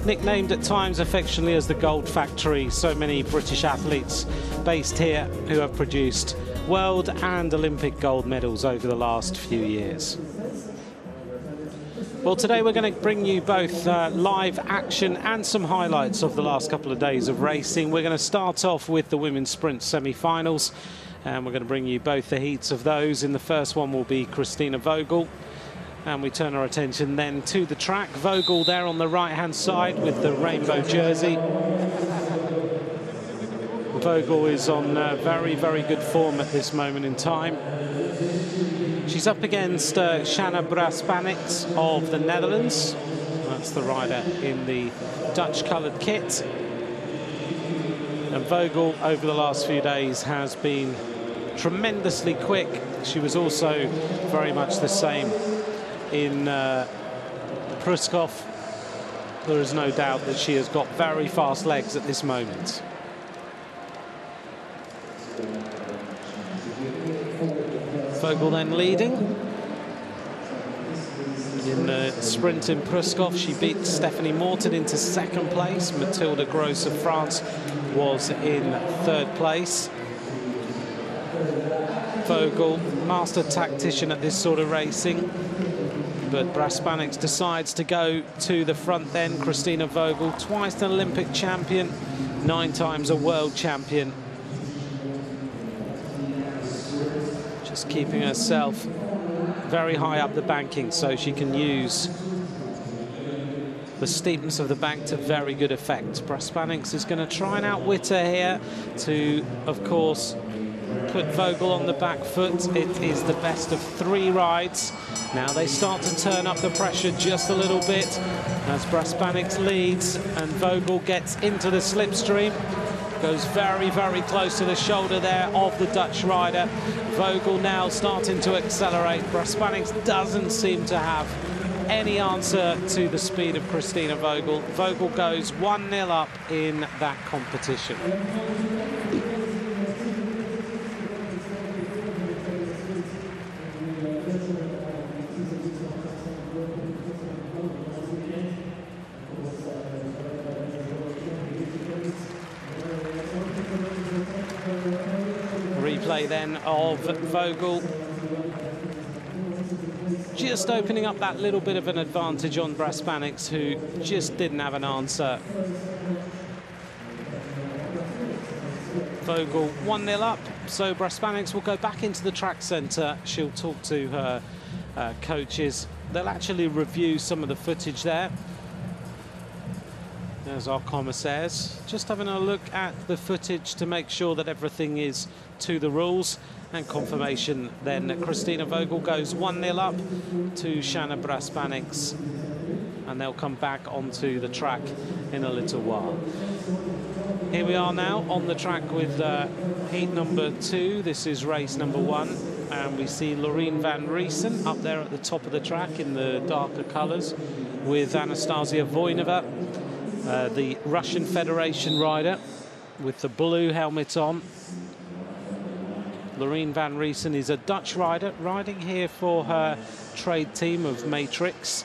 nicknamed at times affectionately as the Gold Factory. So many British athletes based here who have produced world and Olympic gold medals over the last few years. Well, today we're going to bring you both live action and some highlights of the last couple of days of racing. We're going to start off with the women's sprint semi-finals, and we're going to bring you both the heats of those. In the first one will be Christina Vogel, and we turn our attention then to the track. Vogel there on the right-hand side with the rainbow jersey. Vogel is on very, very good form at this moment in time. She's up against Shanna Braspanix of the Netherlands. That's the rider in the Dutch-coloured kit. And Vogel, over the last few days, has been tremendously quick. She was also very much the same in Pruskov. There is no doubt that she has got very fast legs at this moment. Vogel then leading. In the sprint in Pruskov, she beat Stephanie Morton into second place. Mathilde Gross of France was in third place. Vogel, master tactician at this sort of racing. But Braspanix decides to go to the front then. Christina Vogel, twice an Olympic champion, 9 times a world champion. Just keeping herself very high up the banking so she can use the steepness of the bank to very good effect. Braspanix is going to try and outwit her here to, of course, put Vogel on the back foot. It is the best of 3 rides. Now they start to turn up the pressure just a little bit as Braspanix leads and Vogel gets into the slipstream. Goes very, very close to the shoulder there of the Dutch rider. Vogel now starting to accelerate. Braspanix doesn't seem to have any answer to the speed of Christina Vogel. Vogel goes 1-0 up in that competition. Replay then of Vogel just opening up that little bit of an advantage on Braspanix, who just didn't have an answer. Vogel 1-0 up, so Braspanix will go back into the track centre. She'll talk to her coaches. They'll actually review some of the footage there. There's our commissaires, just having a look at the footage to make sure that everything is to the rules, and confirmation then that Christina Vogel goes 1-0 up to Shanna Braspanix, and they'll come back onto the track in a little while. Here we are now on the track with heat number 2. This is race number 1, and we see Loreen van Riesen up there at the top of the track in the darker colours with Anastasia Voinova, the Russian Federation rider with the blue helmet on. Loreen van Riesen is a Dutch rider riding here for her trade team of Matrix.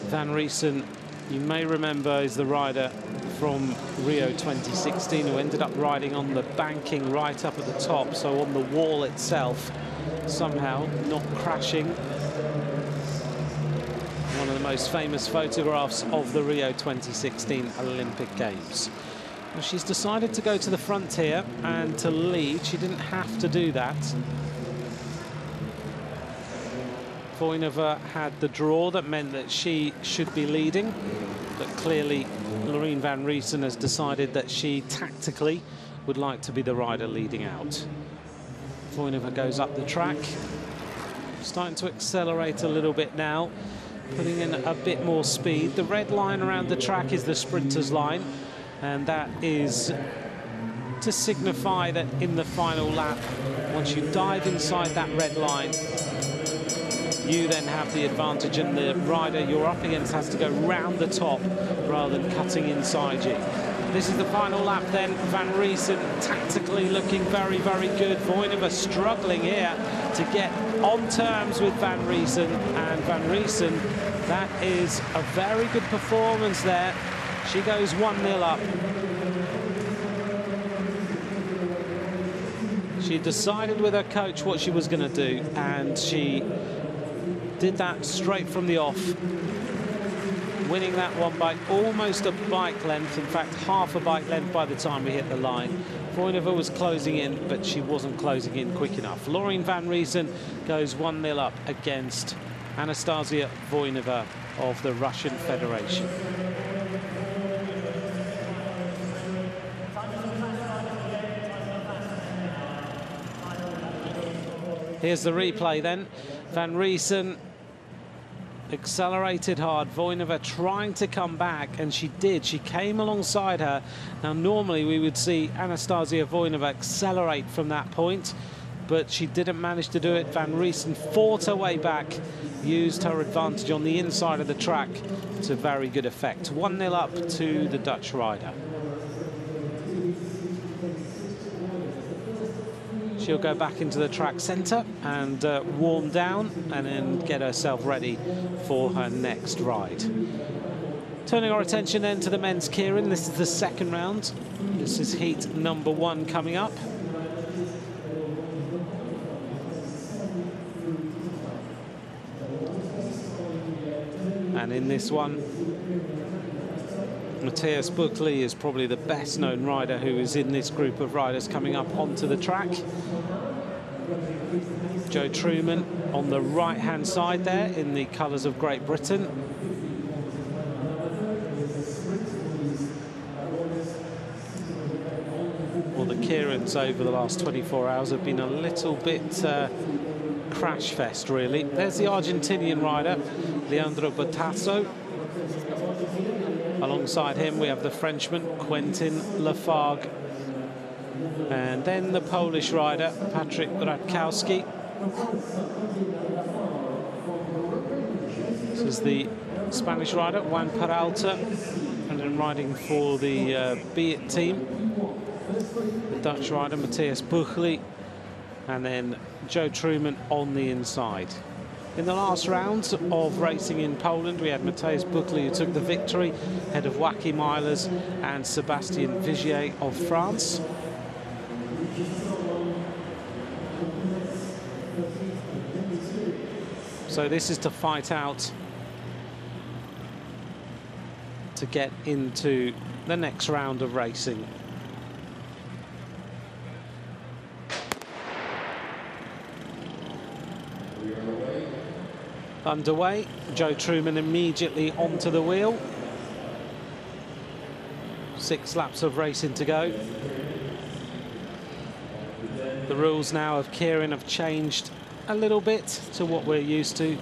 Van Riesen, you may remember, is the rider from Rio 2016 who ended up riding on the banking right up at the top, so on the wall itself, somehow not crashing. One of the most famous photographs of the Rio 2016 Olympic Games. Well, she's decided to go to the front here and to lead. She didn't have to do that. Voinova had the draw that meant that she should be leading, but clearly Loreen van Riesen has decided that she tactically would like to be the rider leading out. Voinova goes up the track, starting to accelerate a little bit now, putting in a bit more speed. The red line around the track is the sprinter's line, and that is to signify that in the final lap, once you dive inside that red line, you then have the advantage, and the rider you're up against has to go round the top rather than cutting inside you. This is the final lap then. Van Riesen tactically looking very, very good. Voinova struggling here to get on terms with Van Riesen, and Van Riesen That is a very good performance there. She goes 1-0 up. She decided with her coach what she was going to do, and she did that straight from the off, winning that one by almost a bike length. In fact, half a bike length by the time we hit the line. Voinova was closing in, but she wasn't closing in quick enough. Loreen van Riesen goes 1-0 up against Anastasia Voinova of the Russian Federation. Here's the replay then. Van Riesen accelerated hard. Voinova trying to come back, and she did. She came alongside her. Now, normally we would see Anastasia Voinova accelerate from that point, but she didn't manage to do it. Van Riesen fought her way back, used her advantage on the inside of the track to very good effect. 1-0 up to the Dutch rider. She'll go back into the track centre and warm down, and then get herself ready for her next ride. Turning our attention then to the men's keirin. This is the second round. This is heat number 1 coming up. And in this one, Mathias Buckley is probably the best known rider who is in this group of riders coming up onto the track. Joe Truman on the right hand side there in the colours of Great Britain. Well, the keirins over the last 24 hours have been a little bit crash fest, really. There's the Argentinian rider, Leandro Botasso. Alongside him, we have the Frenchman, Quentin Lafargue. And then the Polish rider, Patrick Radkowski. This is the Spanish rider, Juan Peralta. And then riding for the Beat team, the Dutch rider, Mathias Buckley. And then Joe Truman on the inside. In the last round of racing in Poland, we had Mathias Buckley, who took the victory, ahead of Joachim Eilers and Sébastien Vigier of France. So this is to fight out to get into the next round of racing. Underway, Joe Truman immediately onto the wheel. 6 laps of racing to go. The rules now of keirin have changed a little bit to what we're used to.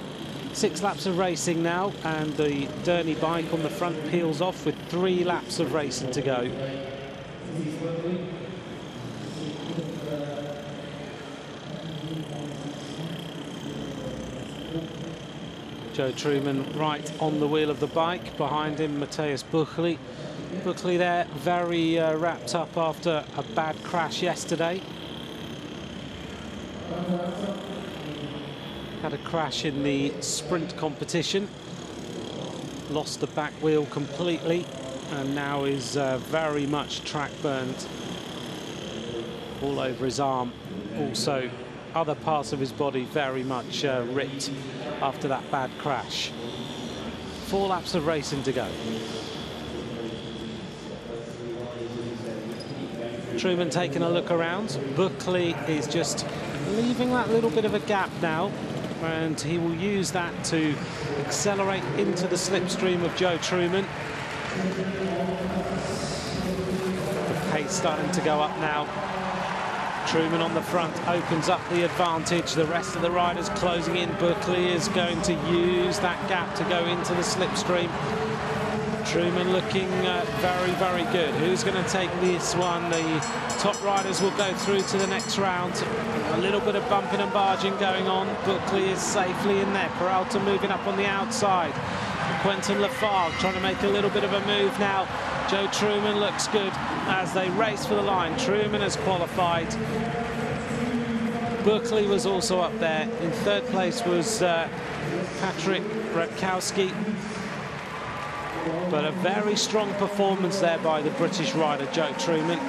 6 laps of racing now, and the Derny bike on the front peels off with 3 laps of racing to go. Joe Truman right on the wheel of the bike. Behind him, Mathias Buckley. Buckley there, very wrapped up after a bad crash yesterday. Had a crash in the sprint competition. Lost the back wheel completely, and now is very much track burnt all over his arm. Also, other parts of his body very much ripped after that bad crash. 4 laps of racing to go. Truman taking a look around. Buckley is just leaving that little bit of a gap now, and he will use that to accelerate into the slipstream of Joe Truman. The pace starting to go up now. Truman on the front opens up the advantage. The rest of the riders closing in. Buckley is going to use that gap to go into the slipstream. Truman looking very, very good. Who's going to take this one? The top riders will go through to the next round. A little bit of bumping and barging going on. Buckley is safely in there. Peralta moving up on the outside. Quentin Lafargue trying to make a little bit of a move now. Joe Truman looks good as they race for the line. Truman has qualified. Buckley was also up there. In third place was Patrick Radkowski. But a very strong performance there by the British rider, Joe Truman.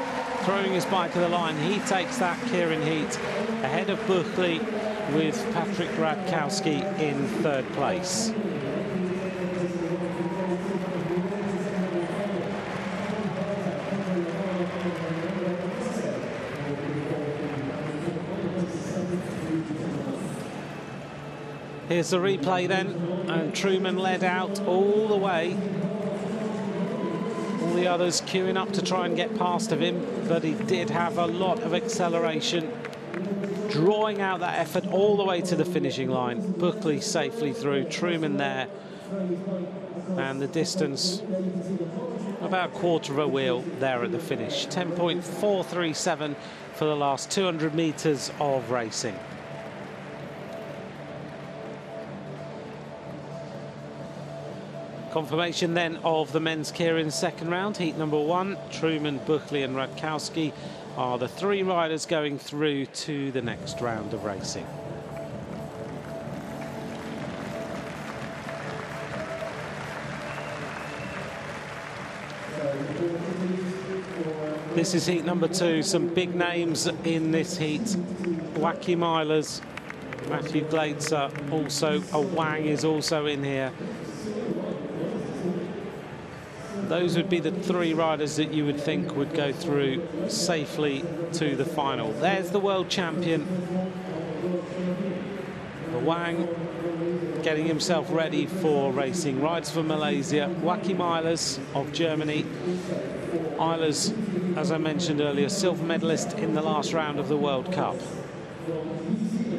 Throwing his bike to the line, he takes that keirin heat ahead of Buckley, with Patrick Radkowski in third place. Here's the replay then, and Truman led out all the way. All the others queuing up to try and get past of him, but he did have a lot of acceleration, drawing out that effort all the way to the finishing line. Buckley safely through, Truman there, and the distance about quarter of a wheel there at the finish. 10.437 for the last 200 meters of racing. Confirmation then of the men's keirin second round, heat number 1. Truman, Buckley and Radkowski are the 3 riders going through to the next round of racing. This is heat number 2. Some big names in this heat. Wacky Milers, Matthew Glaetzer, also a Wang is also in here. Those would be the 3 riders that you would think would go through safely to the final. There's the world champion, Wang, getting himself ready for racing. Rides for Malaysia. Wacky Milers of Germany. Eilers, as I mentioned earlier, silver medalist in the last round of the World Cup.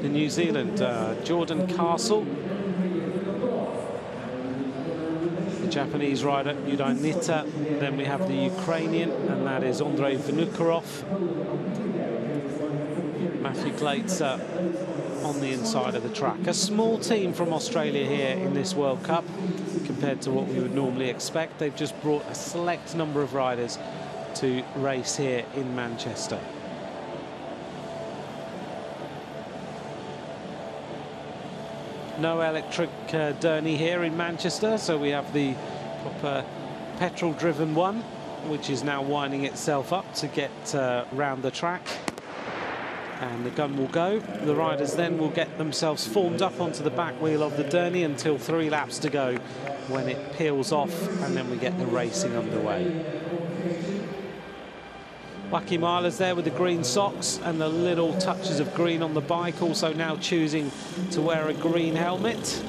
In New Zealand, Jordan Castle. Japanese rider Yudai Nitta. Then we have the Ukrainian, and that is Andrei Vinokurov. Matthew Glaetzer on the inside of the track. A small team from Australia here in this World Cup compared to what we would normally expect. They've just brought a select number of riders to race here in Manchester. No electric Derny here in Manchester, so we have the proper petrol-driven one, which is now winding itself up to get round the track. And the gun will go. The riders then will get themselves formed up onto the back wheel of the Derny until 3 laps to go, when it peels off, and then we get the racing underway. Wacky Milers there with the green socks and the little touches of green on the bike, also now choosing to wear a green helmet.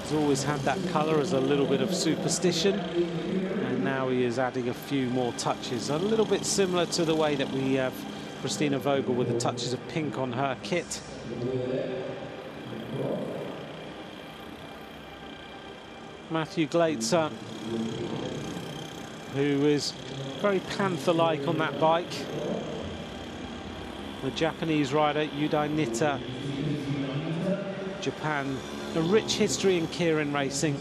He's always had that colour as a little bit of superstition, and now he is adding a few more touches, a little bit similar to the way that we have Christina Vogel with the touches of pink on her kit. Matthew Glaetzer, who is very panther-like on that bike. The Japanese rider Yudai Nitta, Japan, a rich history in keirin racing.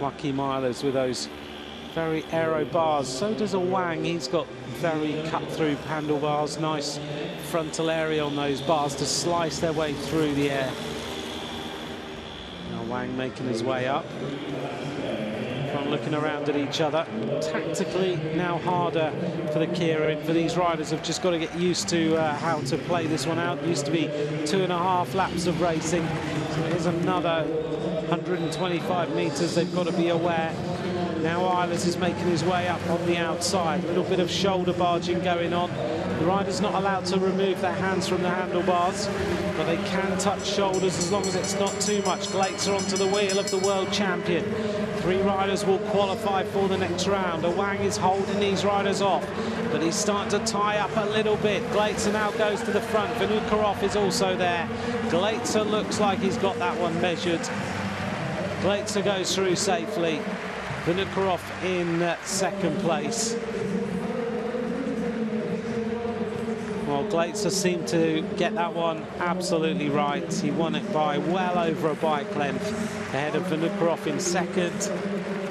Wacky Milers with those very aero bars. So does a Wang. He's got very cut-through handlebars, nice frontal area on those bars to slice their way through the air. Now Wang making his way up. Looking around at each other. Tactically now harder for the keirin, for these riders have just got to get used to how to play this one out. It used to be 2.5 laps of racing, so here's another 125 meters. They've got to be aware. Now Eilers is making his way up on the outside. A little bit of shoulder barging going on. The rider's not allowed to remove their hands from the handlebars, but they can touch shoulders as long as it's not too much. Glaetzer onto the wheel of the world champion. 3 riders will qualify for the next round. Wang is holding these riders off, but he's starting to tie up a little bit. Glaetzer now goes to the front. Vinokurov is also there. Glaetzer looks like he's got that one measured. Glaetzer goes through safely. Vinokurov in second place. Well, Glaetzer seemed to get that one absolutely right. He won it by well over a bike length, ahead of Vinokurov in second,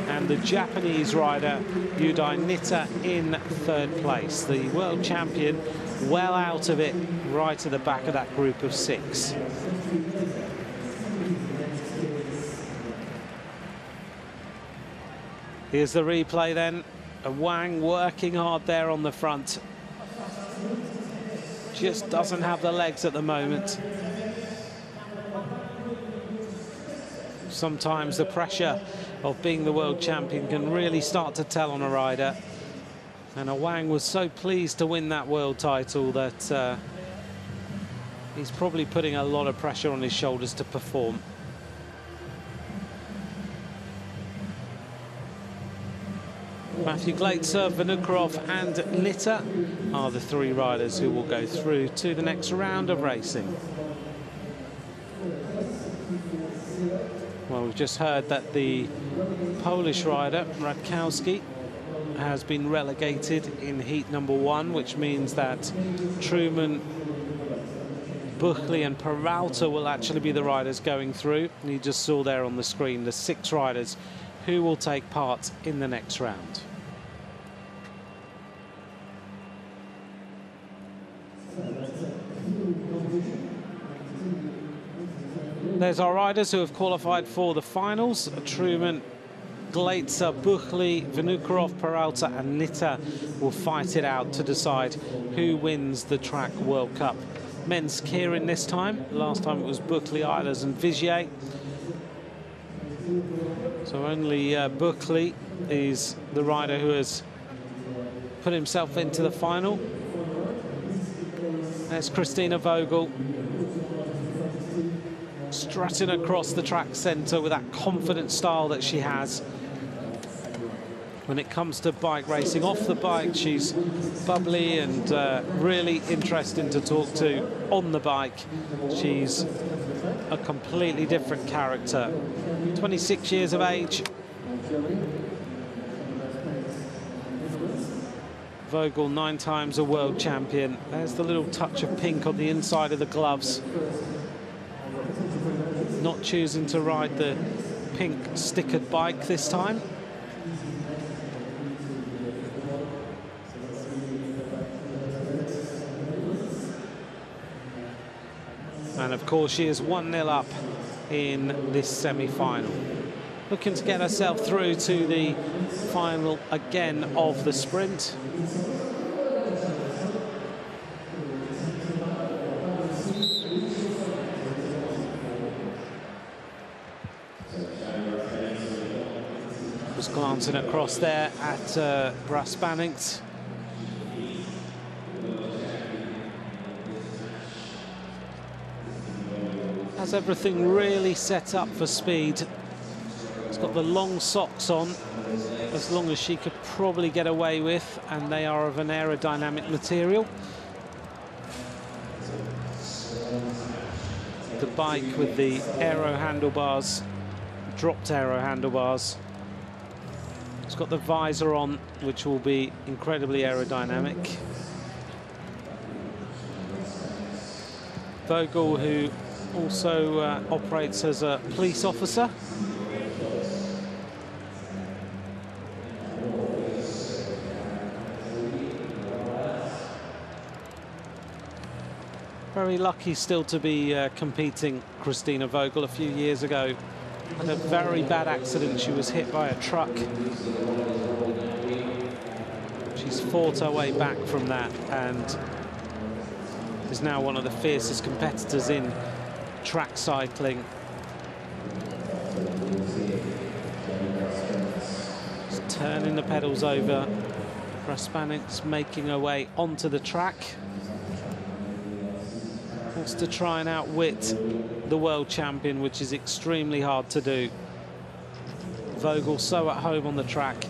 and the Japanese rider Yudai Nitta in third place. The world champion well out of it, right at the back of that group of 6. Here's the replay then. Wang working hard there on the front. Just doesn't have the legs at the moment. Sometimes the pressure of being the world champion can really start to tell on a rider. And Wang was so pleased to win that world title that he's probably putting a lot of pressure on his shoulders to perform. Matthew Gleitzer, Vinokurov and Litter are the three riders who will go through to the next round of racing. Well, we've just heard that the Polish rider, Radkowski, has been relegated in heat number 1, which means that Truman, Buchley and Peralta will actually be the riders going through. And you just saw there on the screen the 6 riders who will take part in the next round. There's our riders who have qualified for the finals. Truman, Gleitzer, Buchley, Vinokurov, Peralta and Litter will fight it out to decide who wins the Track World Cup. Men's keirin this time. Last time it was Buchley, Eilers and Vigier. So only Buchley is the rider who has put himself into the final. There's Christina Vogel, strutting across the track centre with that confident style that she has. When it comes to bike racing, off the bike, she's bubbly and really interesting to talk to. On the bike, she's a completely different character. 26 years of age. Vogel, 9 times a world champion. There's the little touch of pink on the inside of the gloves. Not choosing to ride the pink stickered bike this time. And of course she is 1-0 up in this semi-final. Looking to get herself through to the final again of the sprint. Just glancing across there at Braspannings. Has everything really set up for speed. It's got the long socks on, as long as she could probably get away with, and they are of an aerodynamic material. The bike with the aero handlebars, dropped aero handlebars. It's got the visor on, which will be incredibly aerodynamic. Vogel, who also operates as a police officer. Very lucky still to be competing, Christina Vogel. A few years ago, had a very bad accident. She was hit by a truck. She's fought her way back from that and is now one of the fiercest competitors in track cycling. Just turning the pedals over. Braspannings making her way onto the track. Wants to try and outwit the world champion, which is extremely hard to do. Vogel so at home on the track.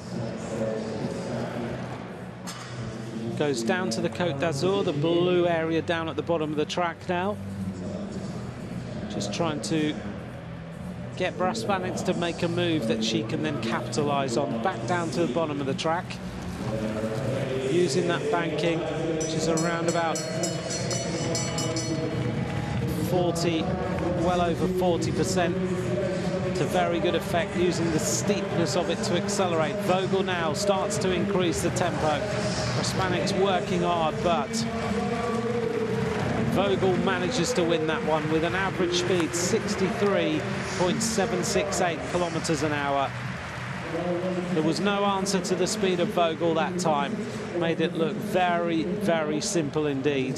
Goes down to the Côte d'Azur, the blue area down at the bottom of the track now. Just trying to get Braspannings to make a move that she can then capitalise on. Back down to the bottom of the track. Using that banking, which is around about 40, well over 40%, to very good effect, using the steepness of it to accelerate. Vogel now starts to increase the tempo. Braspannings working hard, but Vogel manages to win that one with an average speed 63.768 kilometers an hour. There was no answer to the speed of Vogel that time. Made it look very, very simple indeed.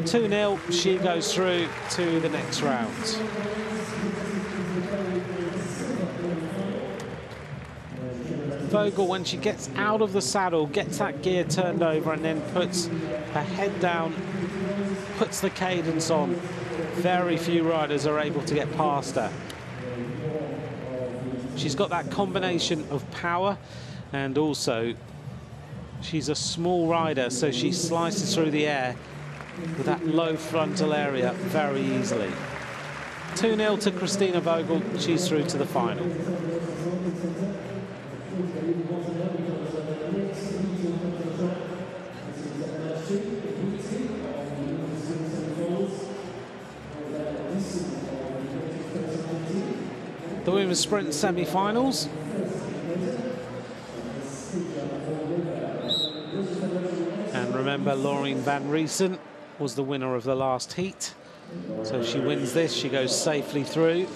2-0, she goes through to the next round. Vogel, when she gets out of the saddle, gets that gear turned over and then puts her head down, puts the cadence on, very few riders are able to get past her. She's got that combination of power, and also she's a small rider, so she slices through the air with that low frontal area very easily. 2-0 to Christina Vogel. She's through to the final. The women's sprint semi-finals. And remember, Laureen van Riesen was the winner of the last heat. So if she wins this, she goes safely through.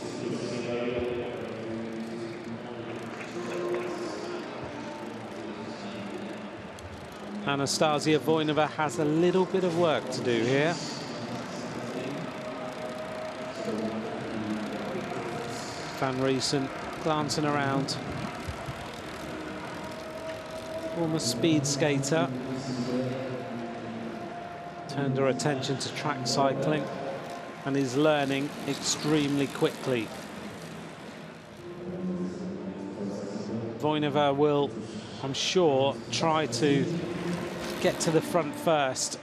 Anastasia Voinova has a little bit of work to do here. Van Riesen glancing around. Former speed skater. Turned her attention to track cycling and is learning extremely quickly. Voinova will, I'm sure, try to get to the front first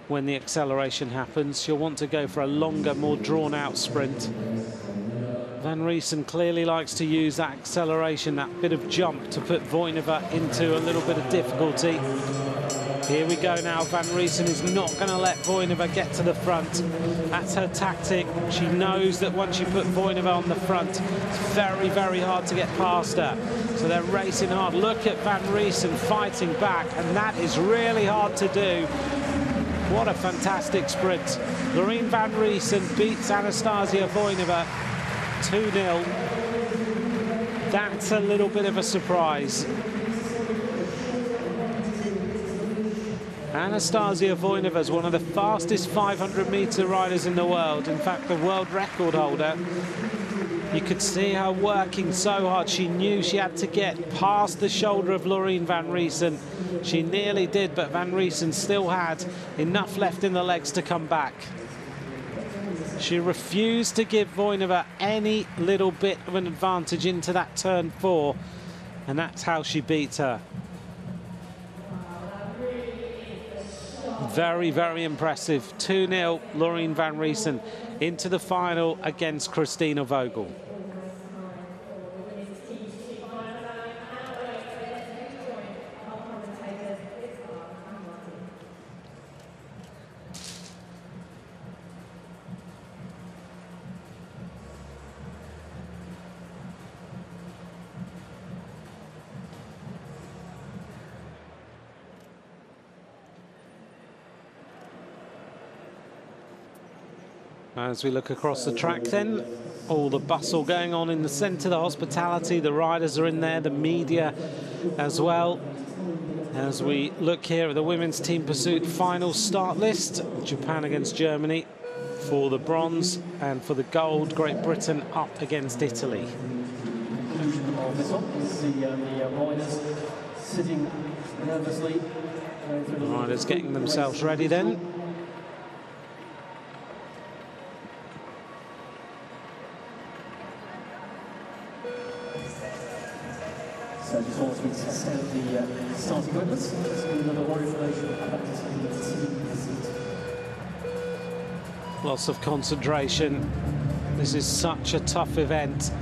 when the acceleration happens. She'll want to go for a longer, more drawn-out sprint. Van Riesen clearly likes to use that acceleration, that bit of jump, to put Voinova into a little bit of difficulty. Here we go now. Van Riesen is not going to let Voinova get to the front. That's her tactic. She knows that once you put Voinova on the front, it's very, very hard to get past her. So they're racing hard. Look at Van Riesen fighting back, and that is really hard to do. What a fantastic sprint. Laureen van Riesen beats Anastasia Voinova 2-0. That's a little bit of a surprise. Anastasia Voinova is one of the fastest 500-meter riders in the world. In fact, the world record holder. You could see her working so hard. She knew she had to get past the shoulder of Laureen van Riesen. She nearly did, but van Riesen still had enough left in the legs to come back. She refused to give Voinova any little bit of an advantage into that turn 4, and that's how she beat her. Very, very impressive. 2-0, Laureen van Riesen into the final against Christina Vogel. As we look across the track then, all the bustle going on in the centre, the hospitality, the riders are in there, the media as well. As we look here at the women's team pursuit final start list, Japan against Germany for the bronze, and for the gold, Great Britain up against Italy. The riders getting themselves ready then. So just want to set the starting equipment. Just another more information about the team pursuit. Lots of concentration. This is such a tough event.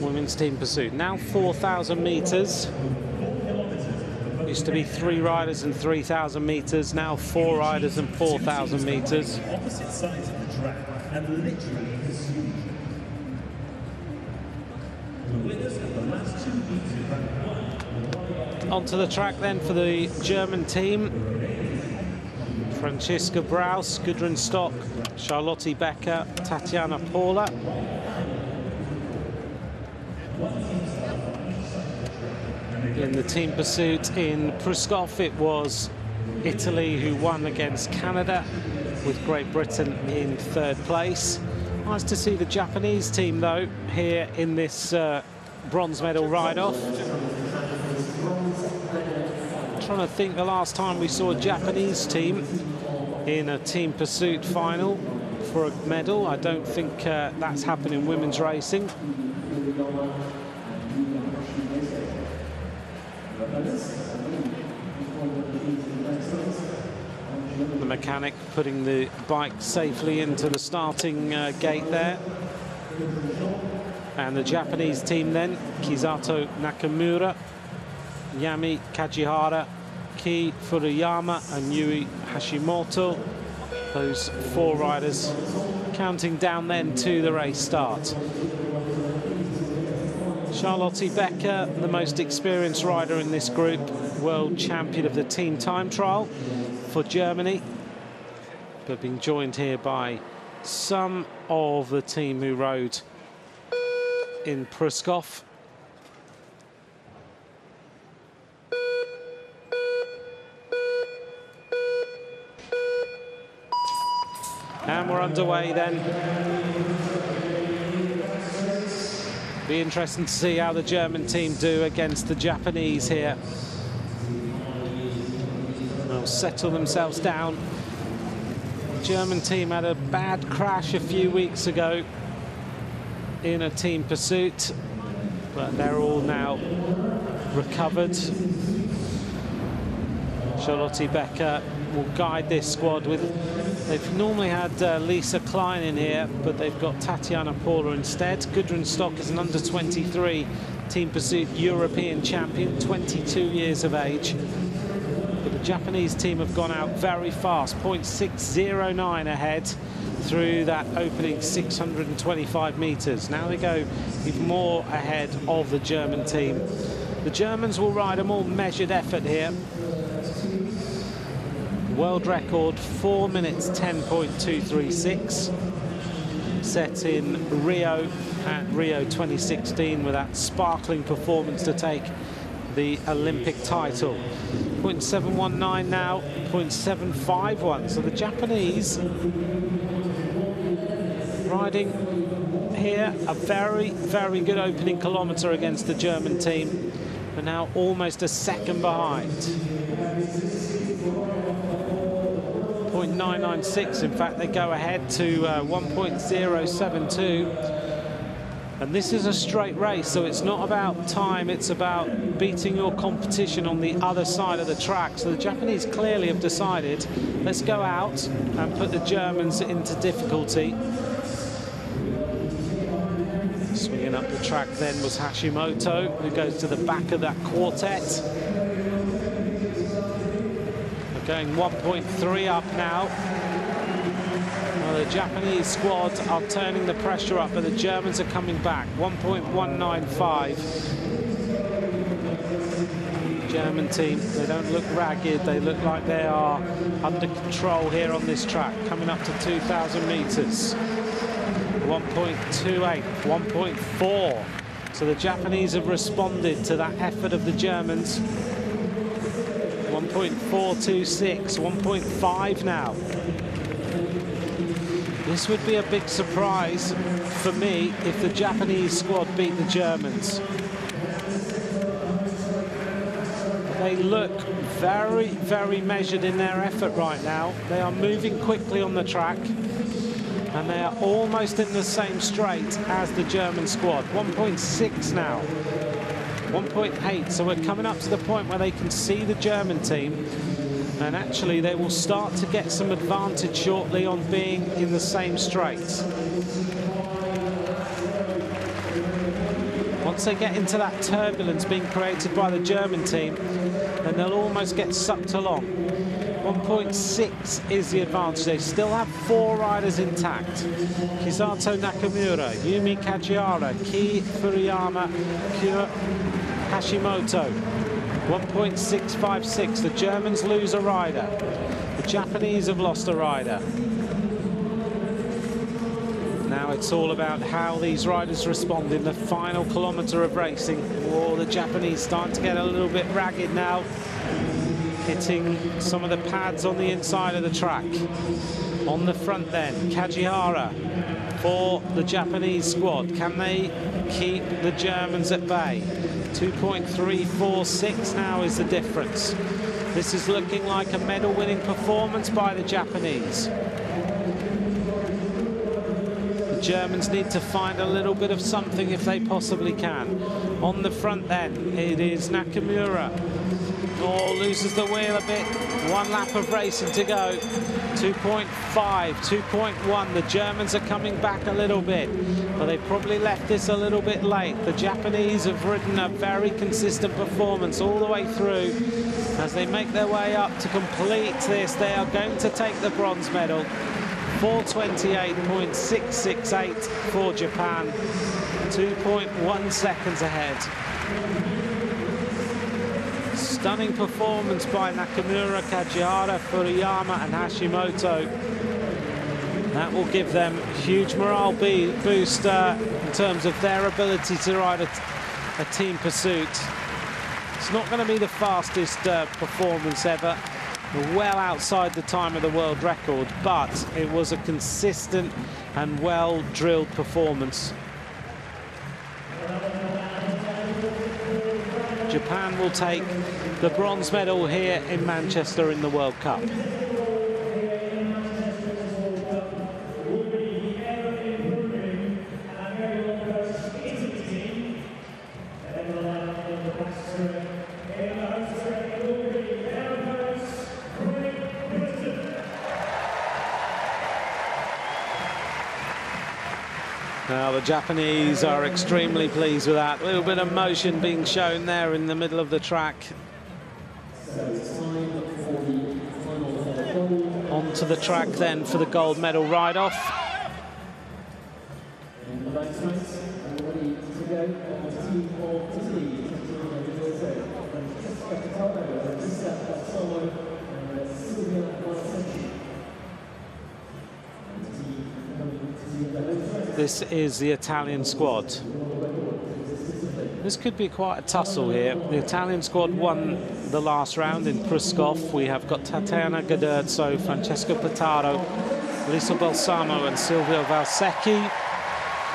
Women's team pursuit. Now 4,000 metres. Used to be 3 riders and 3,000 metres. Now 4 riders and 4,000 metres. Opposite sides of the track and literally pursuing. Onto the track then for the German team. Franziska Braus, Gudrun Stock, Charlotte Becker, Tatjana Paula. In the team pursuit in Pruskov, it was Italy who won against Canada, with Great Britain in third place. Nice to see the Japanese team, though, here in this bronze medal ride-off. Trying to think the last time we saw a Japanese team in a team pursuit final for a medal. I don't think that's happened in women's racing. The mechanic putting the bike safely into the starting gate there. And the Japanese team then, Kisato Nakamura, Yami Kajihara, Ki Furuyama and Yui Hashimoto. Those four riders counting down then to the race start. Charlotte Becker, the most experienced rider in this group, world champion of the team time trial for Germany, but being joined here by some of the team who rode in Pruskov. And we're underway then. Be interesting to see how the German team do against the Japanese here. They'll settle themselves down. The German team had a bad crash a few weeks ago in a team pursuit, but they're all now recovered. Charlotte Becker will guide this squad with, they've normally had Lisa Klein in here, but they've got Tatiana Paula instead. Gudrun Stock is an under-23 team pursuit European champion, 22 years of age. But the Japanese team have gone out very fast, 0.609 ahead through that opening 625 meters. Now they go even more ahead of the German team. The Germans will ride a more measured effort here. World record 4 minutes 10.236, set in Rio at Rio 2016 with that sparkling performance to take the Olympic title. 0.719 now, 0.751. So the Japanese riding here a very, very good opening kilometre against the German team, but now almost a second behind. 0.996, in fact they go ahead to 1.072, and this is a straight race, so it's not about time, it's about beating your competition on the other side of the track. So the Japanese clearly have decided, let's go out and put the Germans into difficulty. Swinging up the track then was Hashimoto, who goes to the back of that quartet. Going 1.3 up now. Well, the Japanese squad are turning the pressure up, but the Germans are coming back. 1.195. German team, they don't look ragged. They look like they are under control here on this track, coming up to 2,000 meters. 1.28, 1.4. So the Japanese have responded to that effort of the Germans. 1.426, 1.5 now. This would be a big surprise for me if the Japanese squad beat the Germans. They look very, very measured in their effort right now. They are moving quickly on the track, and they are almost in the same straight as the German squad. 1.6 now. 1.8, so we're coming up to the point where they can see the German team, and actually they will start to get some advantage shortly on being in the same straight. Once they get into that turbulence being created by the German team, then they'll almost get sucked along. 1.6 is the advantage. They still have four riders intact. Kisato Nakamura, Yumi Kajihara, Ki Furuyama, Kyo Hashimoto. 1.656. The Germans lose a rider. The Japanese have lost a rider. Now Now it's all about how these riders respond in the final kilometre of racing. Oh, the Japanese starting to get a little bit ragged now, hitting some of the pads on the inside of the track. On the front then, Kajihara for the Japanese squad. Can they keep the Germans at bay? 2.346 now is the difference. This is looking like a medal-winning performance by the Japanese. The Germans need to find a little bit of something if they possibly can. On the front then, it is Nakamura. Oh, loses the wheel a bit. One lap of racing to go. 2.5, 2.1. The Germans are coming back a little bit, but they probably left this a little bit late. The Japanese have ridden a very consistent performance all the way through. As they make their way up to complete this, they are going to take the bronze medal. 4:28.668 for Japan. 2.1 seconds ahead. Stunning performance by Nakamura, Kajihara, Furuyama and Hashimoto. That will give them huge morale boost in terms of their ability to ride a team pursuit. It's not going to be the fastest performance ever, well outside the time of the world record, but it was a consistent and well-drilled performance. Japan will take the bronze medal here in Manchester in the World Cup. Now the Japanese are extremely pleased with that. A little bit of motion being shown there in the middle of the track. Onto the track then for the gold medal ride-off. This is the Italian squad. This could be quite a tussle here. The Italian squad won the last round in Pruskov. We have got Tatiana Gaderzo, Francesco Pataro, Lisa Balsamo and Silvio Valsecchi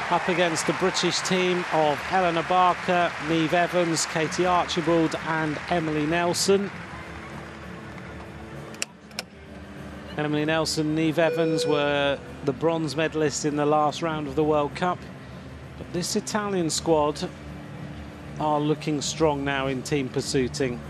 up against the British team of Eleanor Barker, Neve Evans, Katie Archibald and Emily Nelson. Emily Nelson, Neve Evans were the bronze medalists in the last round of the World Cup. But this Italian squad are looking strong now in team pursuiting.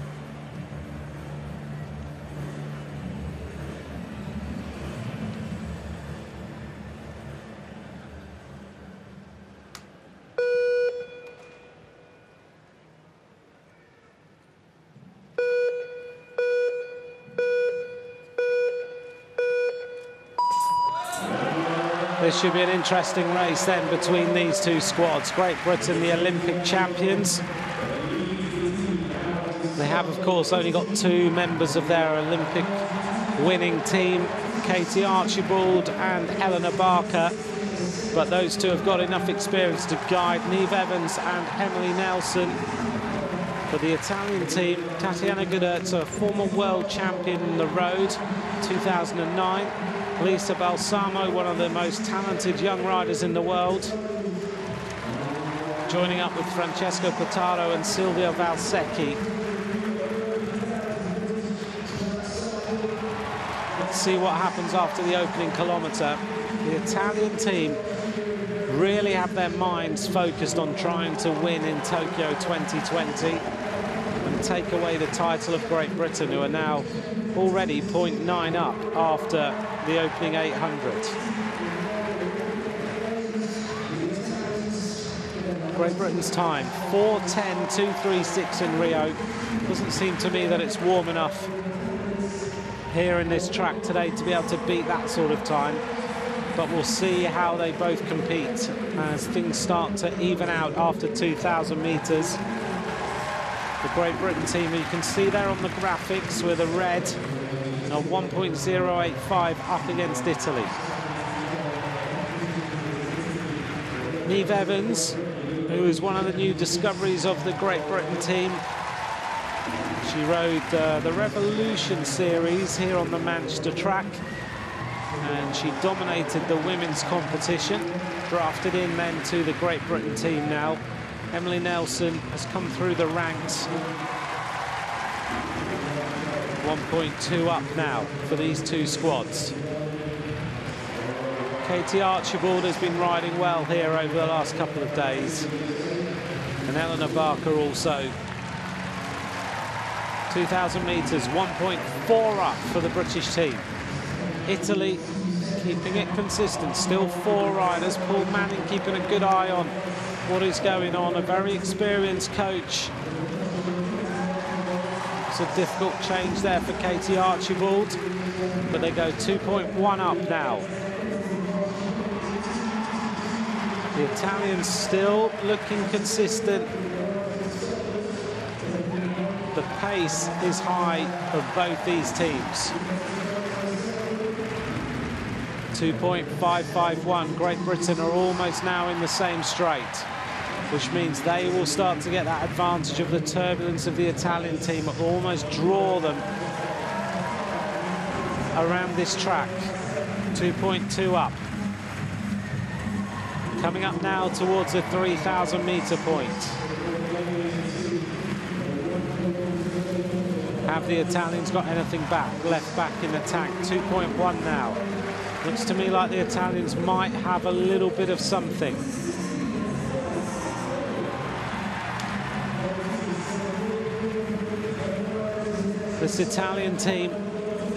This should be an interesting race then between these two squads. Great Britain, the Olympic champions. They have, of course, only got two members of their Olympic winning team, Katie Archibald and Eleanor Barker. But those two have got enough experience to guide Neve Evans and Emily Nelson. For the Italian team, Tatiana Gaderzo, a former world champion on the road, 2009. Lisa Balsamo, one of the most talented young riders in the world. Joining up with Francesco Pataro and Silvio Valsecchi. Let's see what happens after the opening kilometre. The Italian team really have their minds focused on trying to win in Tokyo 2020 and take away the title of Great Britain, who are now already 0.9 up after the opening 800. Great Britain's time, 4:10.236 in Rio. Doesn't seem to me that it's warm enough here in this track today to be able to beat that sort of time. But we'll see how they both compete as things start to even out after 2,000 metres. The Great Britain team, you can see there on the graphics with a red, a 1.085 up against Italy. Neve Evans, who is one of the new discoveries of the Great Britain team. She rode the Revolution series here on the Manchester track, and she dominated the women's competition. Drafted in then to the Great Britain team now. Emily Nelson has come through the ranks. 1.2 up now for these two squads. Katie Archibald has been riding well here over the last couple of days. And Eleanor Barker also. 2,000 metres, 1.4 up for the British team. Italy keeping it consistent, still 4 riders. Paul Manning keeping a good eye on what is going on, a very experienced coach. It's a difficult change there for Katie Archibald, but they go 2.1 up now. The Italians still looking consistent. The pace is high of both these teams. 2.551. Great Britain are almost now in the same straight, which means they will start to get that advantage of the turbulence of the Italian team, almost draw them around this track. 2.2 up. Coming up now towards the 3,000 metre point. Have the Italians got anything left back in the tank? 2.1 now. Looks to me like the Italians might have a little bit of something. This Italian team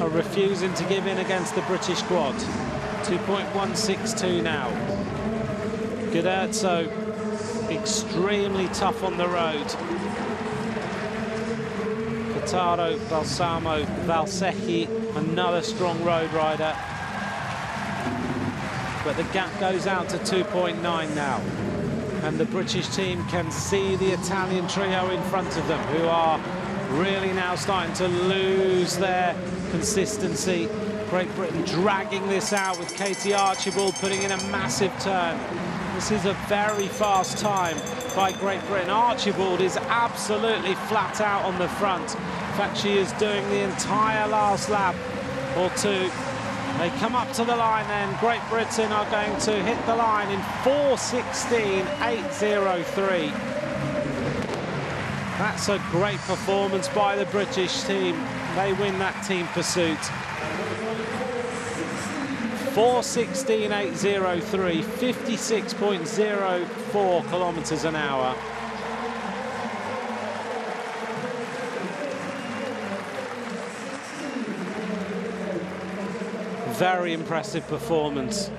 are refusing to give in against the British squad. 2.162 now. Guderzo, extremely tough on the road. Pitaro, Balsamo, Valsecchi, another strong road rider. But the gap goes out to 2.9 now. And the British team can see the Italian trio in front of them, who are really now starting to lose their consistency. Great Britain dragging this out with Katie Archibald putting in a massive turn. This is a very fast time by Great Britain. Archibald is absolutely flat out on the front. In fact, she is doing the entire last lap or two. They come up to the line then. Great Britain are going to hit the line in 4:16.803. That's a great performance by the British team. They win that team pursuit. 4:16.803, 56.04 kilometres an hour. Very impressive performance.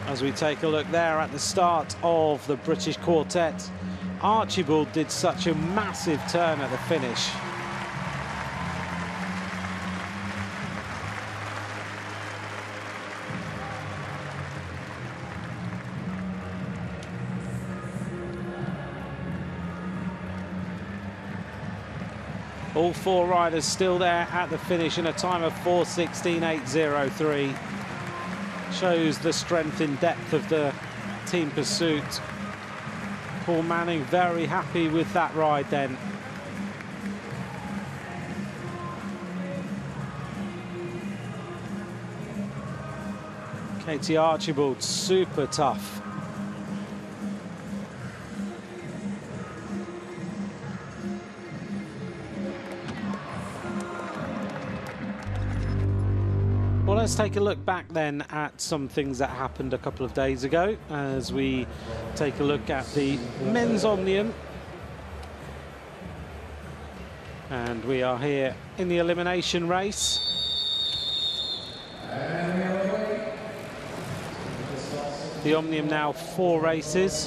As we take a look there at the start of the British quartet, Archibald did such a massive turn at the finish. All 4 riders still there at the finish in a time of 4:16.803. Shows the strength in depth of the team pursuit. Paul Manning very happy with that ride then. Katie Archibald, super tough. Well, let's take a look back then at some things that happened a couple of days ago as we take a look at the men's omnium. And we are here in the elimination race. The omnium now 4 races.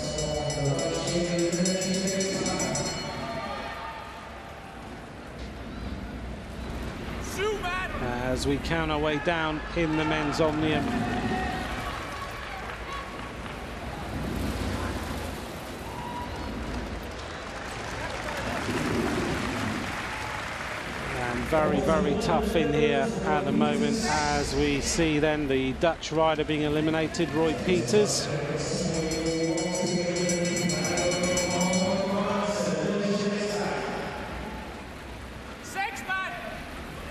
As we count our way down in the men's omnium. very, very tough in here at the moment, as we see then the Dutch rider being eliminated, Roy Peters.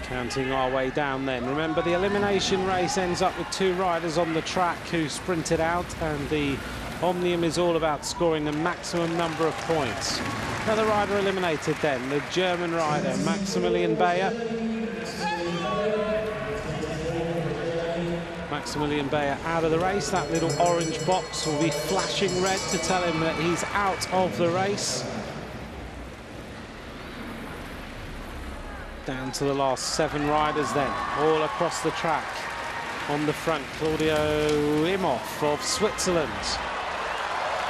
Counting our way down then. Remember, the elimination race ends up with 2 riders on the track who sprinted out, and the omnium is all about scoring the maximum number of points. Another rider eliminated then, the German rider, Maximilian Bayer. Maximilian Bayer out of the race. That little orange box will be flashing red to tell him that he's out of the race. Down to the last 7 riders then, all across the track. On the front, Claudio Imhoff of Switzerland.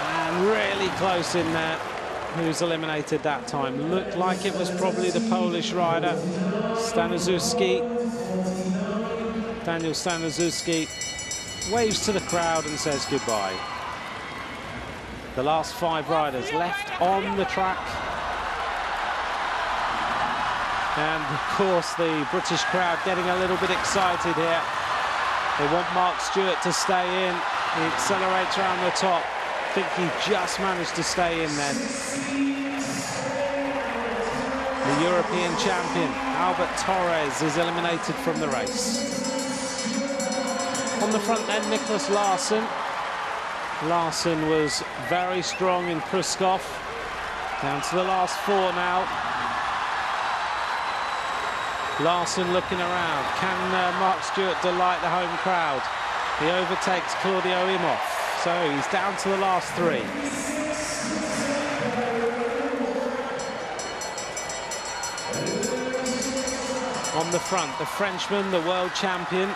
And really close in there, who's eliminated that time. Looked like it was probably the Polish rider, Staniszewski. Daniel Staniszewski waves to the crowd and says goodbye. The last 5 riders left on the track. And of course the British crowd getting a little bit excited here. They want Mark Stewart to stay in. He accelerates around the top. I think he just managed to stay in then. The European champion, Albert Torres, is eliminated from the race. On the front then, Nicholas Larsson. Larsson was very strong in Pruskov. Down to the last 4 now. Larsson looking around. Can Mark Stewart delight the home crowd? He overtakes Claudio Imhoff. So he's down to the last 3. On the front, the Frenchman, the world champion,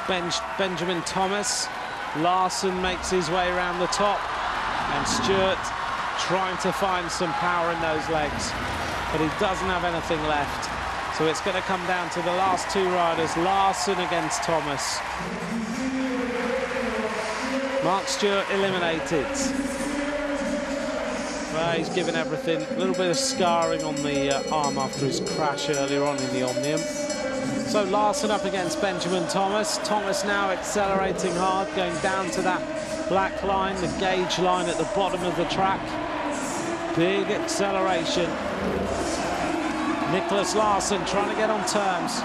Benjamin Thomas. Larsson makes his way around the top, and Stewart trying to find some power in those legs, but he doesn't have anything left. So it's going to come down to the last 2 riders, Larsson against Thomas. Mark Stewart eliminated. Well, he's given everything. A little bit of scarring on the arm after his crash earlier on in the Omnium. So Larsson up against Benjamin Thomas. Thomas now accelerating hard, going down to that black line, the gauge line at the bottom of the track. Big acceleration. Nicholas Larsson trying to get on terms,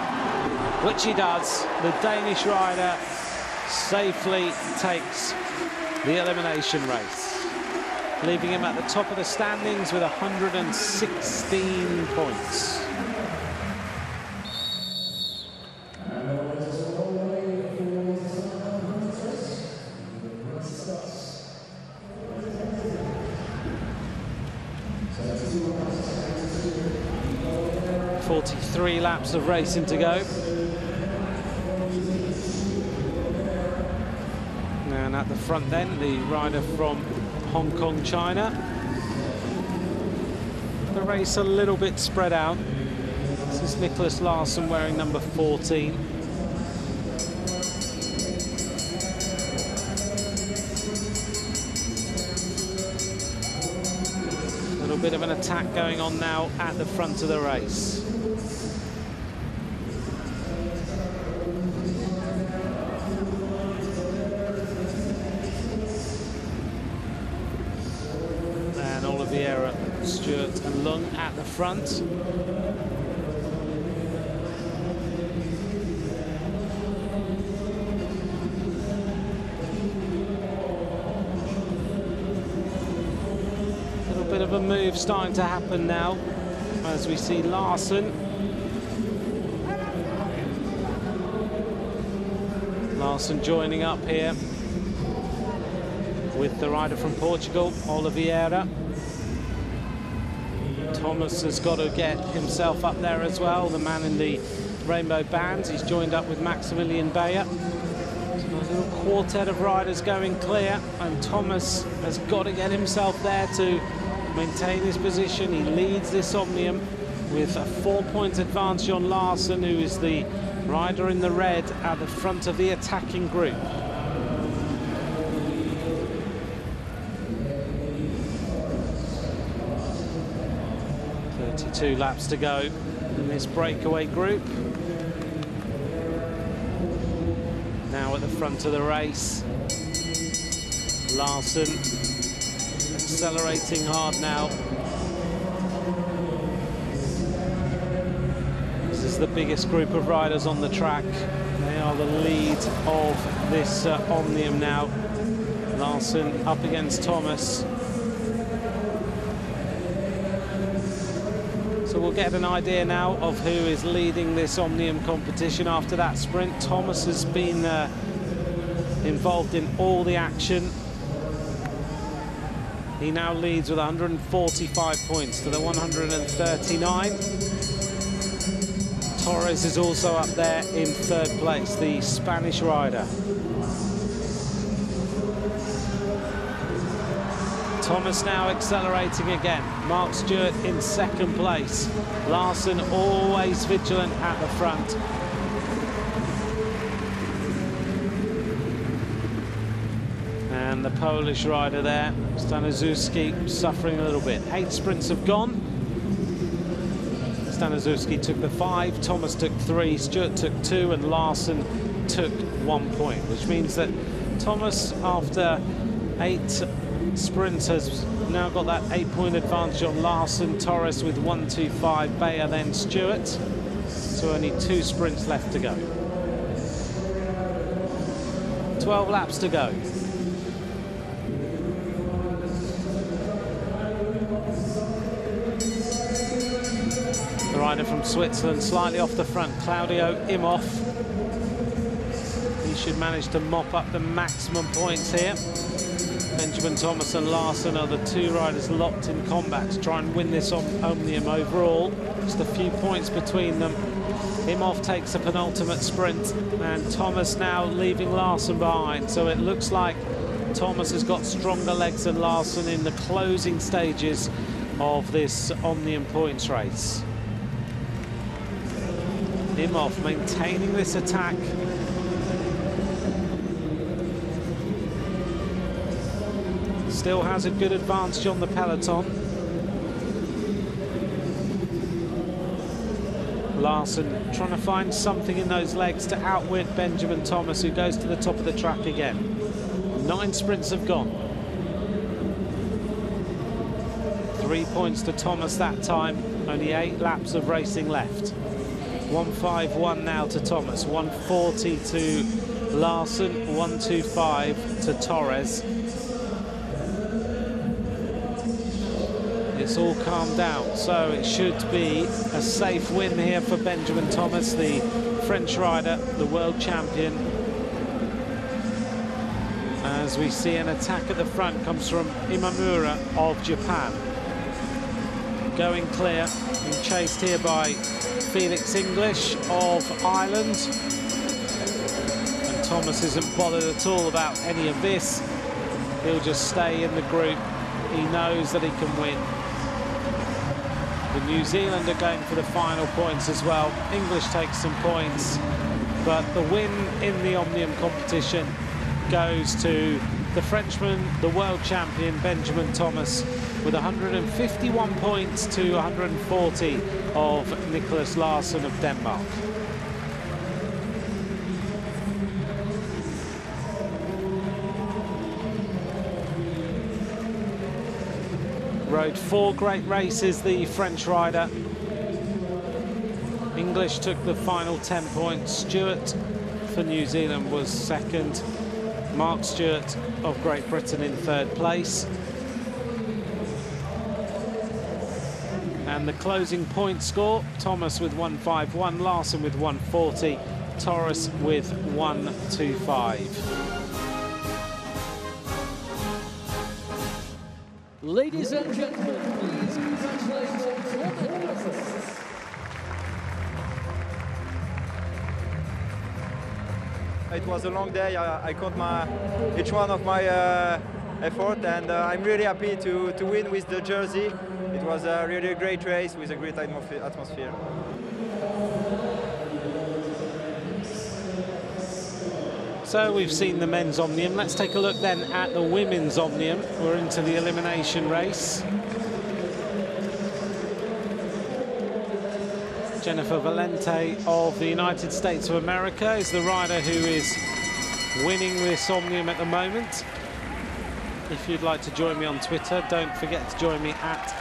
which he does. The Danish rider safely takes the elimination race, leaving him at the top of the standings with 116 points. Three laps of racing to go. And at the front then, the rider from Hong Kong, China. The race a little bit spread out. This is Nicholas Larsson wearing number 14. A little bit of an attack going on now at the front of the race. Stewart and Lung at the front. A little bit of a move starting to happen now as we see Larsson. Larsson joining up here with the rider from Portugal, Oliveira. Thomas has got to get himself up there as well, the man in the rainbow bands. He's joined up with Maximilian Bayer. So a little quartet of riders going clear, and Thomas has got to get himself there to maintain his position. He leads this Omnium with a 4-point advantage on Larsson, who is the rider in the red at the front of the attacking group. 32 laps to go in this breakaway group. Now at the front of the race, Larsen accelerating hard now. This is the biggest group of riders on the track. They are the lead of this Omnium now. Larsen up against Thomas. So we'll get an idea now of who is leading this Omnium competition after that sprint. Thomas has been involved in all the action. He now leads with 145 points to the 139. Torres is also up there in third place, the Spanish rider. Thomas now accelerating again. Mark Stewart in second place. Larsen always vigilant at the front. And the Polish rider there, Stanaszewski, suffering a little bit. 8 sprints have gone. Stanaszewski took the 5, Thomas took 3, Stewart took 2, and Larsen took 1 point, which means that Thomas, after 8 sprints, has now got that 8-point advantage on Larsen. Torres with 1.25, Bayer then Stewart. So only 2 sprints left to go. 12 laps to go. The rider from Switzerland slightly off the front, Claudio Imhoff. He should manage to mop up the maximum points here. Benjamin Thomas and Larsen are the 2 riders locked in combat to try and win this Omnium overall. Just a few points between them. Imhoff takes a penultimate sprint, and Thomas now leaving Larsen behind. So it looks like Thomas has got stronger legs than Larsen in the closing stages of this Omnium points race. Imhoff maintaining this attack. Still has a good advantage on the peloton. Larsen trying to find something in those legs to outwit Benjamin Thomas, who goes to the top of the track again. 9 sprints have gone. 3 points to Thomas that time. Only 8 laps of racing left. 1.51 now to Thomas. 1.40 to Larsen. 1.25 to Torres. It's all calmed down, so it should be a safe win here for Benjamin Thomas, the French rider, the world champion. As we see an attack at the front comes from Imamura of Japan. Going clear and chased here by Felix English of Ireland. And Thomas isn't bothered at all about any of this. He'll just stay in the group. He knows that he can win. The New Zealander going for the final points as well. English takes some points, but the win in the Omnium competition goes to the Frenchman, the world champion, Benjamin Thomas, with 151 points to 140 of Nicholas Larsen of Denmark. Rode 4 great races, the French rider. English took the final 10 points. Stewart for New Zealand was second. Mark Stewart of Great Britain in third place. And the closing point score, Thomas with 1.51, Larsen with 1.40, Torres with 1.25. Ladies and gentlemen, please congratulate Thomas. It was a long day. I count each one of my effort, and I'm really happy to win with the jersey. It was a really great race with a great atmosphere. So we've seen the men's Omnium. Let's take a look then at the women's Omnium. We're into the elimination race. Jennifer Valente of the United States of America is the rider who is winning this Omnium at the moment. If you'd like to join me on Twitter, don't forget to join me at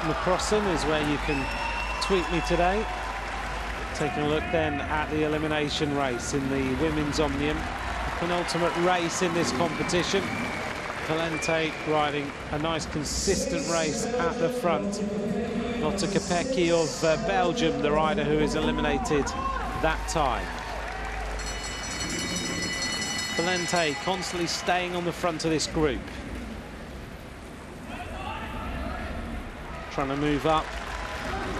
@McCrossan is where you can tweet me today. Taking a look then at the elimination race in the women's Omnium, the penultimate race in this competition. Valente riding a nice consistent race at the front. Lotte Kopecky of Belgium, the rider who is eliminated that time. Valente constantly staying on the front of this group. Trying to move up,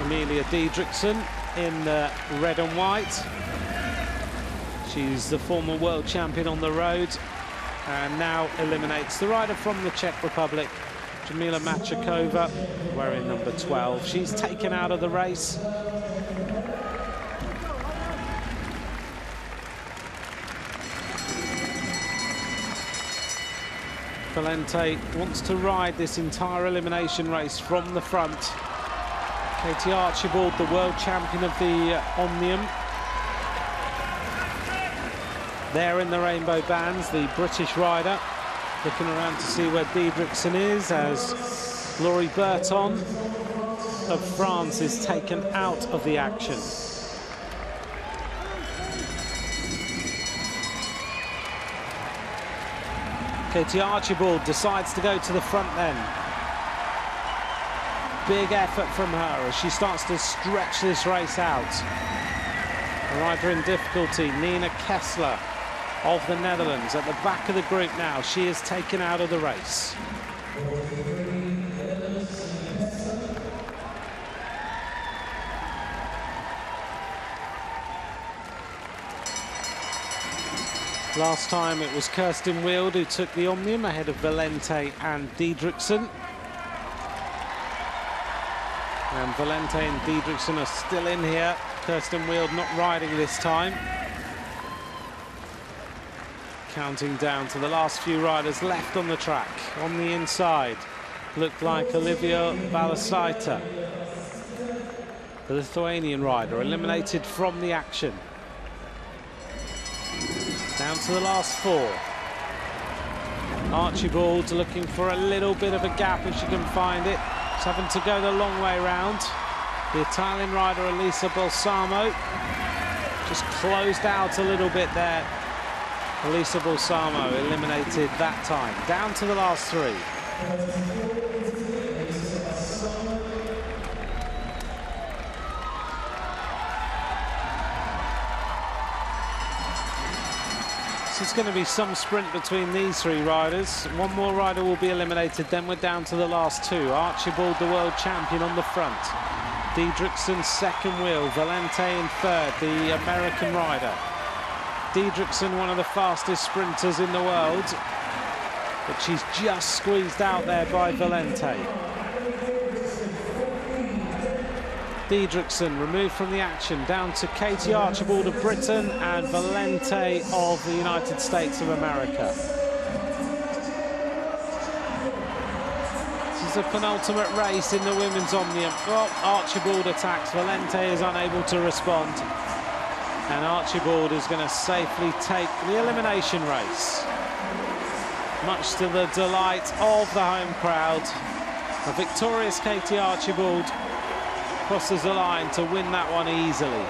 Amelia Diedrichsen in the red and white. She's the former world champion on the road and now eliminates the rider from the Czech Republic, Jamila Machakova, wearing number 12. She's taken out of the race. Valente wants to ride this entire elimination race from the front. Katie Archibald, the world champion of the Omnium. There in the rainbow bands, the British rider. Looking around to see where Diedrichsen is, as Laurie Berton of France is taken out of the action. Katie Archibald decides to go to the front then. Big effort from her as she starts to stretch this race out. A rider in difficulty, Nina Kessler of the Netherlands, at the back of the group now. She is taken out of the race. Last time it was Kirsten Wild who took the Omnium ahead of Valente and Diedrichsen. And Valente and Diedrichsen are still in here. Kirsten Wild not riding this time. Counting down to the last few riders left on the track. On the inside, looked like Olivia Balasaita, the Lithuanian rider, eliminated from the action. Down to the last four. Archibald looking for a little bit of a gap if she can find it. She's having to go the long way round. The Italian rider Elisa Balsamo just closed out a little bit there. Elisa Balsamo eliminated that time. Down to the last three. So it's going to be some sprint between these three riders. One more rider will be eliminated, then we're down to the last two. Archibald, the world champion, on the front. Diedrichsen second wheel, Valente in third, the American rider. Diedrichsen, one of the fastest sprinters in the world, but she's just squeezed out there by Valente. Diedrichsen removed from the action, down to Katie Archibald of Britain and Valente of the United States of America. This is a penultimate race in the women's Omnium. Well, Archibald attacks, Valente is unable to respond. And Archibald is going to safely take the elimination race. Much to the delight of the home crowd. A victorious Katie Archibald crosses the line to win that one easily.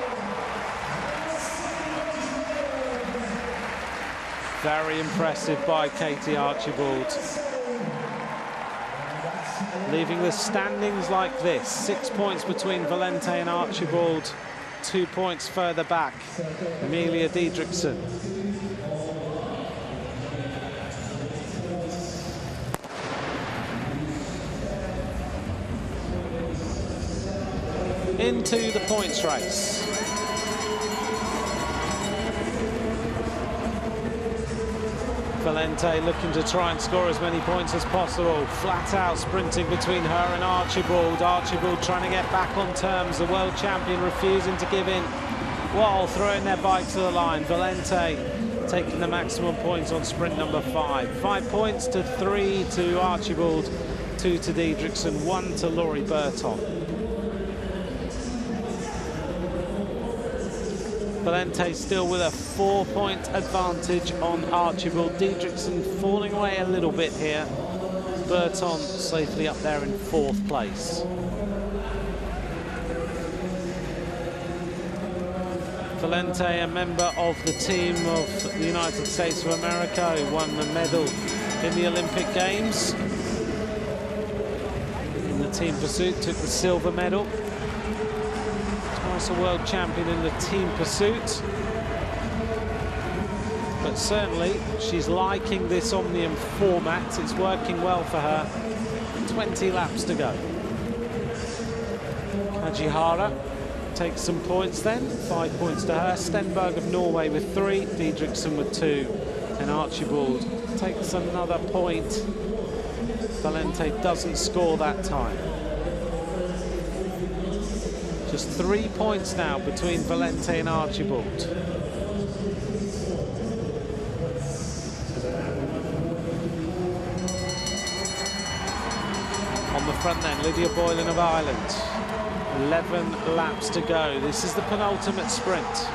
Very impressive by Katie Archibald. Leaving the standings like this. 6 points between Valente and Archibald. 2 points further back, Amelia Diedrichsen. Into the points race. Valente looking to try and score as many points as possible. Flat out sprinting between her and Archibald. Archibald trying to get back on terms. The world champion refusing to give in while throwing their bike to the line. Valente taking the maximum points on sprint number 5. 5 points to 3 to Archibald, 2 to Diedrichsen, 1 to Laurie Berton. Valente still with a 4-point advantage on Archibald. Didrikson falling away a little bit here. Burton safely up there in 4th place. Valente, a member of the team of the United States of America, who won the medal in the Olympic Games. In the team pursuit, took the silver medal. Twice a world champion in the team pursuit. But certainly, she's liking this Omnium format. It's working well for her. 20 laps to go. Kajihara takes some points then. 5 points to her. Stenberg of Norway with 3. Didrikson with 2. And Archibald takes another point. Valente doesn't score that time. Just 3 points now between Valente and Archibald. On the front then, Lydia Boylan of Ireland. 11 laps to go. This is the penultimate sprint.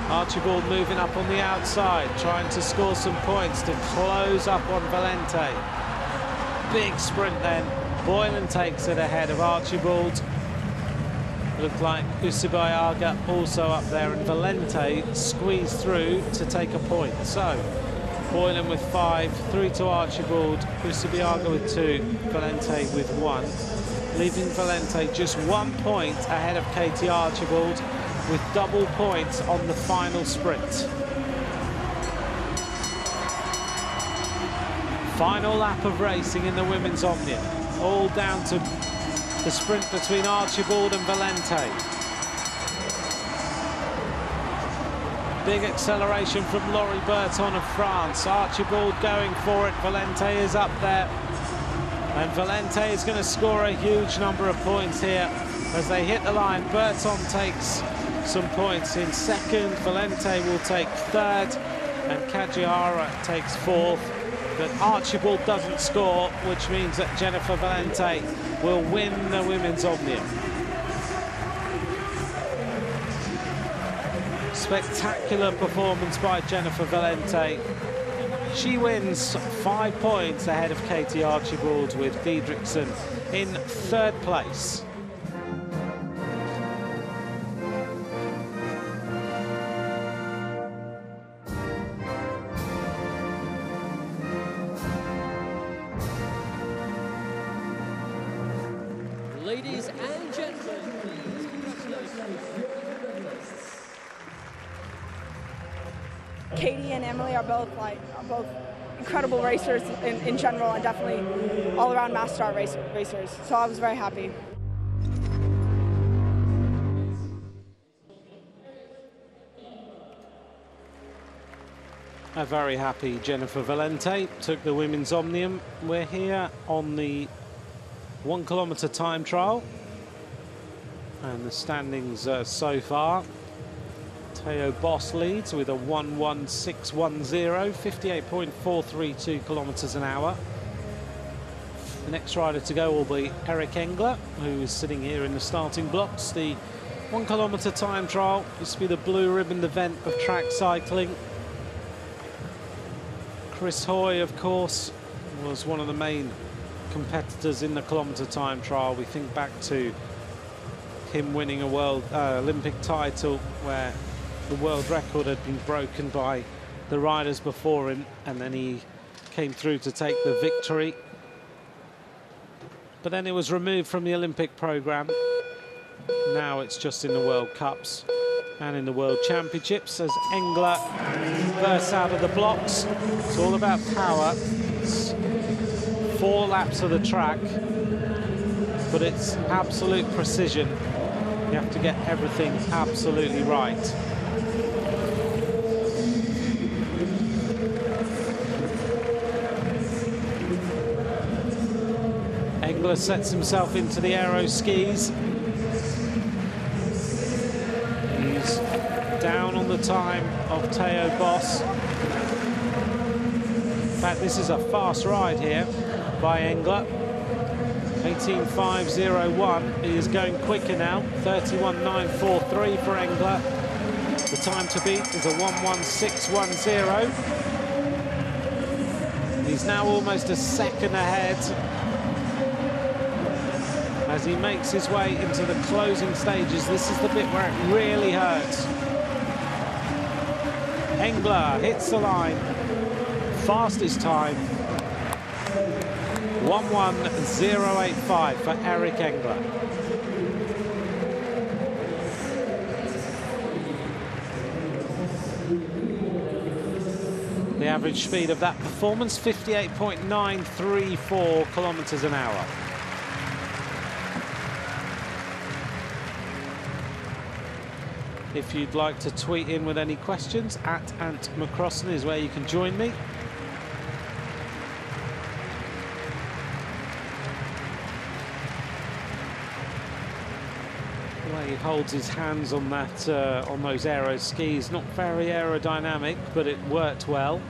Archibald moving up on the outside, trying to score some points to close up on Valente. Big sprint then. Boylan takes it ahead of Archibald. Looked like Usibayaga also up there, and Valente squeezed through to take a point. So, Boylan with 5, 3 to Archibald, Usibayaga with 2, Valente with 1. Leaving Valente just 1 point ahead of Katie Archibald, with double points on the final sprint. Final lap of racing in the women's Omnium. All down to the sprint between Archibald and Valente. Big acceleration from Laurie Burton of France. Archibald going for it. Valente is up there. And Valente is going to score a huge number of points here as they hit the line. Burton takes some points in 2nd. Valente will take 3rd. And Kajihara takes 4th. But Archibald doesn't score, which means that Jennifer Valente will win the women's Omnium. Spectacular performance by Jennifer Valente. She wins 5 points ahead of Katie Archibald, with Didrikson in 3rd place. Ladies and gentlemen, please congratulations. Katie and Emily are both incredible racers in general, and definitely all-around mass start racers. So I was very happy. A very happy Jennifer Valente took the women's Omnium. We're here on the 1 kilometre time trial, and the standings so far. Theo Boss leads with a 1:16.10, 58.432 kilometres an hour. The next rider to go will be Eric Engler, who is sitting here in the starting blocks. The 1 kilometre time trial used to be the blue ribbon event of track cycling. Chris Hoy, of course, was one of the main competitors in the kilometre time trial. We think back to him winning a world Olympic title where the world record had been broken by the riders before him, and then he came through to take the victory. But then it was removed from the Olympic programme. Now it's just in the World Cups and in the World Championships as Engler bursts out of the blocks. It's all about power. It's 4 laps of the track, but it's absolute precision. You have to get everything absolutely right. Engler sets himself into the aero skis. He's down on the time of Theo Boss. In fact, this is a fast ride here by Engler. 18.501. He is going quicker now. 31.943 for Engler. The time to beat is a 1:16.10. He's now almost a second ahead as he makes his way into the closing stages. This is the bit where it really hurts. Engler hits the line. Fastest time. 1:10.85 for Eric Engler. The average speed of that performance, 58.934 kilometers an hour. If you'd like to tweet in with any questions, @Ant McCrossan is where you can join me. The way he holds his hands on that, on those aero skis, not very aerodynamic, but it worked well.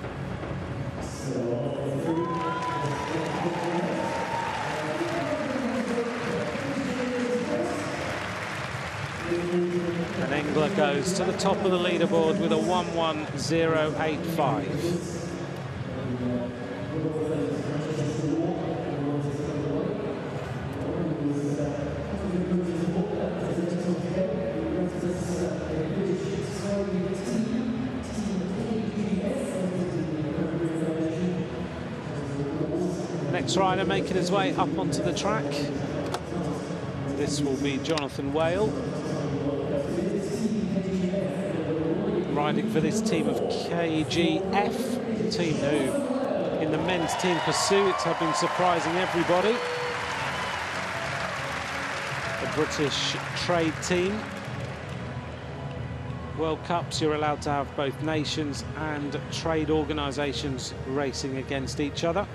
And Engler goes to the top of the leaderboard with a 1:10.85. Next rider making his way up onto the track. This will be Jonathan Whale, riding for this team of KGF, the team who, in the men's team pursuits, have been surprising everybody. A British trade team. World Cups, you're allowed to have both nations and trade organisations racing against each other.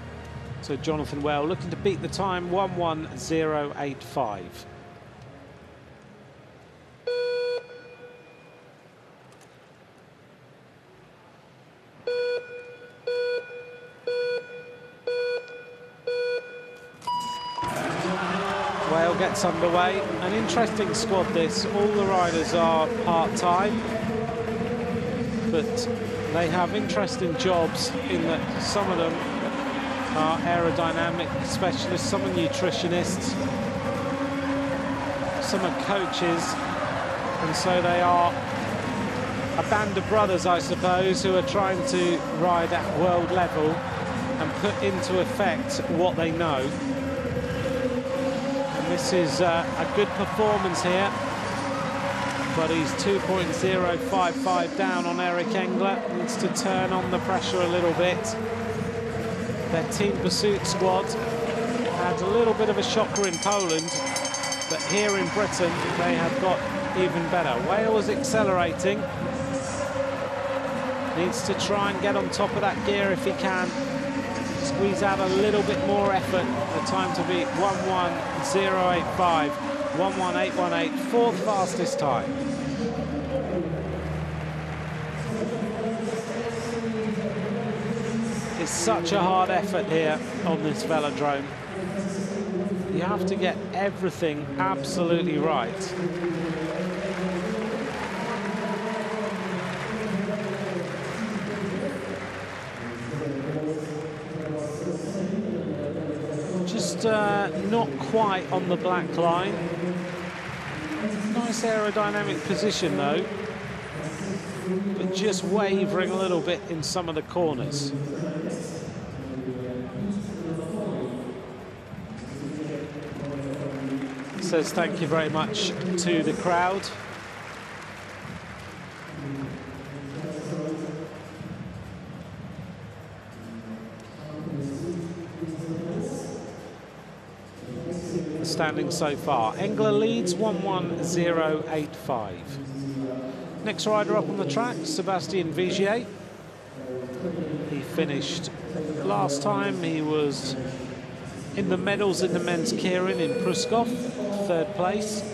So Jonathan Whale looking to beat the time, 1:10.85. Whale gets underway. An interesting squad this. All the riders are part-time, but they have interesting jobs in that some of them are aerodynamic specialists, some are nutritionists, some are coaches, and so they are a band of brothers, I suppose, who are trying to ride at world level and put into effect what they know. And this is a good performance here, but he's 2.055 down on Eric Engler. Needs to turn on the pressure a little bit. Their team pursuit squad had a little bit of a shocker in Poland, but here in Britain they have got even better. Whale was accelerating. Needs to try and get on top of that gear if he can. Squeeze out a little bit more effort. The time to beat 1:10.85, 1:18.18, fourth fastest time. It's such a hard effort here on this velodrome. You have to get everything absolutely right. Just not quite on the black line. Nice aerodynamic position though, but just wavering a little bit in some of the corners. Says thank you very much to the crowd. Standing so far, Engler leads 1:10.85. Next rider up on the track, Sébastien Vigier. He finished last time. He was in the medals in the men's keirin in Pruskov, third place.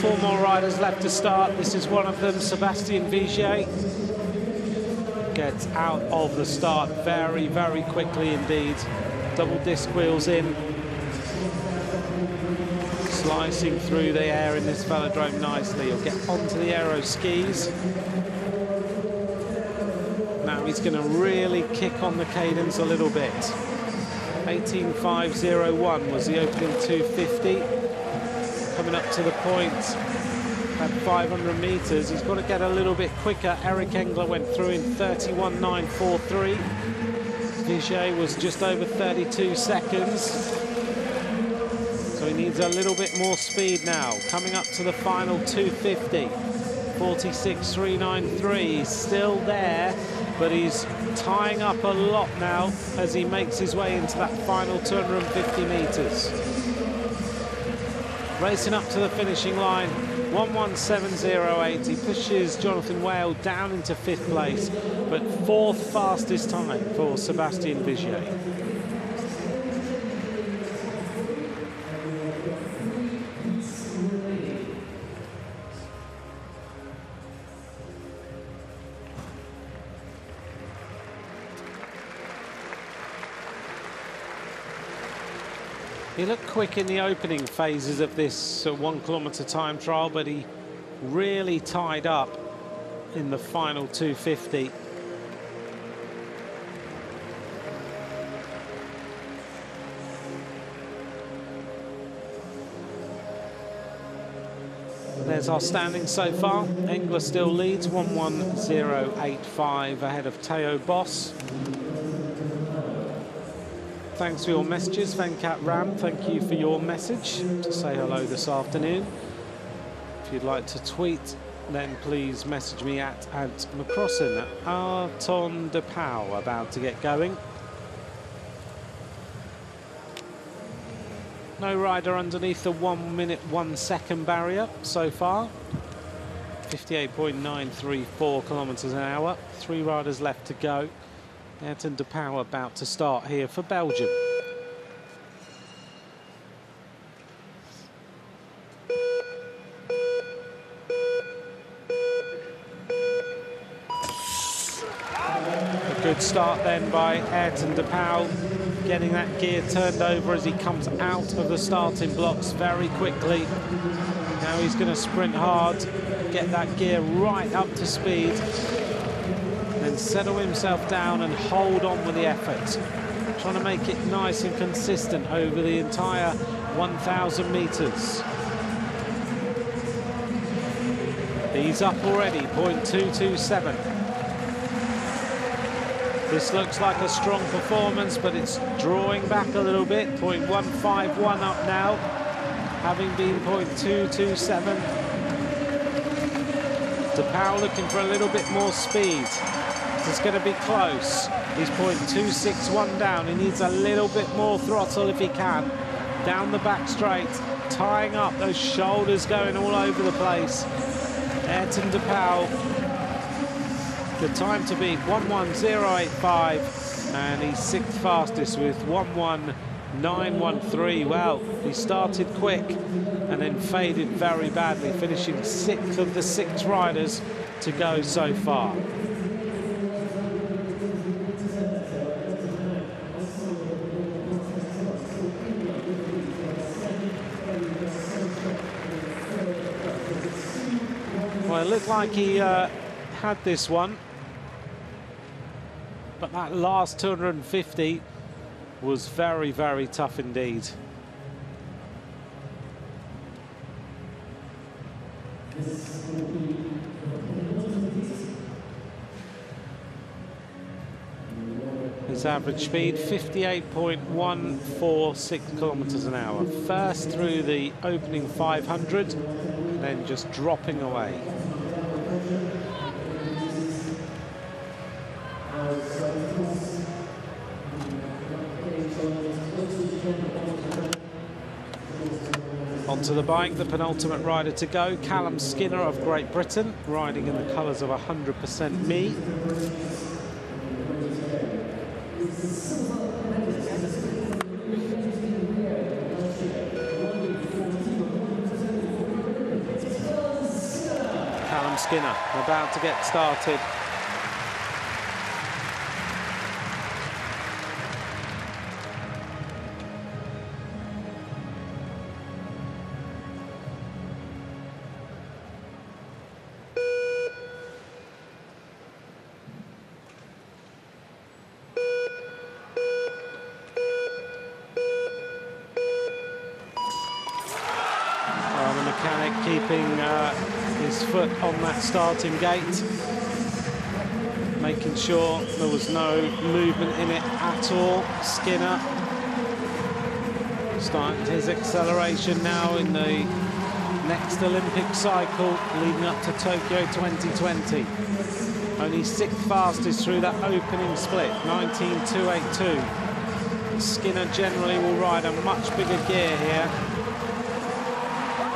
4 more riders left to start. This is one of them, Sebastien Vigier. Gets out of the start very, very quickly indeed. Double disc wheels in. Slicing through the air in this velodrome nicely. He'll get onto the aero skis. Now he's going to really kick on the cadence a little bit. 18.501 was the opening 250. Coming up to the point at 500 meters, he's got to get a little bit quicker. Eric Engler went through in 31.943. Vigier was just over 32 seconds. So he needs a little bit more speed now. Coming up to the final 250. 46.393. He's still there, but he's tying up a lot now as he makes his way into that final 250 meters. Racing up to the finishing line, 1:17.08. He pushes Jonathan Whale down into 5th place, but 4th fastest time for Sebastien Vigier. He looked quick in the opening phases of this 1 kilometre time trial, but he really tied up in the final 250. There's our standings so far. Engler still leads, 1:10.85 ahead of Teo Boss. Thanks for your messages, Venkat Ram. Thank you for your message to say hello this afternoon. If you'd like to tweet, then please message me at McCrossan. Arton de Pauw about to get going. No rider underneath the 1 minute 1 second barrier so far. 58.934 kilometers an hour. 3 riders left to go. Arton de Pauw about to start here for Belgium. A good start then by Arton de Pauw, getting that gear turned over as he comes out of the starting blocks very quickly. Now he's going to sprint hard, get that gear right up to speed, then settle himself down and hold on with the effort. Trying to make it nice and consistent over the entire 1,000 meters. He's up already, 0.227. This looks like a strong performance, but it's drawing back a little bit. 0.151 up now, having been 0.227. De Pauw looking for a little bit more speed. It's going to be close. He's 0.261 down. He needs a little bit more throttle if he can. Down the back straight, tying up those shoulders going all over the place. Arton de Pauw, the time to beat 1:10.85, and he's 6th fastest with 1:19.13. Well, he started quick and then faded very badly, finishing 6th of the 6 riders to go so far. Well, it looked like he had this one, but that last 250 was very, very tough indeed. His average speed, 58.146 kilometers an hour. First through the opening 500, and then just dropping away. Onto the bike, the penultimate rider to go, Callum Skinner of Great Britain, riding in the colours of 100% Me. Callum Skinner about to get started. Keeping his foot on that starting gate, making sure there was no movement in it at all. Skinner starting his acceleration now in the next Olympic cycle leading up to Tokyo 2020. Only 6th fastest through that opening split, 19.282. Skinner generally will ride a much bigger gear here.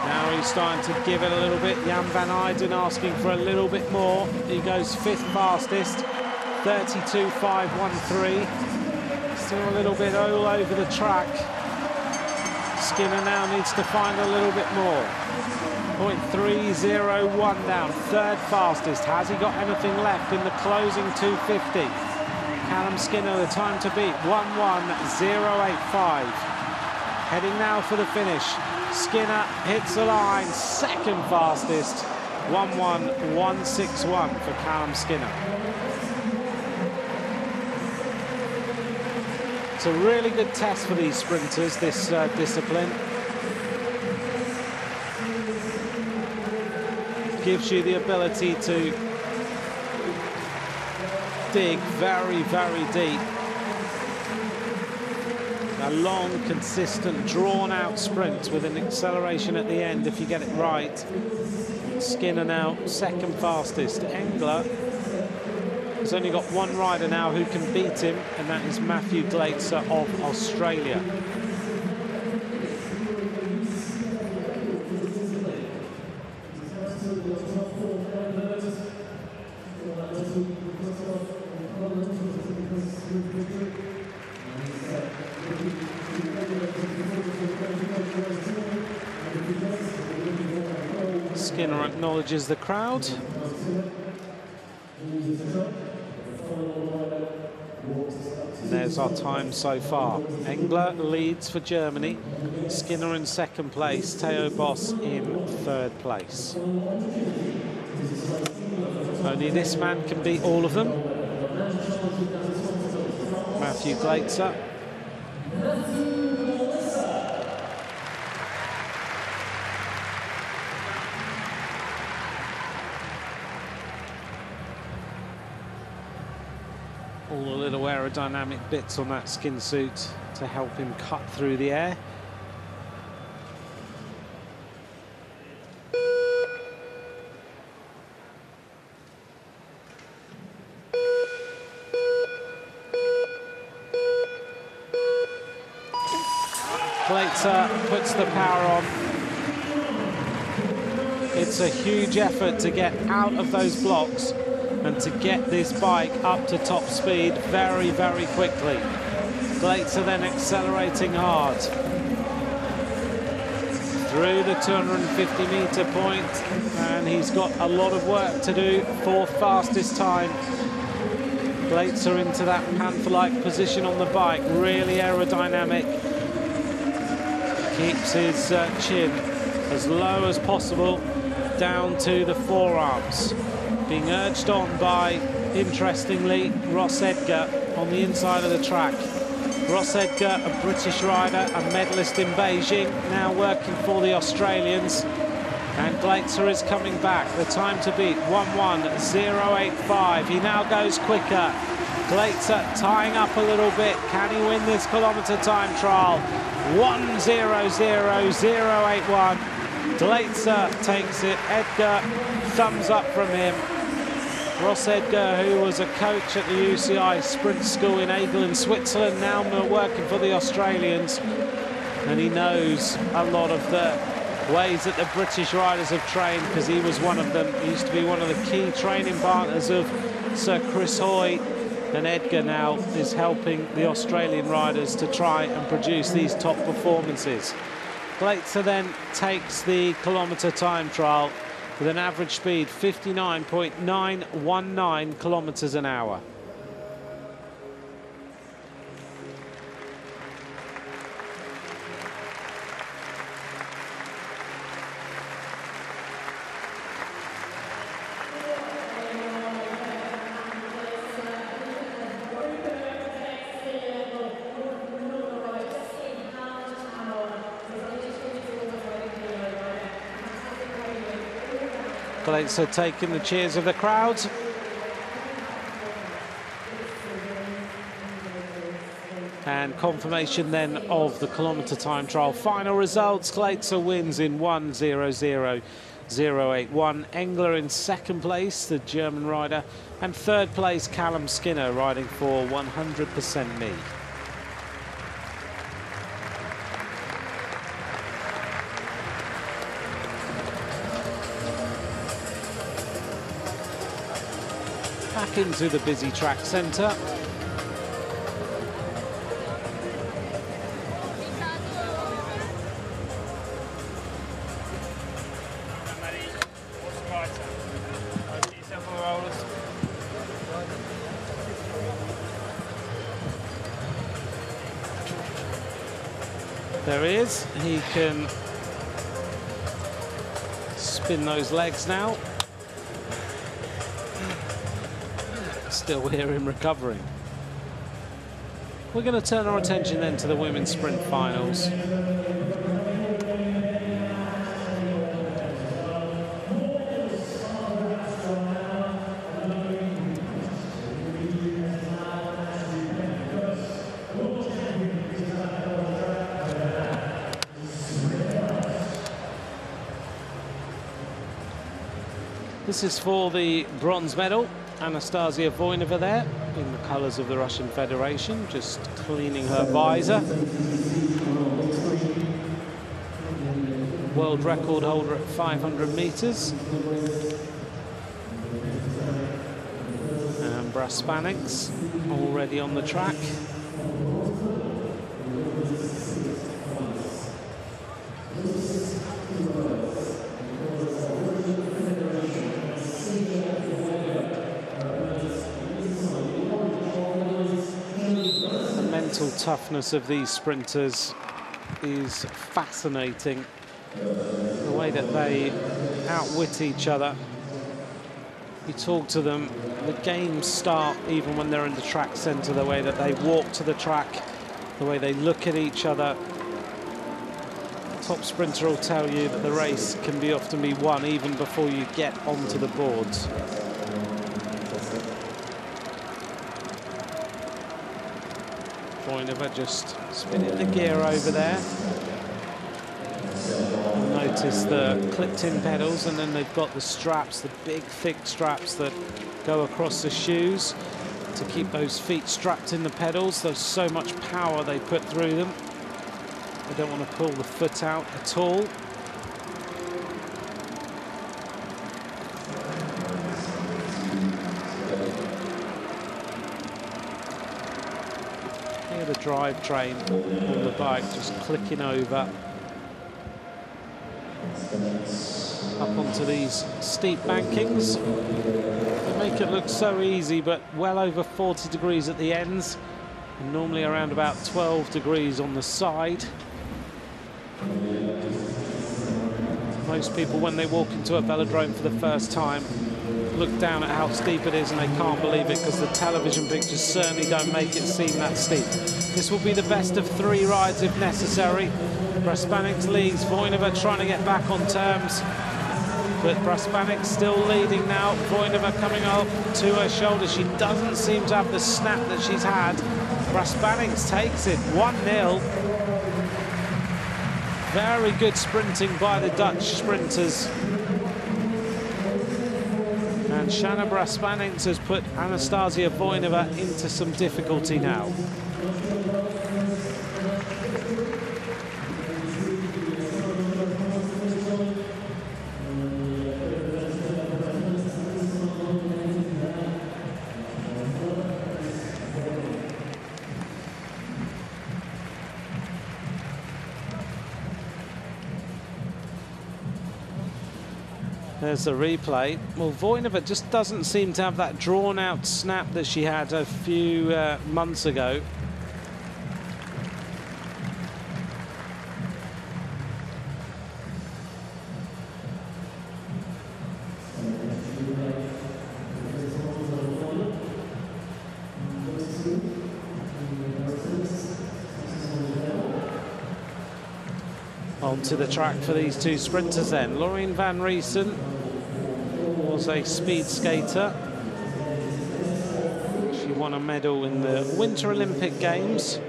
Now he's starting to give it a little bit. Jan van Eyden asking for a little bit more. He goes 5th fastest, 32.513. Still a little bit all over the track. Skinner now needs to find a little bit more. 0.301 down, 3rd fastest. Has he got anything left in the closing 250? Callum Skinner, the time to beat, 1.1085. Heading now for the finish. Skinner hits the line, 2nd fastest, 1.1161 for Callum Skinner. It's a really good test for these sprinters, this discipline. Gives you the ability to dig very, very deep. A long, consistent, drawn-out sprint with an acceleration at the end if you get it right. Skinner now 2nd fastest. Engler has only got one rider now who can beat him, and that is Matthew Gleitzer of Australia. Skinner acknowledges the crowd. And there's our time so far. Engler leads for Germany. Skinner in 2nd place. Theo Boss in 3rd place. Only this man can beat all of them. Matthew Gleitzer. All the little aerodynamic bits on that skin suit to help him cut through the air. Gleitzer puts the power on. It's a huge effort to get out of those blocks and to get this bike up to top speed very, very quickly. Gleitzer then accelerating hard. Through the 250-meter point, and he's got a lot of work to do. 4th fastest time. Gleitzer into that panther-like position on the bike, really aerodynamic. Keeps his chin as low as possible, down to the forearms. Being urged on by, interestingly, Ross Edgar on the inside of the track. Ross Edgar, a British rider, a medalist in Beijing, now working for the Australians. And Gleitzer is coming back. The time to beat, 1.1085. He now goes quicker. Gleitzer tying up a little bit. Can he win this kilometre time trial? 1.00.081. Gleitzer takes it. Edgar, thumbs up from him. Ross Edgar, who was a coach at the UCI sprint school in Aigle in Switzerland, now working for the Australians. And he knows a lot of the ways that the British riders have trained, because he was one of them. He used to be one of the key training partners of Sir Chris Hoy. And Edgar now is helping the Australian riders to try and produce these top performances. Gleitzer then takes the kilometre time trial. with an average speed 59.919 kilometers an hour. So taking the cheers of the crowd. And confirmation then of the kilometre time trial. Final results, Kleitzer wins in 1:00.081. Engler in second place, the German rider. And third place, Callum Skinner, riding for 100% Me. Back into the busy track centre. There he is. He can spin those legs now. Still hear him recovering. We're going to turn our attention then to the women's sprint finals. This is for the bronze medal. Anastasia Voinova there, in the colours of the Russian Federation, just cleaning her visor. World record holder at 500 metres. And Braspanix already on the track. Toughness of these sprinters is fascinating. The way that they outwit each other. You talk to them, the games start even when they're in the track centre, the way that they walk to the track, the way they look at each other. The top sprinter will tell you that the race can often be won even before you get onto the boards. Voinova just spinning the gear over there. Notice the clipped-in pedals, and then they've got the straps, the big, thick straps that go across the shoes to keep those feet strapped in the pedals. There's so much power they put through them. They don't want to pull the foot out at all. The drivetrain on the bike just clicking over up onto these steep bankings. They make it look so easy, but well over 40 degrees at the ends, and normally around about 12 degrees on the side. Most people, when they walk into a velodrome for the first time, look down at how steep it is and they can't believe it, because the television pictures certainly don't make it seem that steep. This will be the best of 3 rides if necessary. Braspanix leads, Voinova trying to get back on terms, but Braspanix still leading now. Voinova coming up to her shoulder. She doesn't seem to have the snap that she's had. Braspanix takes it 1-0. Very good sprinting by the Dutch sprinters. And Shanna Braspanix has put Anastasia Voinova into some difficulty now. There's the replay. Well, Voinova just doesn't seem to have that drawn-out snap that she had a few months ago. Onto the track for these two sprinters then. Loreen van Riesen was a speed skater. She won a medal in the Winter Olympic Games.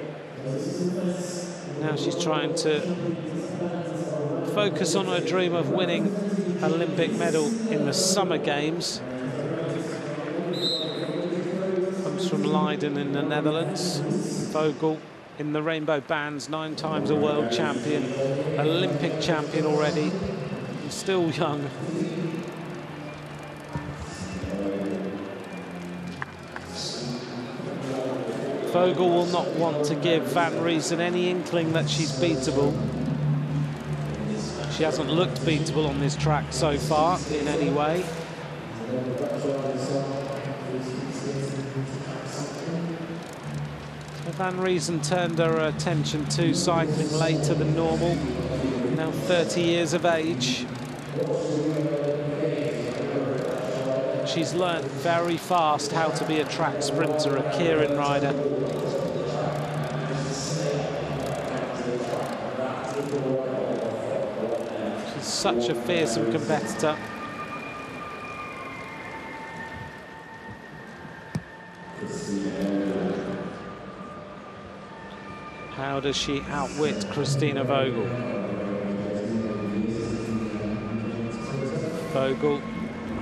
Now she's trying to focus on her dream of winning an Olympic medal in the Summer Games. Comes from Leiden in the Netherlands. Vogel in the rainbow bands, 9 times a world champion, Olympic champion already, still young. Vogel will not want to give Van Riesen any inkling that she's beatable. She hasn't looked beatable on this track so far in any way. Van Riesen turned her attention to cycling later than normal, now 30 years of age. She's learnt very fast how to be a track sprinter, a keirin rider. She's such a fearsome competitor. How does she outwit Christina Vogel? Vogel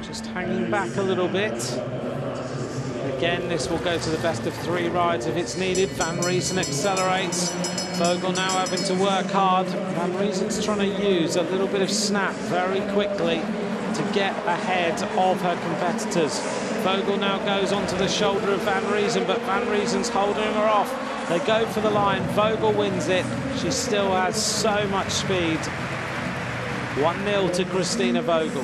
just hanging back a little bit. Again, this will go to the best of 3 rides if it's needed. Van Riesen accelerates. Vogel now having to work hard. Van Riesen's trying to use a little bit of snap very quickly to get ahead of her competitors. Vogel now goes onto the shoulder of Van Riesen, but Van Riesen's holding her off. They go for the line. Vogel wins it. She still has so much speed. 1-0 to Christina Vogel.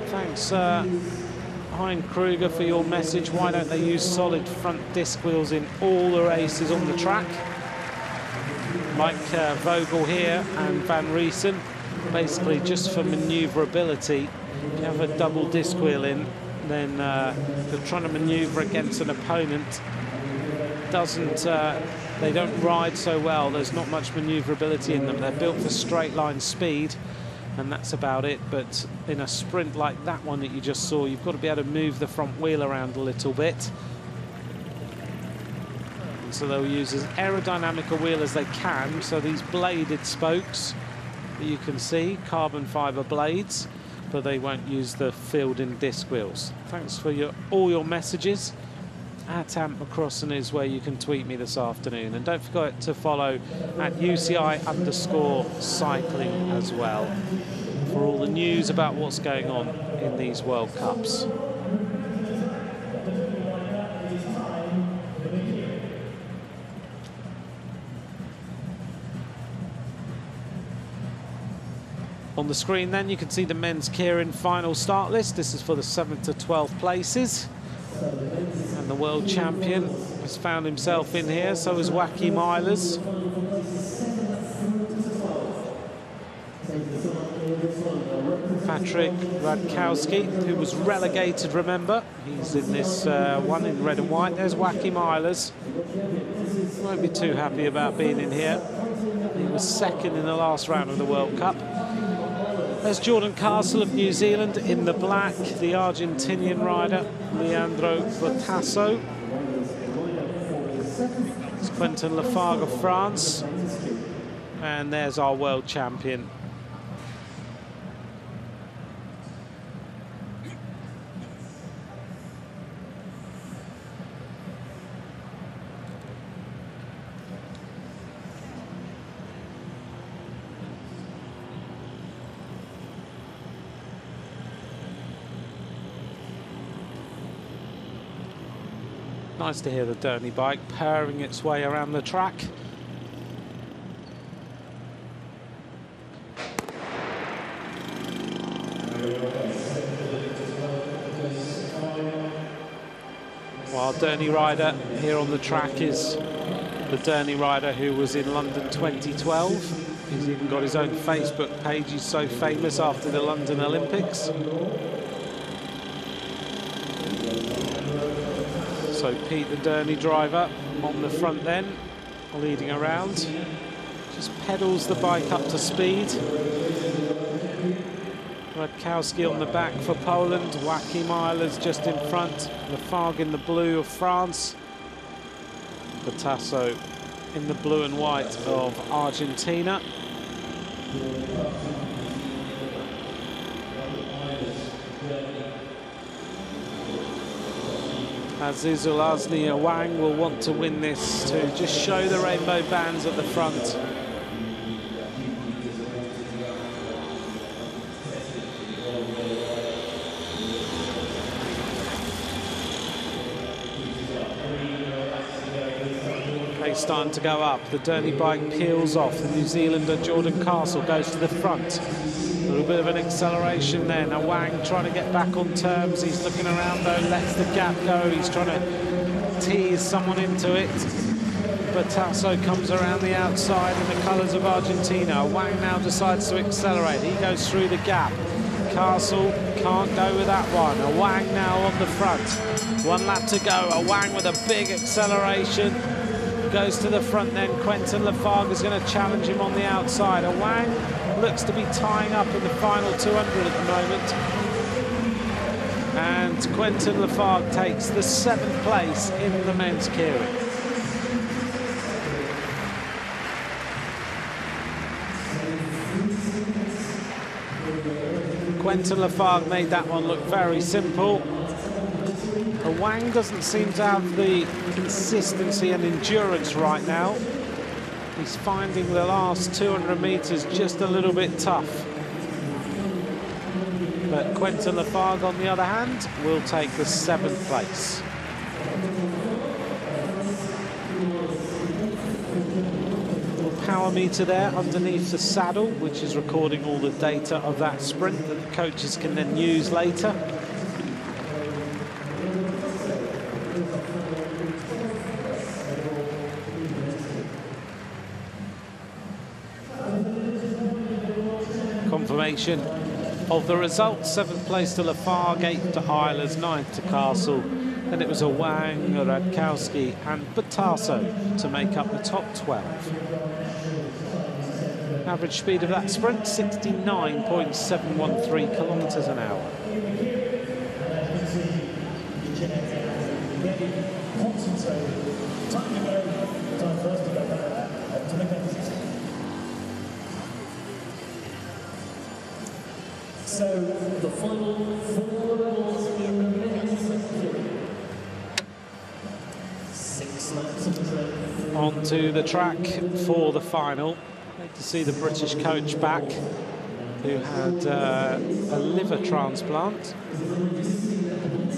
Thanks, Hein Kruger, for your message. Why don't they use solid front disc wheels in all the races on the track? Like Vogel here and Van Riesen, basically just for manoeuvrability. If you have a double disc wheel in, then they're trying to manoeuvre against an opponent. They don't ride so well. There's not much manoeuvrability in them. They're built for straight line speed, and that's about it. But in a sprint like that one that you just saw, you've got to be able to move the front wheel around a little bit. And so they'll use as aerodynamic a wheel as they can. So these bladed spokes that you can see, carbon fiber blades, but they won't use the filled-in disc wheels. Thanks for all your messages. @Ant McCrossan is where you can tweet me this afternoon. And don't forget to follow @UCI_cycling as well for all the news about what's going on in these World Cups. On the screen then you can see the men's keirin final start list. This is for the 7th to 12th places. And the world champion has found himself in here, so is Joachim Eilers. Patrick Radkowski, who was relegated, remember. He's in this one in red and white. There's Joachim Eilers. Won't be too happy about being in here. He was second in the last round of the World Cup. There's Jordan Castle of New Zealand in the black, the Argentinian rider, Leandro Botasso. It's Quentin Lafargue of France. And there's our world champion. Nice to hear the Derny bike purring its way around the track. Derny rider here on the track is the Derny rider who was in London 2012. He's even got his own Facebook page. He's so famous after the London Olympics. So Pete, the Derny driver, on the front then, leading around. Just pedals the bike up to speed. Radkowski on the back for Poland. Wacky Milers just in front. Lafargue in the blue of France. Tissot in the blue and white of Argentina. Aziz Ulazny Wang will want to win this to just show the rainbow bands at the front. Pace starting to go up. The Derny bike peels off. The New Zealander Jordan Castle goes to the front. A little bit of an acceleration there. Now Wang trying to get back on terms. He's looking around though, lets the gap go. He's trying to tease someone into it. But Tissot comes around the outside in the colours of Argentina. Wang now decides to accelerate. He goes through the gap. Castle can't go with that one. A Wang now on the front. 1 lap to go. A Wang with a big acceleration. Goes to the front then. Quentin Lafargue is going to challenge him on the outside. A Wang looks to be tying up in the final 200 at the moment. And Quentin Lafargue takes the 7th place in the men's keirin. Quentin Lafargue made that one look very simple. Wang doesn't seem to have the consistency and endurance right now. He's finding the last 200 meters just a little bit tough. But Quentin Lafargue, on the other hand, will take the 7th place. Little power meter there underneath the saddle, which is recording all the data of that sprint that the coaches can then use later. Confirmation of the results: 7th place to Lafargue, 8th to Eilers, 9th to Castle. Then it was a Wang, a Radkowski and Tissot to make up the top 12. Average speed of that sprint, 69.713 kilometres an hour. So the final 4 levels in the men's keirin. 6 laps of the track. Onto the track for the final. Great to see the British coach back, who had a liver transplant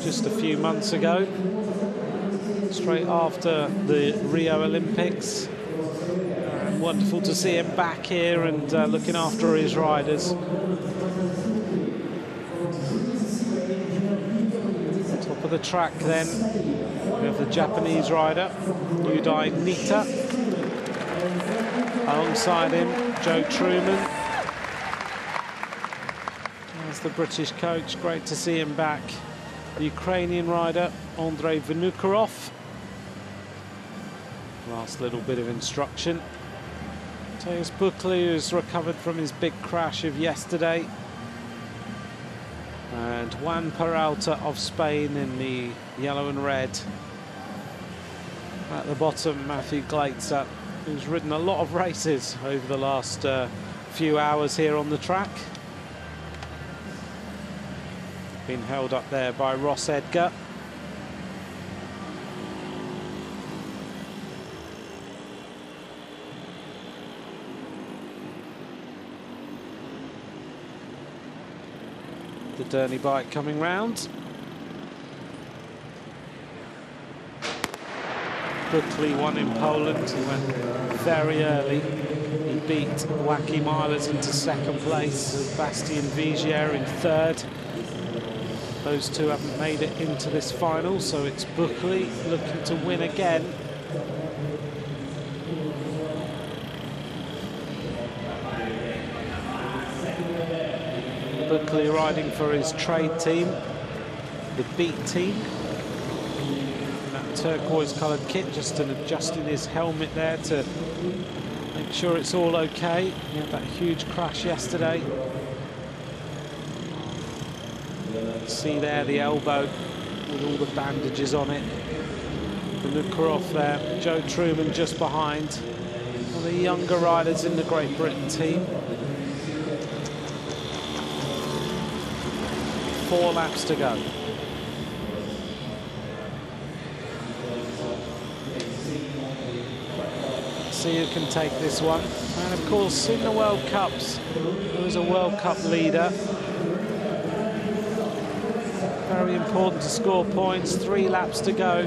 just a few months ago, straight after the Rio Olympics. Wonderful to see him back here and looking after his riders. Top of the track then, we have the Japanese rider, Yudai Nita. Alongside him, Joe Truman. As the British coach, great to see him back. The Ukrainian rider, Andrei Vinokurov. Last little bit of instruction. Teus Buckley, who's recovered from his big crash of yesterday. And Juan Peralta of Spain in the yellow and red. At the bottom, Matthew Glaetzer, who's ridden a lot of races over the last few hours here on the track. Been held up there by Ross Edgar. The Derny bike coming round. Buckley won in Poland. He went very early. He beat Wacky Milers into 2nd place. Bastien Vigier in 3rd. Those two haven't made it into this final, so it's Buckley looking to win again. Buckley riding for his trade team, the Beat team. That turquoise-coloured kit, just adjusting his helmet there to make sure it's all okay. He had that huge crash yesterday. See there the elbow with all the bandages on it. Vinokurov there, Joe Truman just behind. One of the younger riders in the Great Britain team. 4 laps to go. See who can take this one. And of course, in the World Cups, there was a World Cup leader. Very important to score points. 3 laps to go.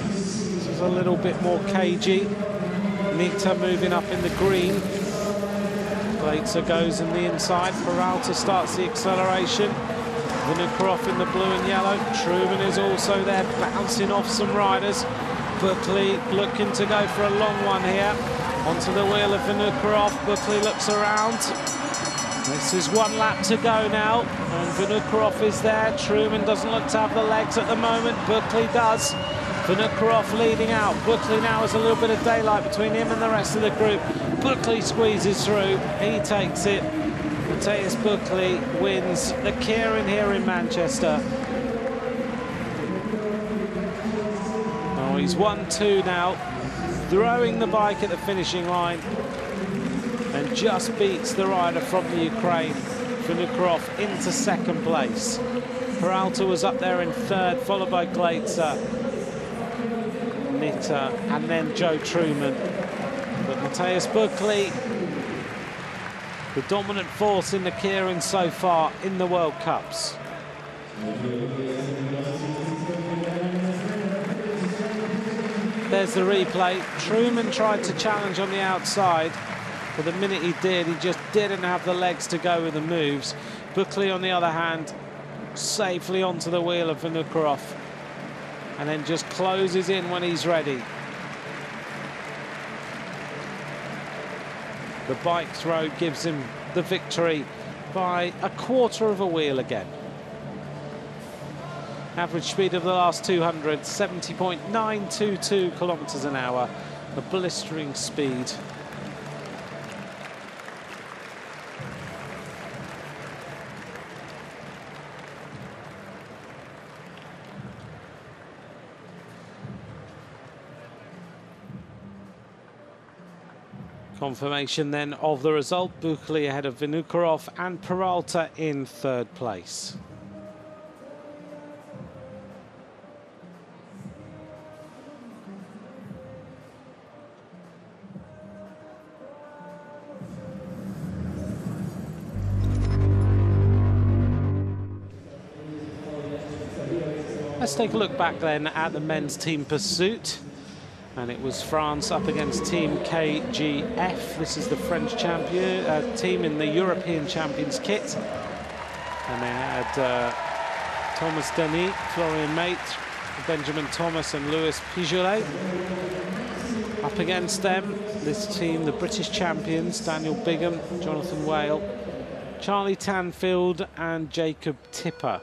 This is a little bit more cagey. Nita moving up in the green. Glaitzer goes in the inside. Peralta starts the acceleration. Vinokurov in the blue and yellow. Truman is also there, bouncing off some riders. Buckley looking to go for a long one here. Onto the wheel of Vinokurov. Buckley looks around. This is 1 lap to go now, and Vinokurov is there. Truman doesn't look to have the legs at the moment. Buckley does. Vinokurov leading out. Buckley now has a little bit of daylight between him and the rest of the group. Buckley squeezes through. He takes it. Matthias Buckley wins the keirin here in Manchester. Oh, he's 1-2 now, throwing the bike at the finishing line, and just beats the rider from the Ukraine, Vinokurov, into 2nd place. Peralta was up there in 3rd, followed by Glaitzer, Nitta, and then Joe Truman. But Matthias Buckley, the dominant force in the keirin so far in the World Cups. There's the replay. Truman tried to challenge on the outside, but the minute he did, he just didn't have the legs to go with the moves. Buckley, on the other hand, safely onto the wheel of Vinokurov, and then just closes in when he's ready. The bike throw gives him the victory by 1/4 of a wheel again. Average speed of the last 200, 70.922 kilometers an hour, a blistering speed. Confirmation then of the result. Buckley ahead of Vinokurov and Peralta in 3rd place. Let's take a look back then at the men's team pursuit. And it was France up against Team KGF. This is the French champion team in the European Champions kit. And they had Thomas Denis, Florian Maitre, Benjamin Thomas and Louis Pijolet. Up against them, this team, the British champions, Daniel Bigham, Jonathan Whale, Charlie Tanfield and Jacob Tipper.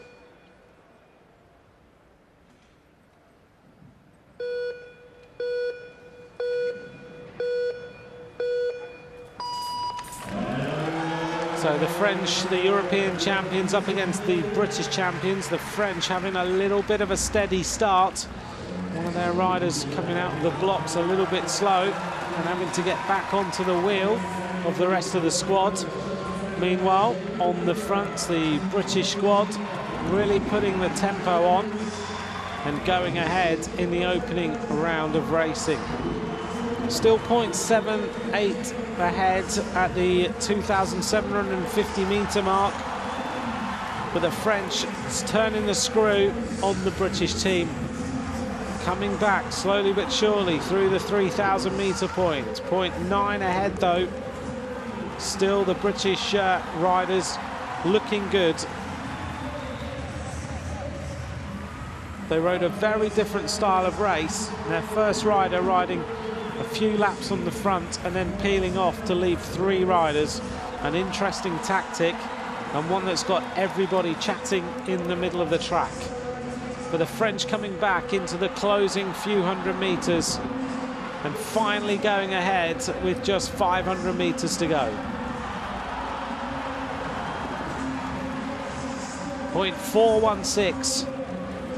So the French, the European champions up against the British champions. The French having a little bit of a steady start. One of their riders coming out of the blocks a little bit slow and having to get back onto the wheel of the rest of the squad. Meanwhile, on the front, the British squad really putting the tempo on and going ahead in the opening round of racing. Still 0.78 ahead at the 2,750 metre mark, but the French is turning the screw on the British team, coming back slowly but surely through the 3,000 metre point. 0.9 ahead though. Still the British riders looking good. They rode a very different style of race. Their first rider riding a few laps on the front and then peeling off to leave 3 riders. An interesting tactic, and one that's got everybody chatting in the middle of the track. But the French coming back into the closing few hundred meters and finally going ahead with just 500 meters to go. .416.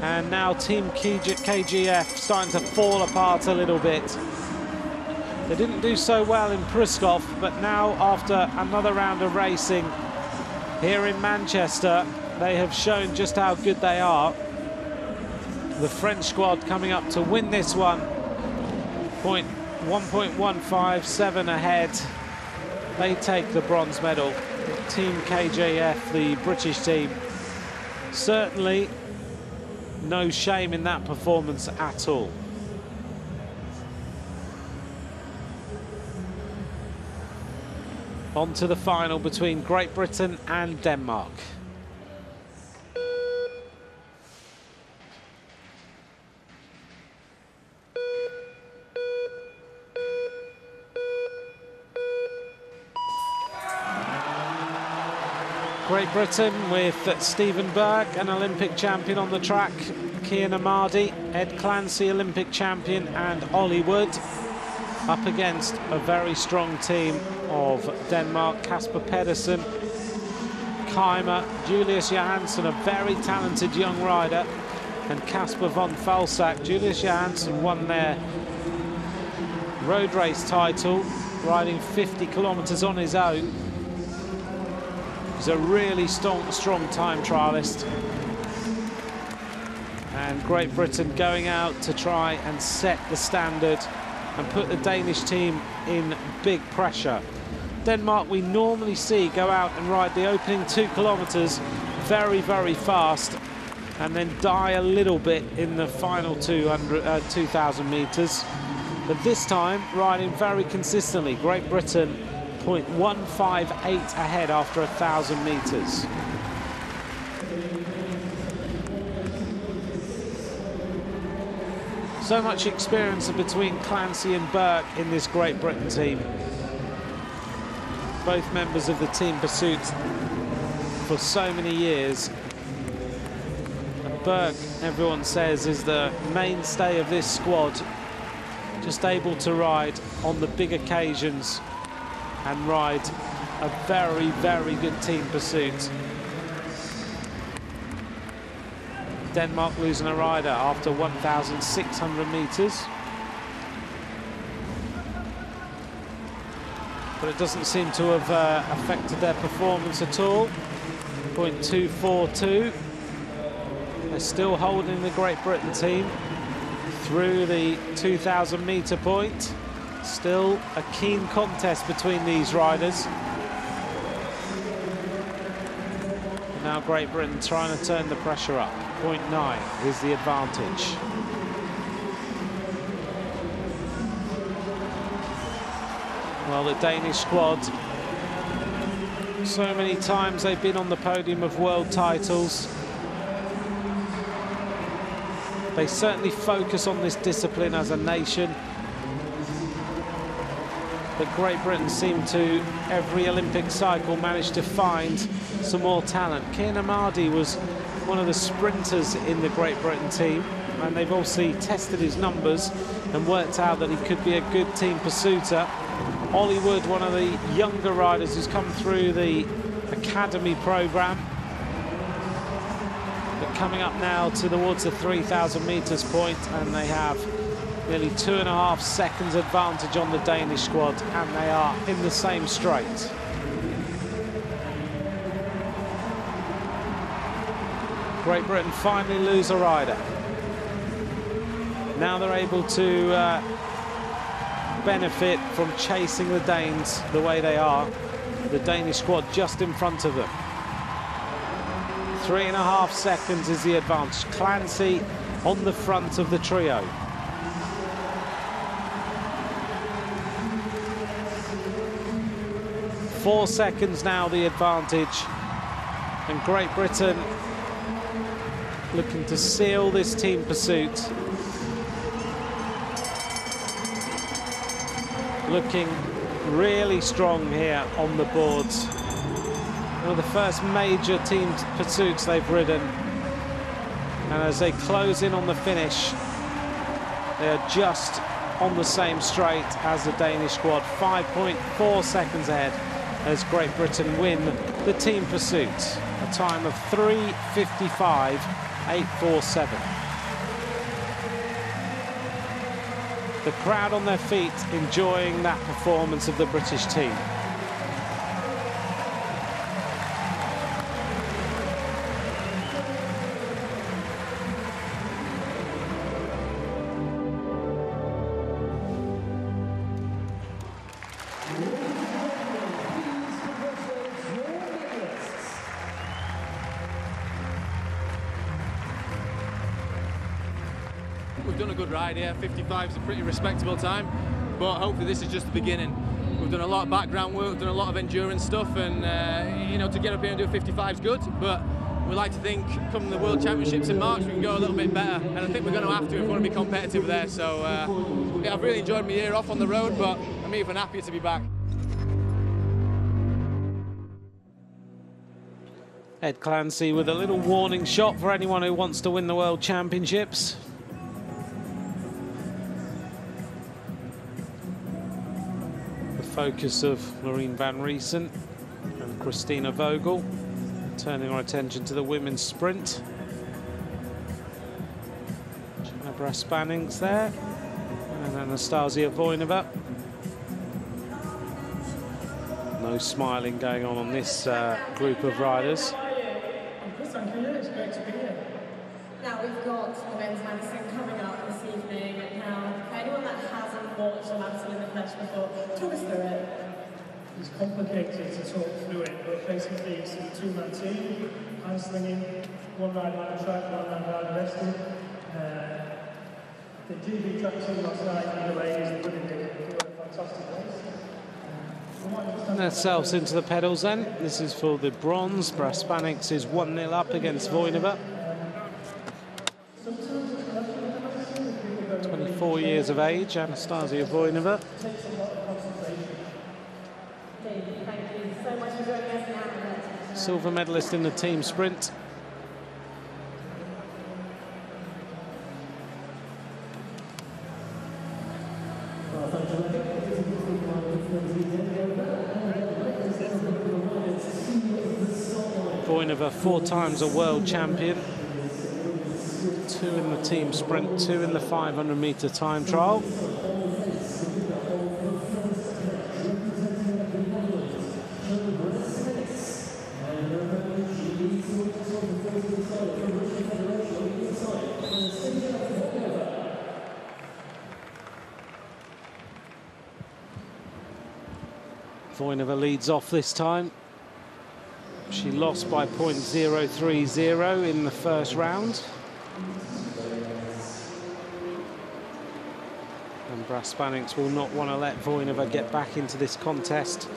And now Team KGF starting to fall apart a little bit. They didn't do so well in Pruskov, but now after another round of racing here in Manchester, they have shown just how good they are. The French squad coming up to win this one. 1.157 ahead. They take the bronze medal. Team KGF, the British team, certainly no shame in that performance at all. On to the final between Great Britain and Denmark. Great Britain with Stephen Burke, an Olympic champion on the track, Kian Amadi, Ed Clancy, Olympic champion, and Ollie Wood, up against a very strong team of Denmark, Kasper Pedersen, Keimer, Julius Johansson, a very talented young rider, and Kasper von Falsack. Julius Johansson won their road race title, riding 50 kilometers on his own. He's a really strong time trialist. And Great Britain going out to try and set the standard and put the Danish team in big pressure. Denmark we normally see go out and ride the opening 2 kilometers very, very fast and then die a little bit in the final 2,000 meters. But this time, riding very consistently. Great Britain 0.158 ahead after 1,000 meters. So much experience between Clancy and Burke in this Great Britain team. Both members of the team pursuit for so many years. And Burke, everyone says, is the mainstay of this squad. Just able to ride on the big occasions and ride a very, very good team pursuit. Denmark losing a rider after 1,600 meters. But it doesn't seem to have affected their performance at all. 0.242. They're still holding the Great Britain team through the 2,000 meter point. Still a keen contest between these riders. And now Great Britain trying to turn the pressure up. 0.9 is the advantage. Well, the Danish squad, so many times they've been on the podium of world titles. They certainly focus on this discipline as a nation. But Great Britain seem to, every Olympic cycle, manage to find some more talent. Kian Amadi was one of the sprinters in the Great Britain team, and they've obviously tested his numbers and worked out that he could be a good team pursuiter. Ollie Wood, one of the younger riders who's come through the academy program. But coming up now towards the 3,000 meters point, and they have nearly 2.5 seconds advantage on the Danish squad, and they are in the same straight. Great Britain finally lose a rider. Now they're able to benefit from chasing the Danes the way they are. The Danish squad just in front of them. 3.5 seconds is the advantage. Clancy on the front of the trio. Four seconds now the advantage And Great Britain looking to seal this team pursuit. Looking really strong here on the boards. One of the first major team pursuits they've ridden. And as they close in on the finish, they are just on the same straight as the Danish squad. 5.4 seconds ahead as Great Britain win the team pursuit. A time of 3:55.847. The crowd on their feet enjoying that performance of the British team. We've done a good ride here. 55 is a pretty respectable time, but hopefully this is just the beginning. We've done a lot of background work, we've done a lot of endurance stuff, and you know, to get up here and do a 55 is good, but we like to think come the World Championships in March we can go a little bit better, and I think we're going to have to if we want to be competitive there. So yeah, I've really enjoyed my year off on the road, but I'm even happier to be back. Ed Clancy with a little warning shot for anyone who wants to win the World Championships. The focus of Loreen Van Riesen and Christina Vogel, turning our attention to the women's sprint. Gemma Brass-Spannings there, and Anastasia Voinova. No smiling going on this group of riders. Thank you, it's great to be here. Now we've got the men's Madison coming up this evening. Now, for anyone that hasn't watched a Madison in the flesh before, talk us through it. It's complicated to talk through it, but basically it's a two-man team, hand slinging, one rider on the track, one rider resting. The GB track team last night, the ladies, they did a fantastic race. And themselves into the pedals then. This is for the bronze. Brass-Spannings is 1-0 up against Voinova. 24 years of age, Anastasia Voinova. Silver medalist in the team sprint. Voinova, 4 times a world champion. 2 in the team sprint, 2 in the 500-meter time trial. Voinova leads off this time. She lost by .030 in the first round. And Brass-Spannings will not want to let Voinova get back into this contest.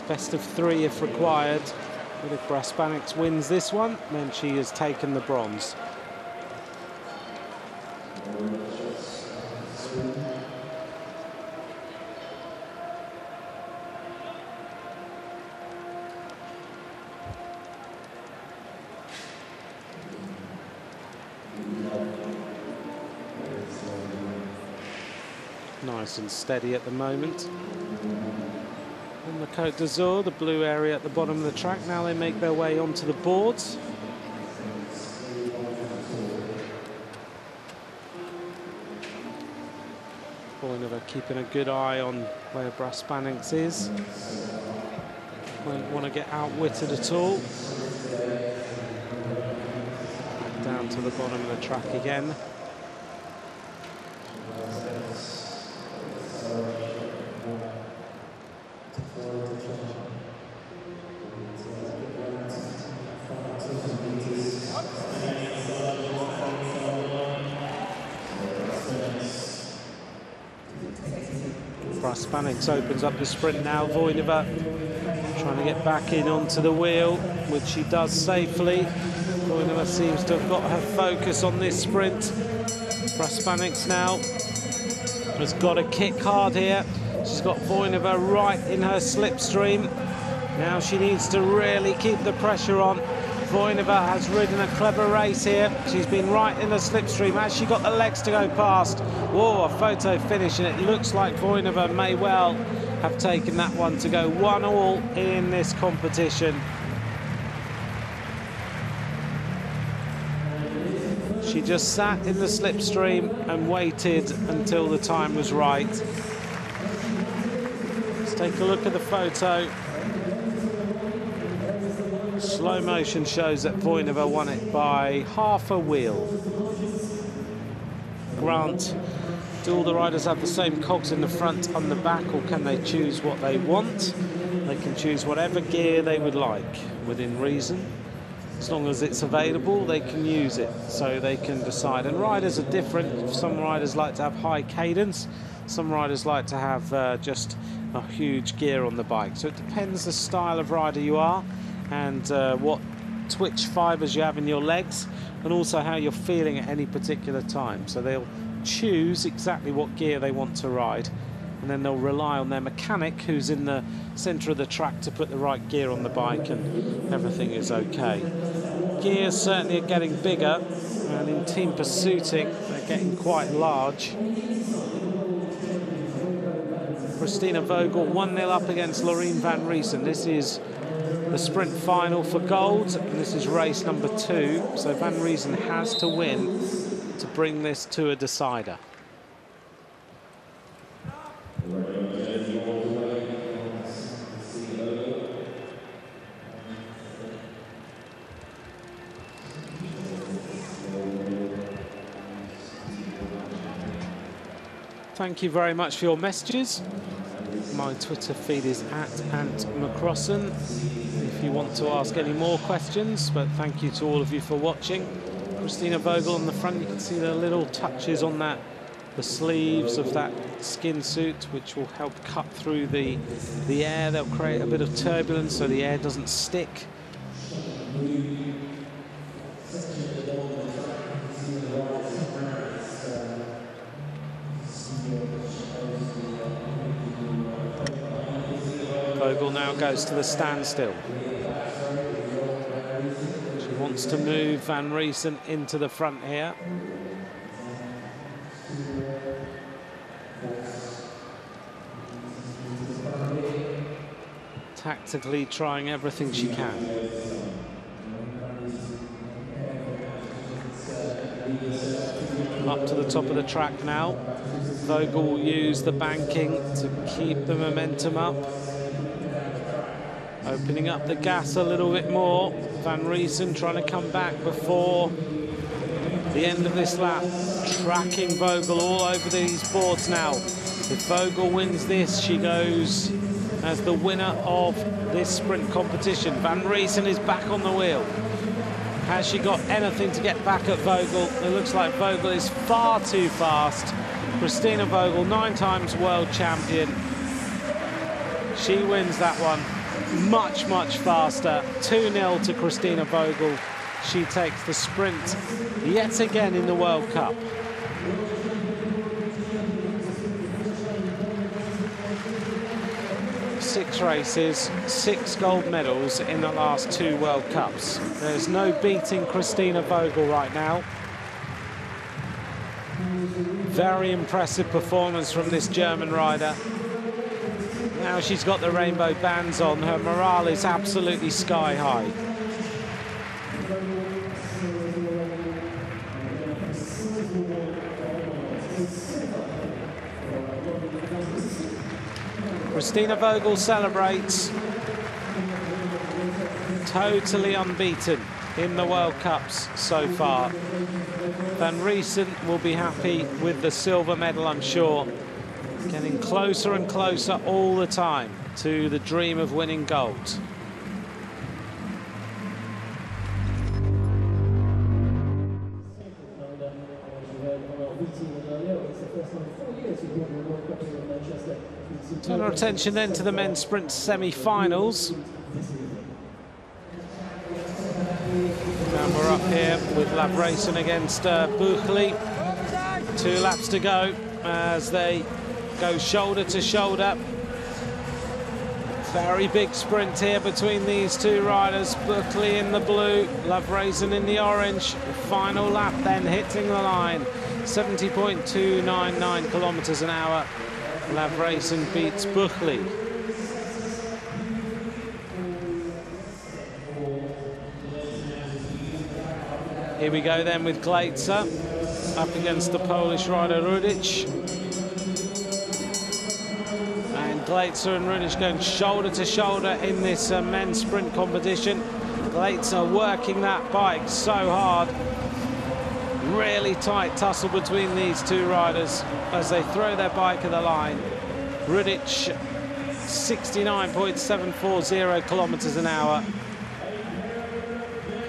Best of 3 if required. But if Brass-Spannings wins this one, then she has taken the bronze. Nice and steady at the moment. On the Côte d'Azur, the blue area at the bottom of the track. Now they make their way onto the boards. Voinova keeping a good eye on where Brass-Spannings is. Won't want to get outwitted at all. Down to the bottom of the track again. Praspanics opens up the sprint now. Voinova trying to get back in onto the wheel, which she does safely. Voinova seems to have got her focus on this sprint. Praspanics now has got to kick hard here. She's got Voinova right in her slipstream. Now she needs to really keep the pressure on. Voinova has ridden a clever race here. She's been right in the slipstream. Has she got the legs to go past? Whoa, a photo finish, and it looks like Voinova may well have taken that one to go 1-all in this competition. She just sat in the slipstream and waited until the time was right. Let's take a look at the photo. Slow motion shows that Voinova won it by half a wheel. Grant, do all the riders have the same cogs in the front and the back, or can they choose what they want? They can choose whatever gear they would like, within reason. As long as it's available, they can use it, so they can decide. And riders are different. Some riders like to have high cadence. Some riders like to have just a huge gear on the bike. So it depends the style of rider you are, and what twitch fibers you have in your legs, and also how you're feeling at any particular time. So they'll choose exactly what gear they want to ride, and then they'll rely on their mechanic who's in the centre of the track to put the right gear on the bike, and everything is okay. Gears certainly are getting bigger, and in team pursuiting they're getting quite large. Christina Vogel 1-0 up against Loreen van Riesen. This is the sprint final for gold, and this is race number 2, so Van Riesen has to win to bring this to a decider. Thank you very much for your messages. My Twitter feed is @McCrossan if you want to ask any more questions, but thank you to all of you for watching. Christina Vogel on the front, you can see the little touches on that, the sleeves of that skin suit, which will help cut through the air. They'll create a bit of turbulence so the air doesn't stick. Vogel now goes to the standstill. She wants to move Van Riesen into the front here. Tactically trying everything she can. Up to the top of the track now. Vogel will use the banking to keep the momentum up. Opening up the gas a little bit more. Van Riesen trying to come back before the end of this lap. Tracking Vogel all over these boards now. If Vogel wins this, she goes as the winner of this sprint competition. Van Riesen is back on the wheel. Has she got anything to get back at Vogel? It looks like Vogel is far too fast. Christina Vogel, 9 times world champion. She wins that one. Much, much faster. 2-0 to Christina Vogel. She takes the sprint yet again in the World Cup. Six races, 6 gold medals in the last 2 World Cups. There's no beating Christina Vogel right now. Very impressive performance from this German rider. Now she's got the rainbow bands on, her morale is absolutely sky high. Christina Vogel celebrates. Totally unbeaten in the World Cups so far. Van Riesen will be happy with the silver medal, I'm sure. Getting closer and closer all the time to the dream of winning gold. attention then to the men's sprint semi-finals. And we're up here with Lavreysen against Buchli. 2 laps to go as they go shoulder to shoulder. Very big sprint here between these two riders. Buchli in the blue, Lavreysen in the orange. Final lap then hitting the line. 70.299 kilometers an hour. Lavreysen beats Buchli. Here we go then with Gleitzer up against the Polish rider Rudic. And Gleitzer and Rudic going shoulder to shoulder in this men's sprint competition. Gleitzer working that bike so hard. Really tight tussle between these two riders as they throw their bike at the line. Rudic 69.740 kilometers an hour.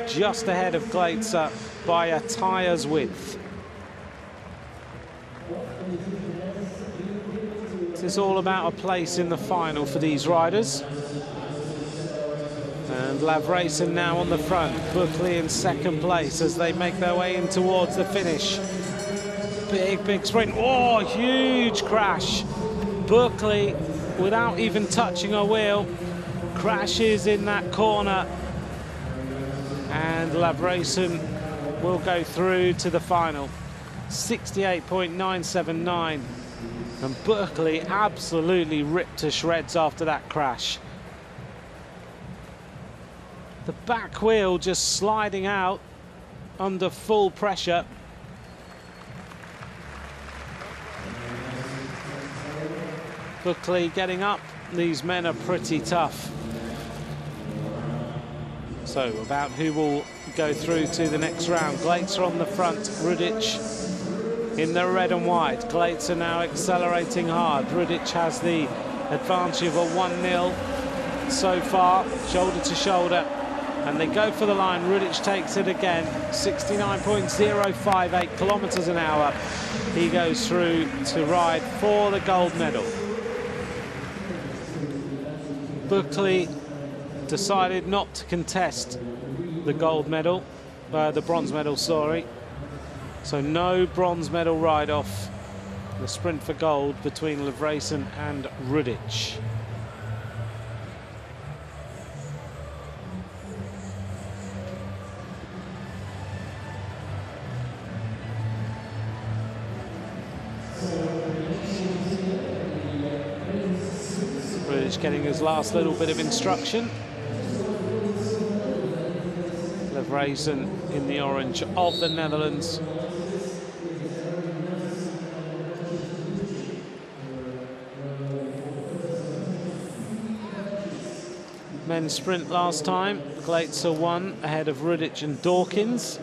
Just ahead of Gleitzer by a tyre's width. It's all about a place in the final for these riders. And Lavreysen now on the front, Buchli in second place as they make their way in towards the finish. Big sprint. Oh, huge crash. Buchli, without even touching a wheel, crashes in that corner. And Lavreysen will go through to the final. 68.979. And Buchli absolutely ripped to shreds after that crash. The back wheel just sliding out under full pressure. Buchli getting up. These men are pretty tough. So about who will go through to the next round. Gleitzer on the front, Rudic in the red and white. Gleitzer now accelerating hard. Rudic has the advantage of a 1-0 so far, shoulder to shoulder. And they go for the line. Rudic takes it again. 69.058 kilometers an hour. He goes through to ride for the gold medal. Buchli decided not to contest the gold medal, the bronze medal, sorry. So no bronze medal ride-off. The sprint for gold between Lavreysen and Rudic. Rudic getting his last little bit of instruction. Lavreysen in the orange of the Netherlands. Men's sprint last time. Gleitzer won ahead of Rudic and Dawkins.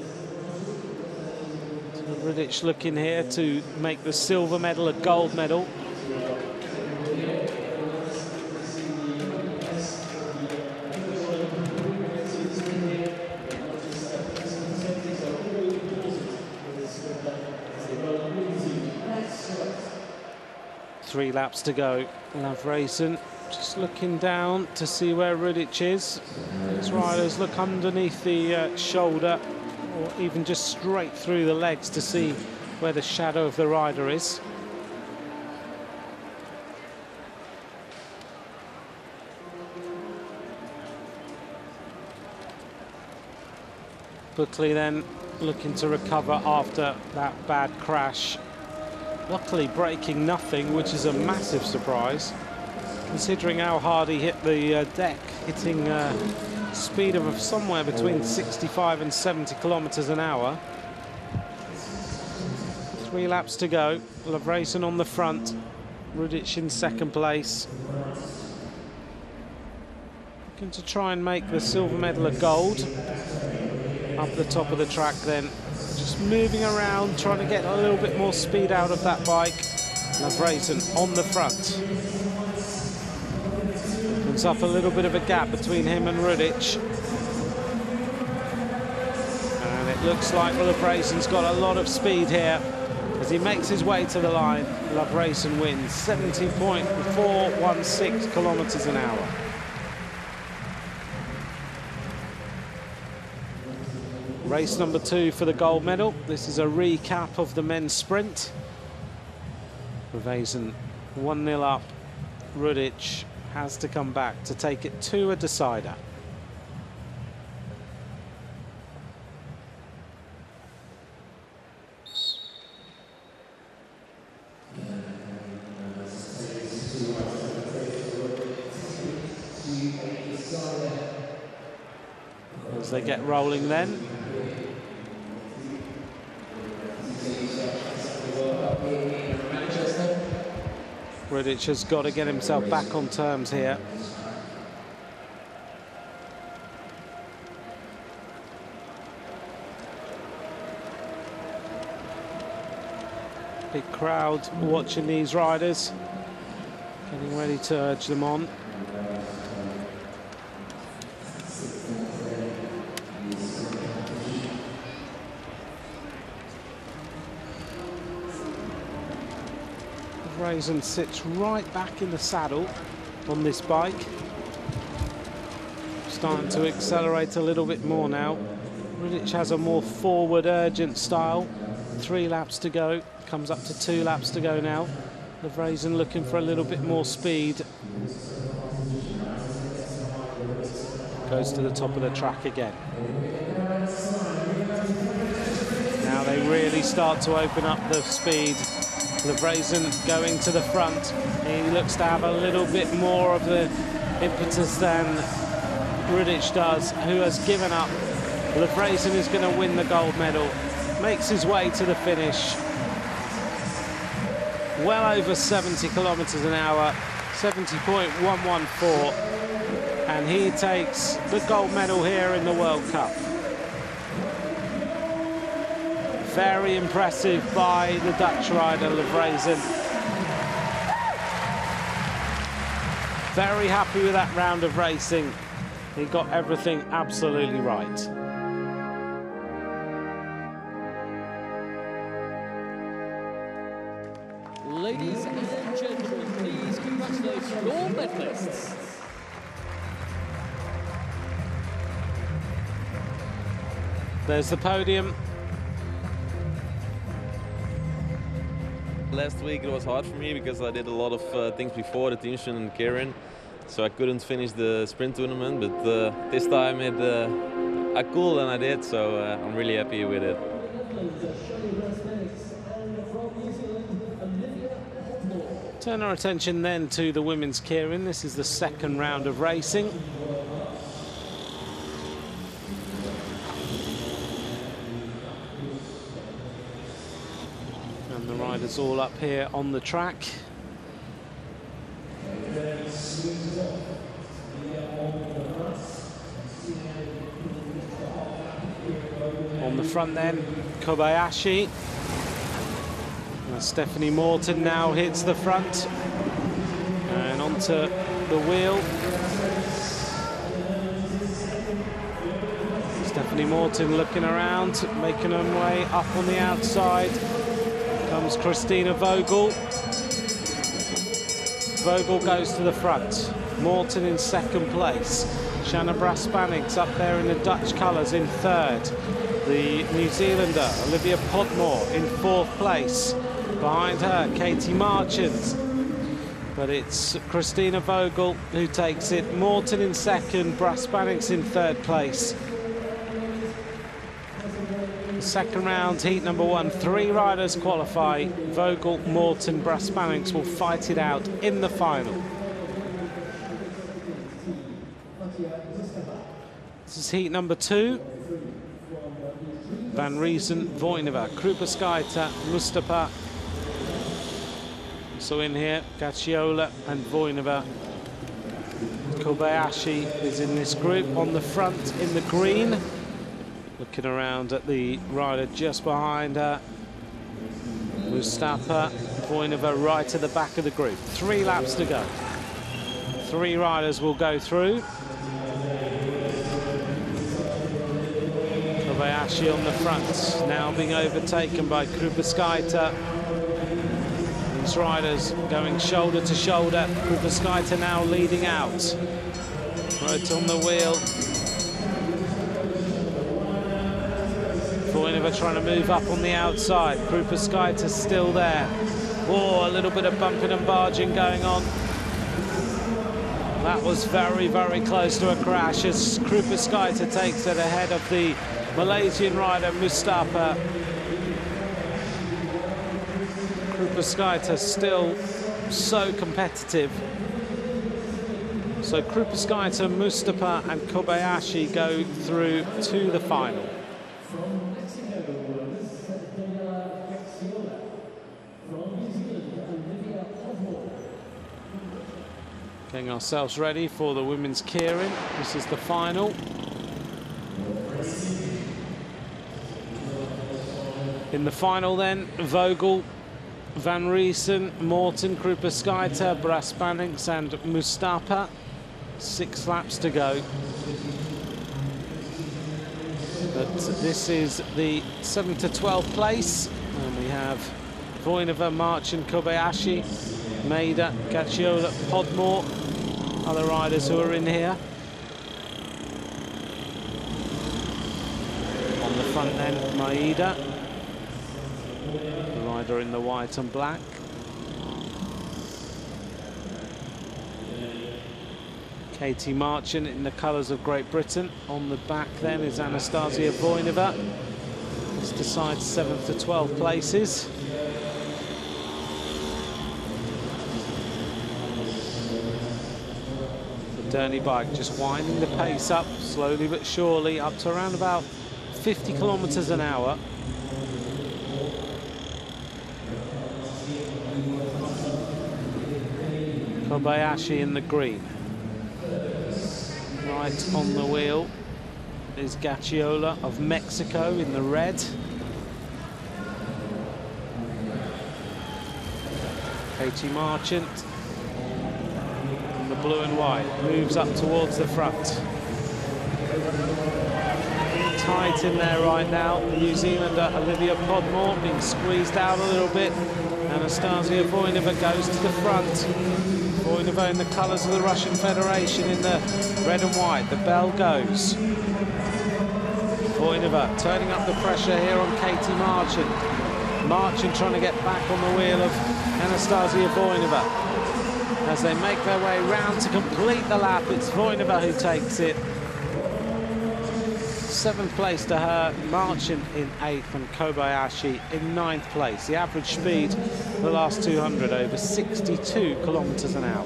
So Rudic looking here to make the silver medal a gold medal. Three laps to go. Lavreysen just looking down to see where Rudic is. These riders look underneath the shoulder or even just straight through the legs to see where the shadow of the rider is. Buchli then looking to recover after that bad crash. Luckily breaking nothing, which is a massive surprise, considering how hard he hit the deck, hitting speed of somewhere between 65 and 70 kilometers an hour. 3 laps to go. Lavreysen on the front, Rudic in second place. Looking to try and make the silver medal a gold. Up the top of the track then. Just moving around, trying to get a little bit more speed out of that bike. Lavreysen on the front. Opens up a little bit of a gap between him and Rudic. And it looks like Lavreysen's got a lot of speed here. As he makes his way to the line, Loverason wins 70.416 kilometers an hour. Race number 2 for the gold medal. This is a recap of the men's sprint. Loverason 1-0 up. Rudic has to come back to take it to a decider. As they get rolling then. Rudic has got to get himself back on terms here. Big crowd watching these riders, getting ready to urge them on. Loverason sits right back in the saddle on this bike. Starting to accelerate a little bit more now. Rudic has a more forward, urgent style. 3 laps to go. Comes up to 2 laps to go now. Loverason looking for a little bit more speed. Goes to the top of the track again. Now they really start to open up the speed. Loverason going to the front. He looks to have a little bit more of the impetus than Rudic does, who has given up. Loverason is going to win the gold medal. Makes his way to the finish. Well over 70 kilometers an hour, 70.114. And he takes the gold medal here in the World Cup. Very impressive by the Dutch rider, Loverason. Very happy with that round of racing. He got everything absolutely right. Ladies and gentlemen, please congratulate your medalists. There's the podium. Last week it was hard for me because I did a lot of things before the Tissot and keirin, so I couldn't finish the sprint tournament, but this time I could and I did, so I'm really happy with it. Turn our attention then to the women's keirin. This is the 2nd round of racing. And the riders all up here on the track. On the front then, Kobayashi. Stephanie Morton now hits the front and onto the wheel. Stephanie Morton looking around, making her way up on the outside. Comes Christina Vogel. Vogel goes to the front. Morton in 2nd place. Shanna Braspanics up there in the Dutch colours in 3rd. The New Zealander, Olivia Podmore, in 4th place. Behind her, Katie Marchant. But it's Christina Vogel who takes it. Morton in 2nd, Braspanics in 3rd place. The 2nd round, heat number 1. 3 riders qualify. Vogel, Morton, Braspanics will fight it out in the final. This is heat number 2. Van Riesen, Voinova, Krupaskaita, Mustafa. So in here, Gacciola and Voinova. Kobayashi is in this group on the front in the green. Looking around at the rider just behind her. Mustafa, Voinova right at the back of the group. 3 laps to go. 3 riders will go through. Kobayashi on the front, now being overtaken by Krupaskaita. women's riders going shoulder to shoulder. Krupaskaite now leading out. Right on the wheel. Voinova trying to move up on the outside. Krupaskaite still there. Oh, a little bit of bumping and barging going on. That was very, very close to a crash as Krupaskaite takes it ahead of the Malaysian rider Mustafa. Krupaskaite still so competitive. So Krupaskaite, Mustafa and Kobayashi go through to the final. Getting ourselves ready for the women's keirin. This is the final. In the final then, Vogel, Van Riesen, Morton, Krupaskaite, Braspanix and Mustafa. 6 laps to go. But this is the 7th to 12th place. And we have Voinova, Marchin, Kobayashi, Maida, Gacciola, Podmore. Other riders who are in here. On the front then, Maida. The rider in the white and black. Katie Marchant in the colours of Great Britain. On the back then is Anastasia Voinova. This decides 7th to 12th places. The Derny bike just winding the pace up slowly but surely up to around about 50 kilometres an hour. Kobayashi in the green. Right on the wheel is Gacciola of Mexico in the red. Katie Marchant in the blue and white moves up towards the front. Tight in there right now. The New Zealander Olivia Podmore being squeezed out a little bit. Anastasia Voinova goes to the front. Voinova in the colours of the Russian Federation in the red and white. The bell goes. Voinova turning up the pressure here on Katie Marchant. Marchant trying to get back on the wheel of Anastasia Voinova. As they make their way round to complete the lap, it's Voinova who takes it. 7th place to her, Marchant in 8th and Kobayashi in 9th place. The average speed for the last 200 over 62 kilometres an hour.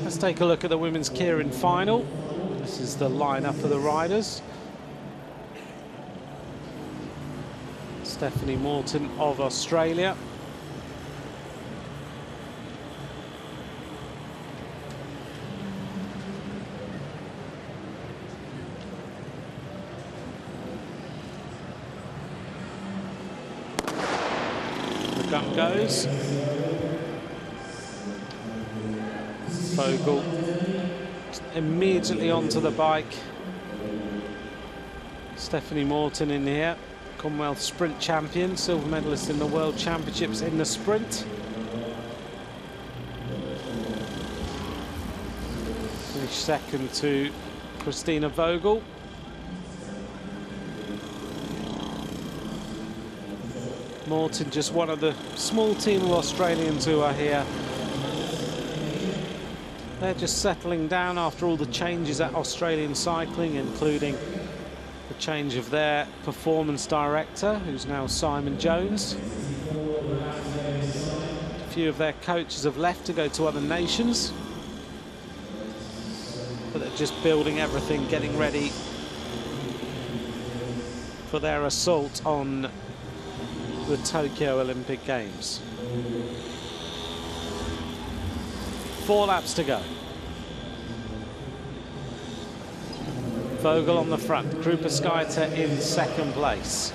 Let's take a look at the women's keirin final. This is the lineup of the riders. Stephanie Morton of Australia. The gun goes. Vogel immediately onto the bike. Stephanie Morton in here. Commonwealth Sprint champion, silver medalist in the World Championships in the sprint. Finished second to Christina Vogel. Morton just one of the small team of Australians who are here. They're just settling down after all the changes at Australian cycling, including the change of their performance director, who's now Simon Jones. A few of their coaches have left to go to other nations, but they're just building everything, getting ready for their assault on the Tokyo Olympic Games. 4 laps to go. Vogel on the front, Krupaskaite in 2nd place.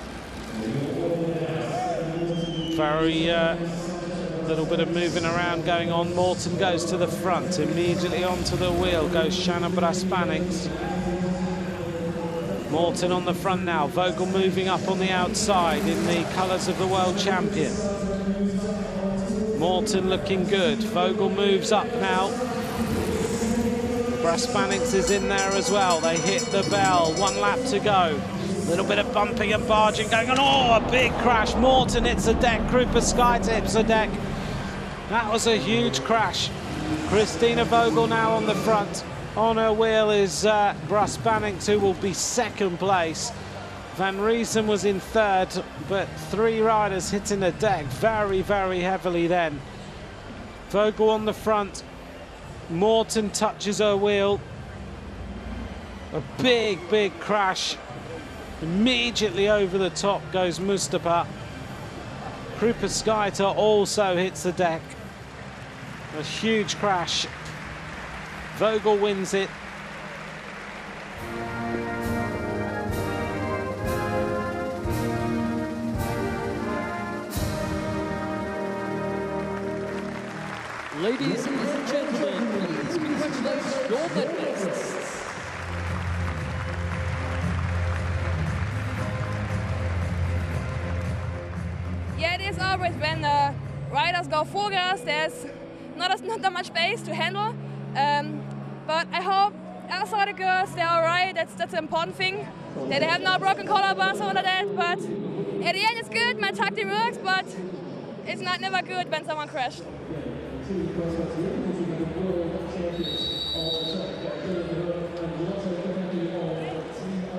Very Little bit of moving around going on. Morton goes to the front. Immediately onto the wheel goes Shannon Braspanix. Morton on the front now. Vogel moving up on the outside in the colours of the world champion. Morton looking good. Vogel moves up now. Braspanix is in there as well. They hit the bell. 1 lap to go. Little bit of bumping and barging going on. Oh, a big crash. Morton hits the deck. Krupa Sky tips the deck. That was a huge crash. Christina Vogel now on the front. On her wheel is Braspanix, who will be 2nd place. Van Riesen was in 3rd, but 3 riders hitting the deck very, very heavily then. Vogel on the front. Morton touches her wheel. A big, big crash. Immediately over the top goes Mustafa. Krupa Skyter also hits the deck. A huge crash. Vogel wins it. Ladies and gentlemen, please congratulate your medalists. Yeah, it is always when riders go full gas, there's not that much space to handle. But I hope also the girls, they're all right. That's the important thing. That they have no broken collarbones or like that. But at the end, it's good. My tactic works, but it's never good when someone crashed.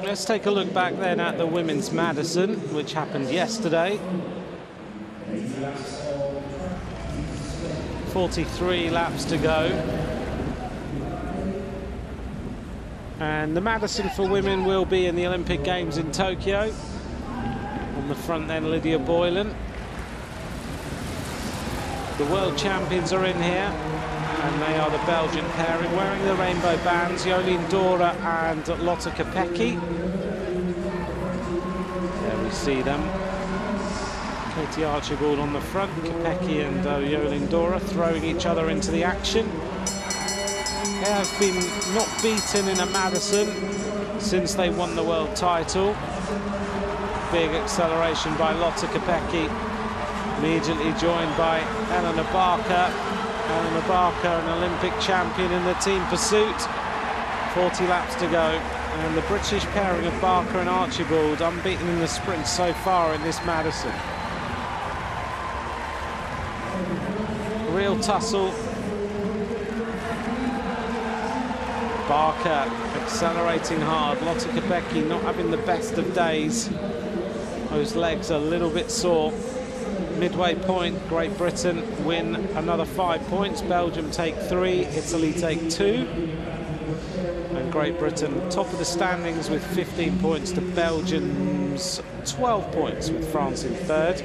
Let's take a look back then at the women's Madison, which happened yesterday. 43 laps to go. And the Madison for women will be in the Olympic Games in Tokyo. On the front then, Lydia Boylan. The world champions are in here, and they are the Belgian pairing wearing the rainbow bands, Jolien Dora and Lotte Kopecky. There we see them. Katie Archibald on the front, Kopecky and Jolien Dora throwing each other into the action. They have been not beaten in a Madison since they won the world title. Big acceleration by Lotte Kopecky, immediately joined by Eleanor Barker. Eleanor Barker, an Olympic champion in the team pursuit. 40 laps to go, and the British pairing of Barker and Archibald unbeaten in the sprint so far in this Madison. Real tussle. Barker accelerating hard. Lotte Kopecky not having the best of days. Those legs a little bit sore. Midway point, Great Britain win another 5 points. Belgium take 3, Italy take 2. And Great Britain top of the standings with 15 points to Belgium's 12 points, with France in 3rd.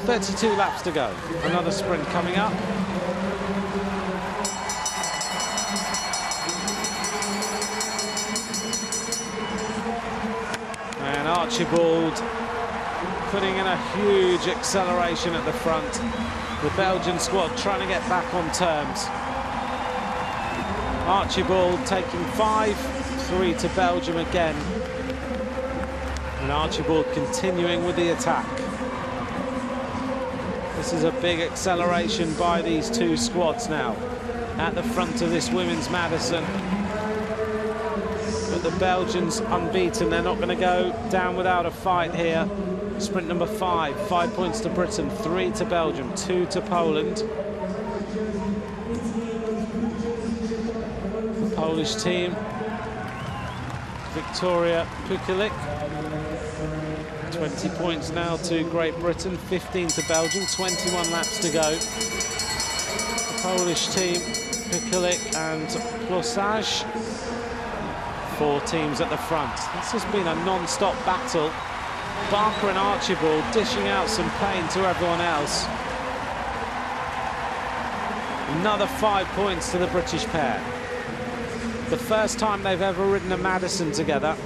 32 laps to go. Another sprint coming up. And Archibald putting in a huge acceleration at the front. The Belgian squad trying to get back on terms. Archibald taking 5, 3 to Belgium again. And Archibald continuing with the attack. This is a big acceleration by these two squads now at the front of this women's Madison. But the Belgians unbeaten. They're not going to go down without a fight here. Sprint number 5, 5 points to Britain, 3 to Belgium, 2 to Poland. The Polish team, Victoria Pukilik, 20 points now to Great Britain, 15 to Belgium, 21 laps to go. The Polish team, Pukilik and Plosage, 4 teams at the front. This has been a non-stop battle. Barker and Archibald dishing out some pain to everyone else. Another 5 points to the British pair. The first time they've ever ridden a Madison together,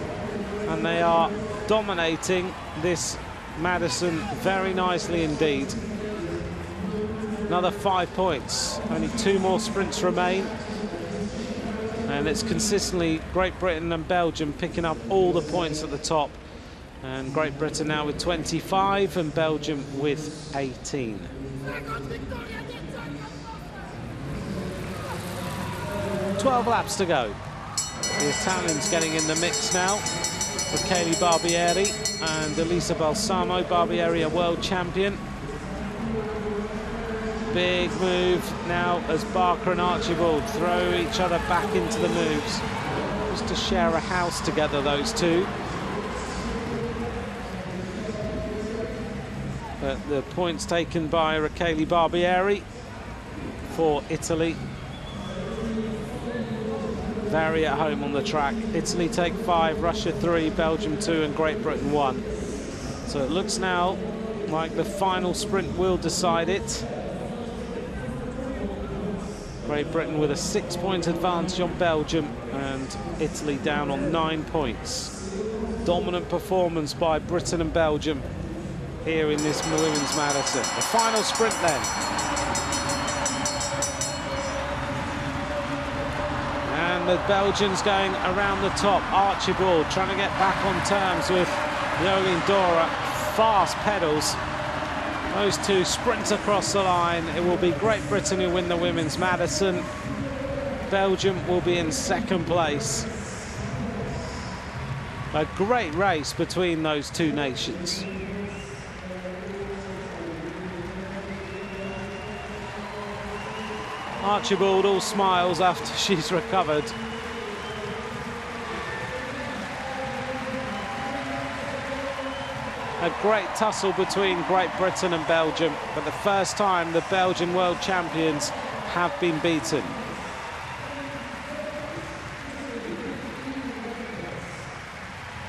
and they are dominating this Madison very nicely indeed. Another 5 points. Only 2 more sprints remain. And it's consistently Great Britain and Belgium picking up all the points at the top. And Great Britain now with 25 and Belgium with 18. "12 laps to go." The Italians getting in the mix now. Rachele Barbieri and Elisa Balsamo. Barbieri, a world champion. Big move now as Barker and Archibald throw each other back into the moves. Just to share a house together, those two. But the points taken by Rachele Barbieri for Italy. Very at home on the track. Italy take 5, Russia 3, Belgium 2 and Great Britain 1. So it looks now like the final sprint will decide it. Great Britain with a 6-point advantage on Belgium and Italy down on 9 points. Dominant performance by Britain and Belgium here in this Women's Madison. The final sprint then. And the Belgians going around the top. Archibald trying to get back on terms with Yolien Dora. Fast pedals. Those two sprint across the line. It will be Great Britain who win the Women's Madison. Belgium will be in 2nd place. A great race between those two nations. Archibald all smiles after she's recovered. A great tussle between Great Britain and Belgium, but the first time the Belgian world champions have been beaten.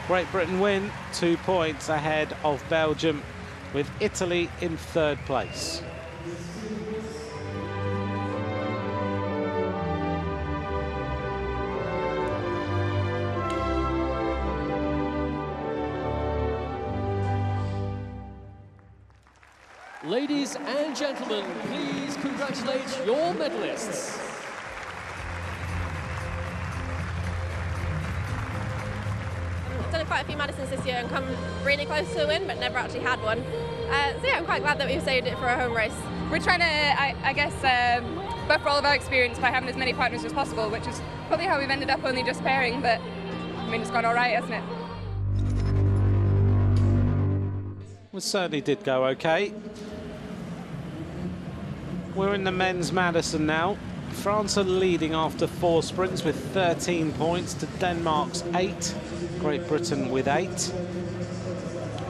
Great Britain win, 2 points ahead of Belgium, with Italy in 3rd place. Ladies and gentlemen, please congratulate your medalists. I've done quite a few Madisons this year and come really close to a win, but never actually had one. So yeah, I'm quite glad that we've saved it for a home race. We're trying to, I guess, buffer all of our experience by having as many partners as possible, which is probably how we've ended up only just pairing, but I mean, it's gone all right, hasn't it? It certainly did go okay. We're in the men's Madison now. France are leading after 4 sprints with 13 points to Denmark's 8. Great Britain with 8.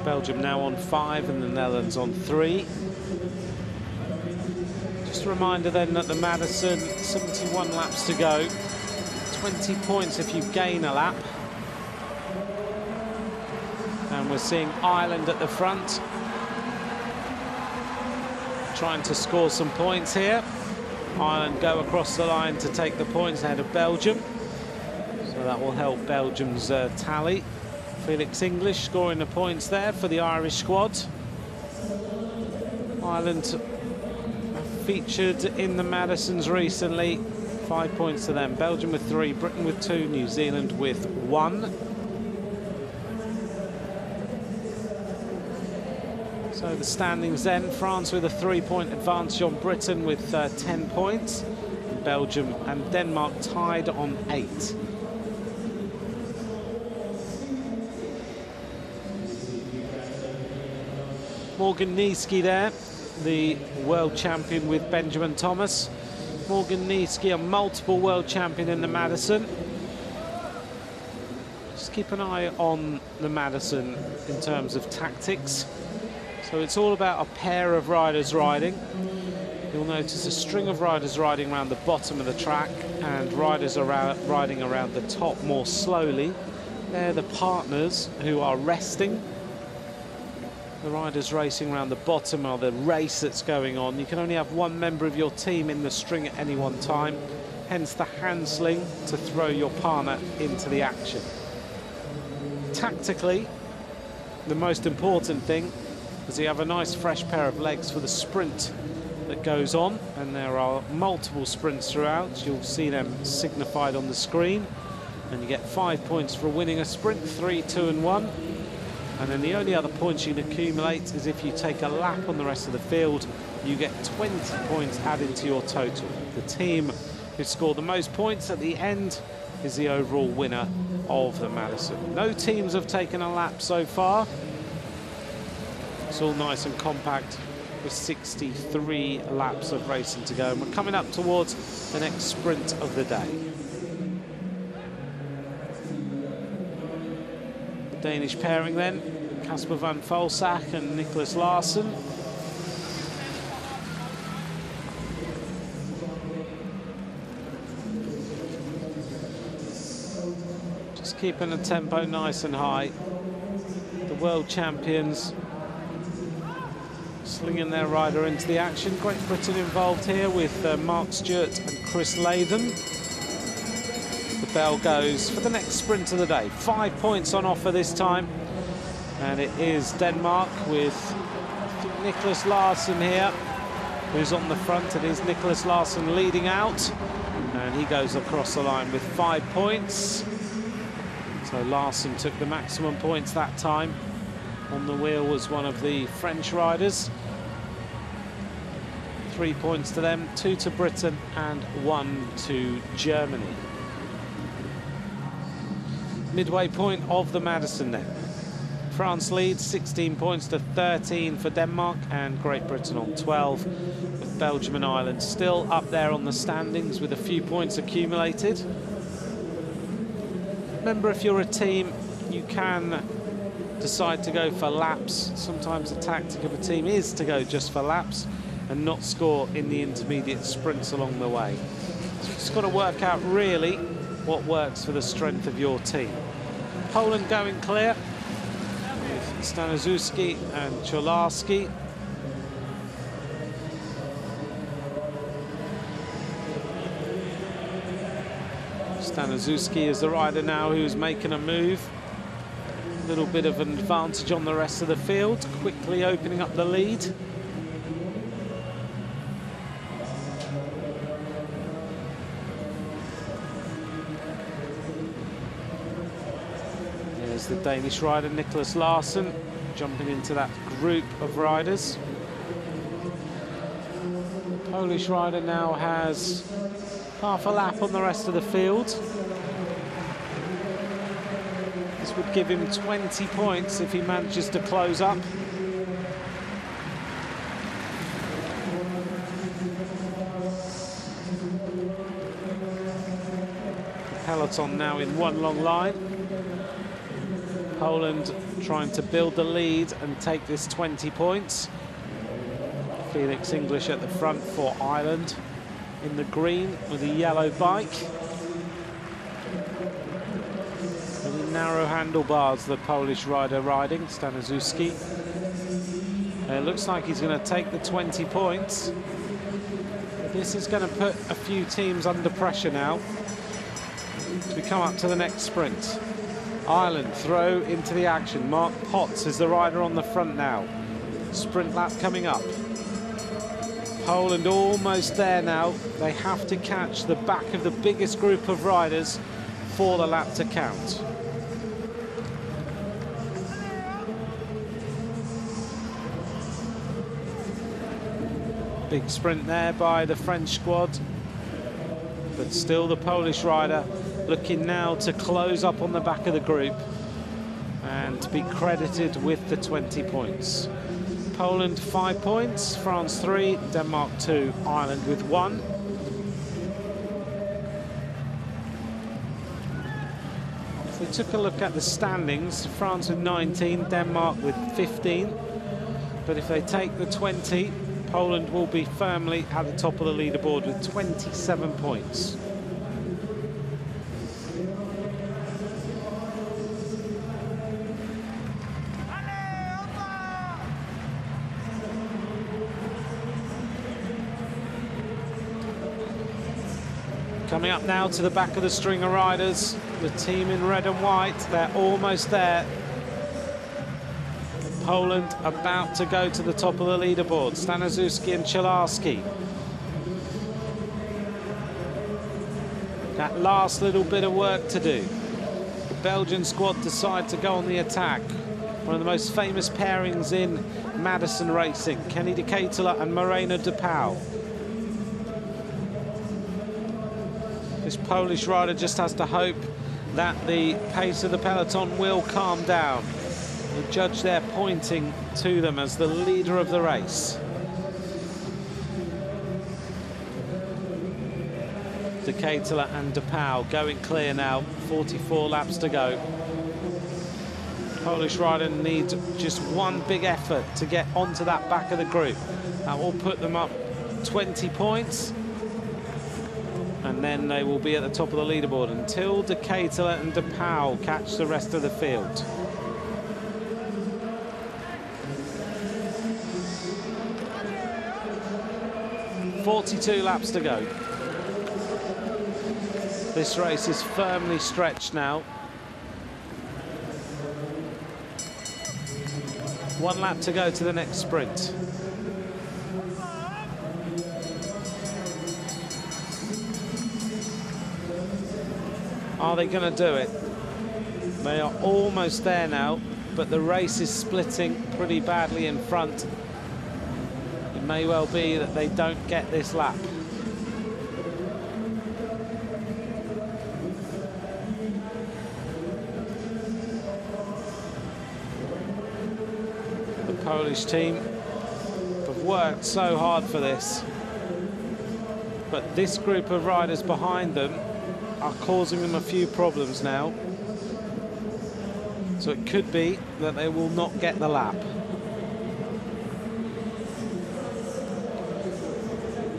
Belgium now on 5 and the Netherlands on 3. Just a reminder then that the Madison, 71 laps to go. 20 points if you gain a lap. And we're seeing Ireland at the front, trying to score some points here. Ireland go across the line to take the points ahead of Belgium. So that will help Belgium's tally. Felix English scoring the points there for the Irish squad. Ireland featured in the Madisons recently. 5 points to them. Belgium with 3, Britain with 2, New Zealand with 1. So the standings then, France with a 3-point advantage on Britain with 10 points. Belgium and Denmark tied on 8. Morgan Niesky there, the world champion with Benjamin Thomas. Morgan Niesky, a multiple world champion in the Madison. Just keep an eye on the Madison in terms of tactics. So it's all about a pair of riders riding. You'll notice a string of riders riding around the bottom of the track and riders riding around the top more slowly. They're the partners who are resting. The riders racing around the bottom are the race that's going on. You can only have one member of your team in the string at any one time, hence the hand sling to throw your partner into the action. Tactically, the most important thing Does he have a nice fresh pair of legs for the sprint that goes on? And there are multiple sprints throughout. You'll see them signified on the screen. And you get 5 points for winning a sprint, 3, 2 and 1. And then the only other points you can accumulate is if you take a lap on the rest of the field, you get 20 points added to your total. The team who scored the most points at the end is the overall winner of the Madison. No teams have taken a lap so far. It's all nice and compact with 63 laps of racing to go. And we're coming up towards the next sprint of the day. The Danish pairing then, Casper van Volsack and Nicholas Larsen. Just keeping the tempo nice and high. The world champions slinging their rider into the action. Great Britain involved here with Mark Stewart and Chris Latham. The bell goes for the next sprint of the day. 5 points on offer this time. And it is Denmark with Nicholas Larsen here, who's on the front. It is Nicholas Larsen leading out. And he goes across the line with 5 points. So Larsen took the maximum points that time. On the wheel was one of the French riders. 3 points to them, 2 to Britain and 1 to Germany. Midway point of the Madison then. France leads 16 points to 13 for Denmark and Great Britain on 12, with Belgium and Ireland still up there on the standings with a few points accumulated. Remember, if you're a team, you can decide to go for laps. Sometimes the tactic of a team is to go just for laps and not score in the intermediate sprints along the way. So it's got to work out really what works for the strength of your team. Poland going clear with Staniszewski and Cholarski. Staniszewski is the rider now who's making a move. A little bit of an advantage on the rest of the field, quickly opening up the lead. There's the Danish rider Nicholas Larsen jumping into that group of riders. The Polish rider now has half a lap on the rest of the field. This would give him 20 points if he manages to close up. The peloton now in one long line. Poland trying to build the lead and take this 20 points. Felix English at the front for Ireland in the green with a yellow bike. Really narrow handlebars, the Polish rider riding, Staniszewski. It looks like he's going to take the 20 points. This is going to put a few teams under pressure now as we come up to the next sprint. Ireland throw into the action. Mark Potts is the rider on the front now. Sprint lap coming up. Poland almost there now. They have to catch the back of the biggest group of riders for the lap to count. Big sprint there by the French squad, but still the Polish rider looking now to close up on the back of the group and to be credited with the 20 points. Poland 5 points, France 3, Denmark 2, Ireland with 1. If we took a look at the standings, France with 19, Denmark with 15. But if they take the 20, Poland will be firmly at the top of the leaderboard with 27 points. Coming up now to the back of the string of riders, the team in red and white, they're almost there. Poland about to go to the top of the leaderboard. Staniszewski and Czelarski. That last little bit of work to do. The Belgian squad decide to go on the attack. One of the most famous pairings in Madison racing. Kenny de Ketelaere and Moreno de Pauw. This Polish rider just has to hope that the pace of the peloton will calm down. The judge there pointing to them as the leader of the race. De Ketelaere and de Pauw going clear now, 44 laps to go. Polish rider needs just one big effort to get onto that back of the group. That will put them up 20 points. And then they will be at the top of the leaderboard until de Ketelaere and de Pauw catch the rest of the field. .42 laps to go. This race is firmly stretched now. 1 lap to go to the next sprint. Are they going to do it? They are almost there now, but the race is splitting pretty badly in front. It may well be that they don't get this lap. The Polish team have worked so hard for this, but this group of riders behind them are causing them a few problems now. So it could be that they will not get the lap.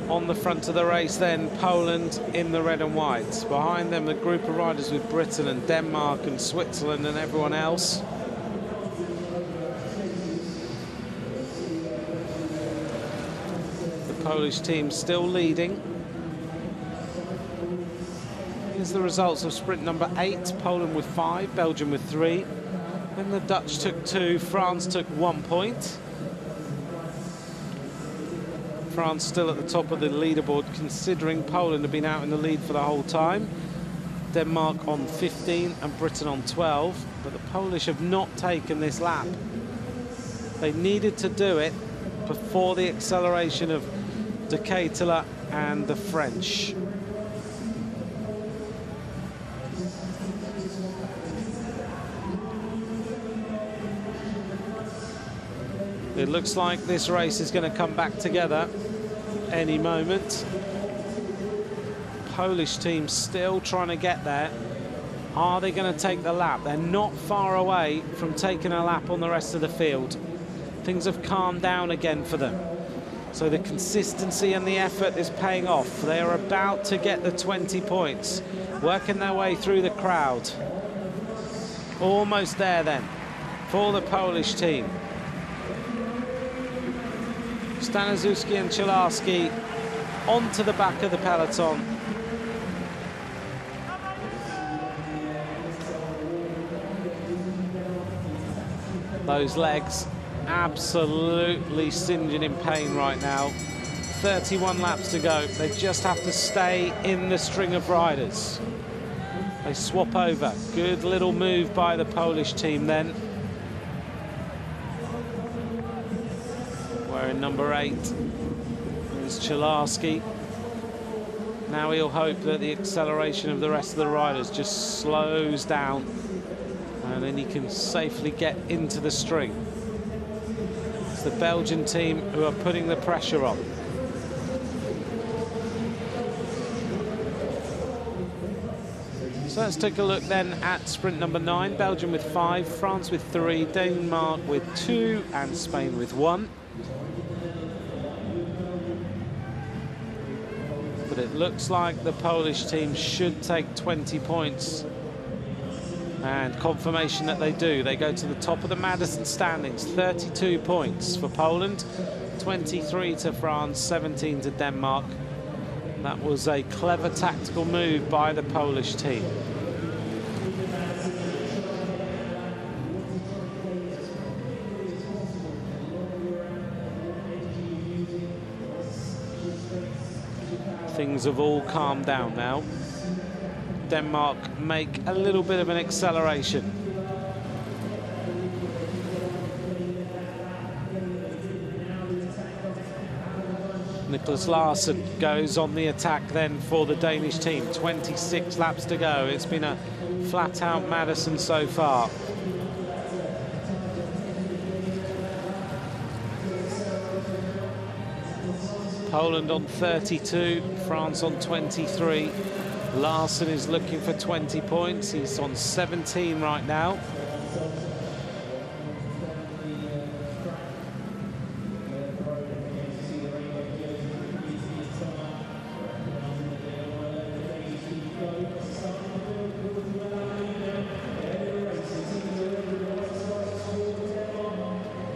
On the front of the race then, Poland in the red and white. Behind them, the group of riders with Britain and Denmark and Switzerland and everyone else. The Polish team still leading. Here's the results of sprint number 8. Poland with 5, Belgium with 3. Then the Dutch took 2, France took 1 point. France still at the top of the leaderboard, considering Poland have been out in the lead for the whole time. Denmark on 15 and Britain on 12, but the Polish have not taken this lap. They needed to do it before the acceleration of de Ketelaere and the French. It looks like this race is going to come back together any moment. Polish team still trying to get there. Are they going to take the lap? They're not far away from taking a lap on the rest of the field. Things have calmed down again for them. So the consistency and the effort is paying off. They are about to get the 20 points, working their way through the crowd. Almost there then for the Polish team. Staniszewski and Czelarski onto the back of the peloton. Those legs absolutely singeing in pain right now. 31 laps to go. They just have to stay in the string of riders. They swap over. Good little move by the Polish team then. Wearing number 8 is Czelarski. Now he'll hope that the acceleration of the rest of the riders just slows down and then he can safely get into the string. It's the Belgian team who are putting the pressure on. So let's take a look then at sprint number 9. Belgium with 5, France with 3, Denmark with 2 and Spain with 1. But it looks like the Polish team should take 20 points. And confirmation that they do. They go to the top of the Madison standings. 32 points for Poland, 23 to France, 17 to Denmark. That was a clever tactical move by the Polish team. Things have all calmed down now. Denmark make a little bit of an acceleration. Nicholas Larsen goes on the attack then for the Danish team. 26 laps to go. It's been a flat-out Madison so far. Poland on 32, France on 23. Larsen is looking for 20 points. He's on 17 right now.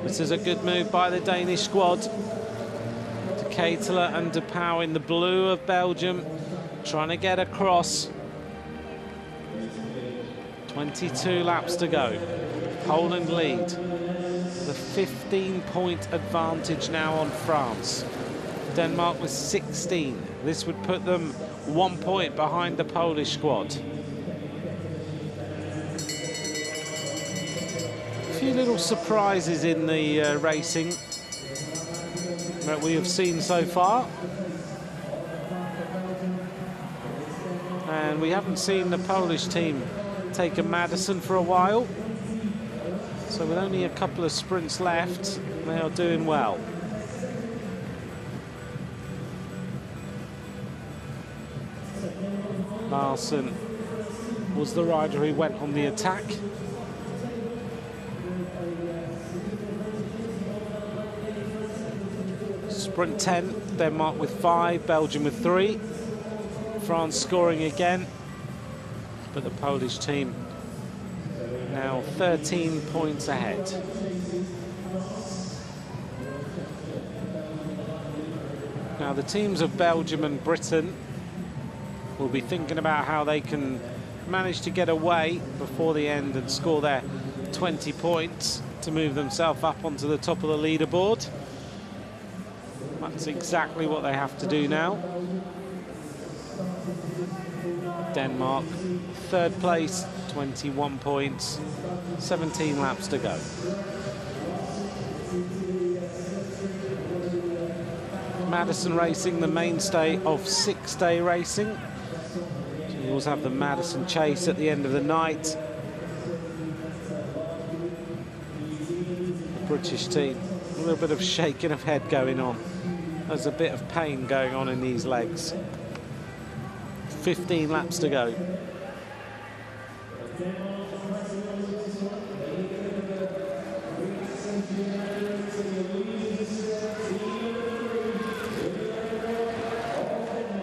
This is a good move by the Danish squad. De Ketelaere and De Pauw in the blue of Belgium, trying to get across. 22 laps to go. Poland lead. The 15-point advantage now on France. Denmark with 16. This would put them 1 point behind the Polish squad. A few little surprises in the racing that we have seen so far. And we haven't seen the Polish team take a Madison for a while. So with only a couple of sprints left, they are doing well. Larsen was the rider who went on the attack. Sprint 10, Denmark with 5, Belgium with 3. France scoring again, but the Polish team now 13 points ahead. Now the teams of Belgium and Britain will be thinking about how they can manage to get away before the end and score their 20 points to move themselves up onto the top of the leaderboard. That's exactly what they have to do now. Denmark, third place, 21 points, 17 laps to go. Madison racing, the mainstay of 6-day racing. So you also have the Madison Chase at the end of the night. The British team, a little bit of shaking of head going on. There's a bit of pain going on in these legs. 15 laps to go.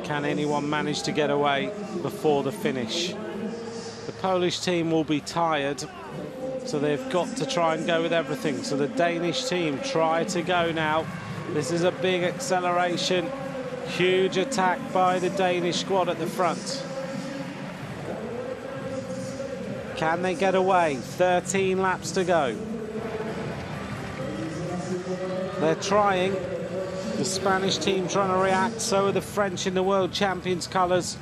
Can anyone manage to get away before the finish? The Polish team will be tired, so they've got to try and go with everything. So the Danish team try to go now. This is a big acceleration. Huge attack by the Danish squad at the front. Can they get away? 13 laps to go. They're trying. The Spanish team trying to react. So are the French in the World Champions colours.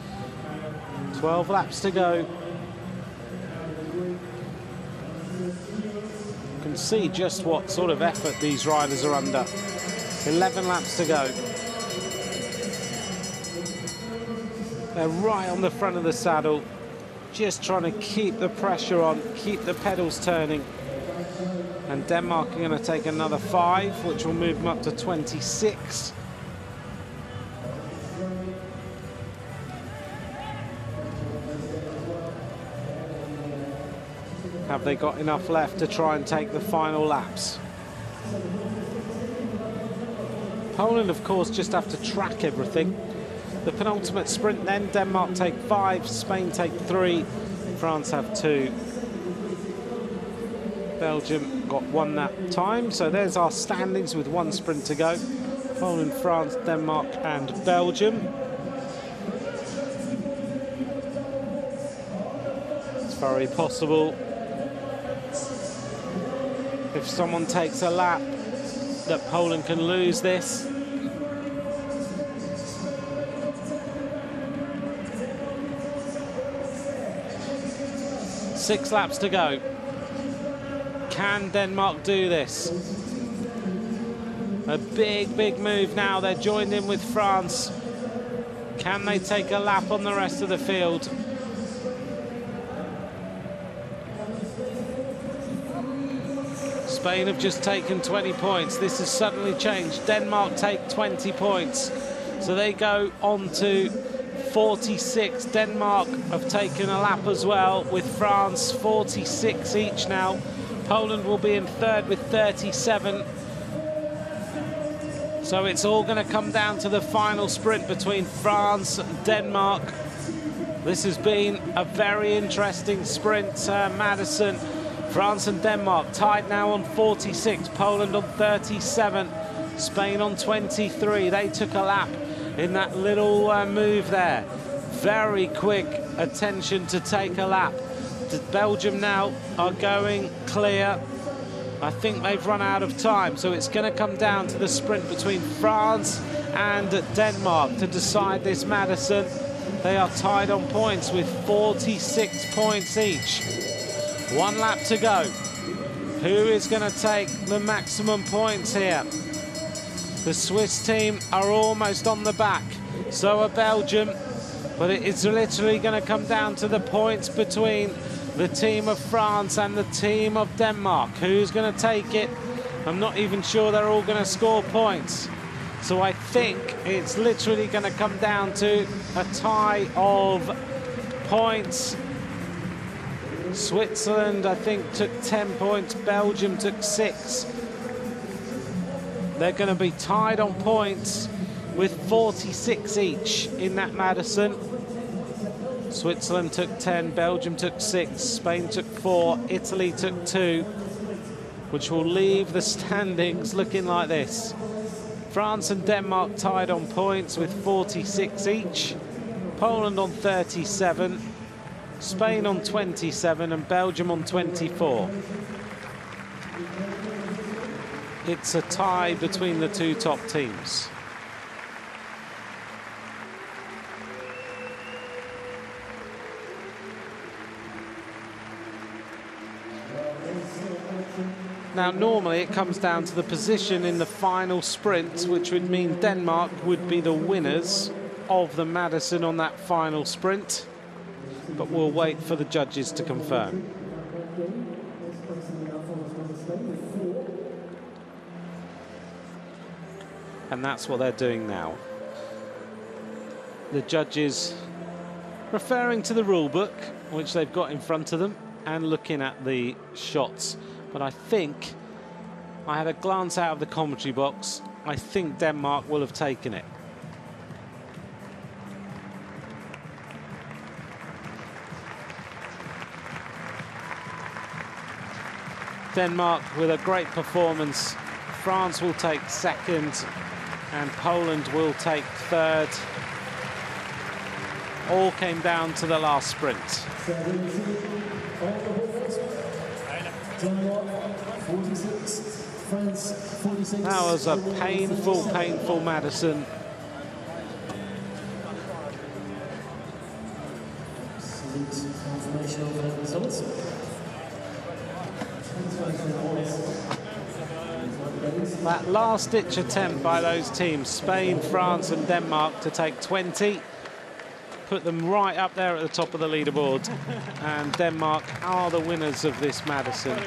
12 laps to go. You can see just what sort of effort these riders are under. 11 laps to go. They're right on the front of the saddle, just trying to keep the pressure on, keep the pedals turning. And Denmark are going to take another 5, which will move them up to 26. Have they got enough left to try and take the final laps? Poland, of course, just have to track everything. The penultimate sprint then, Denmark take 5, Spain take 3, France have 2. Belgium got 1 that time, so there's our standings with 1 sprint to go. Poland, France, Denmark and Belgium. It's very possible, if someone takes a lap, that Poland can lose this. 6 laps to go. Can Denmark do this? A big, big move now. They're joined in with France. Can they take a lap on the rest of the field? Spain have just taken 20 points. This has suddenly changed. Denmark take 20 points. So they go on to 46. Denmark have taken a lap as well, with France 46 each now. Poland will be in third with 37. So it's all going to come down to the final sprint between France and Denmark. This has been a very interesting sprint, Madison. France and Denmark tied now on 46, Poland on 37, Spain on 23. They took a lap in that little move there. Very quick attention to take a lap. Belgium now are going clear. I think they've run out of time, so it's going to come down to the sprint between France and Denmark to decide this, Madison. They are tied on points with 46 points each. 1 lap to go. Who is going to take the maximum points here? The Swiss team are almost on the back, so are Belgium, but it is literally going to come down to the points between the team of France and the team of Denmark. Who's going to take it? I'm not even sure they're all going to score points. So I think it's literally going to come down to a tie of points. Switzerland, I think, took 10 points. Belgium took 6. They're going to be tied on points with 46 each in that Madison. Switzerland took 10, Belgium took 6, Spain took 4, Italy took 2, which will leave the standings looking like this. France and Denmark tied on points with 46 each, Poland on 37, Spain on 27 and Belgium on 24. It's a tie between the 2 top teams. Now, normally it comes down to the position in the final sprint, which would mean Denmark would be the winners of the Madison on that final sprint. But we'll wait for the judges to confirm. And that's what they're doing now. The judges referring to the rule book, which they've got in front of them, and looking at the shots. But I think, I had a glance out of the commentary box, I think Denmark will have taken it. Denmark with a great performance. France will take second and Poland will take third. All came down to the last sprint. That was a painful, painful Madison. That last-ditch attempt by those teams, Spain, France and Denmark, to take 20, put them right up there at the top of the leaderboard. And Denmark are the winners of this Madison.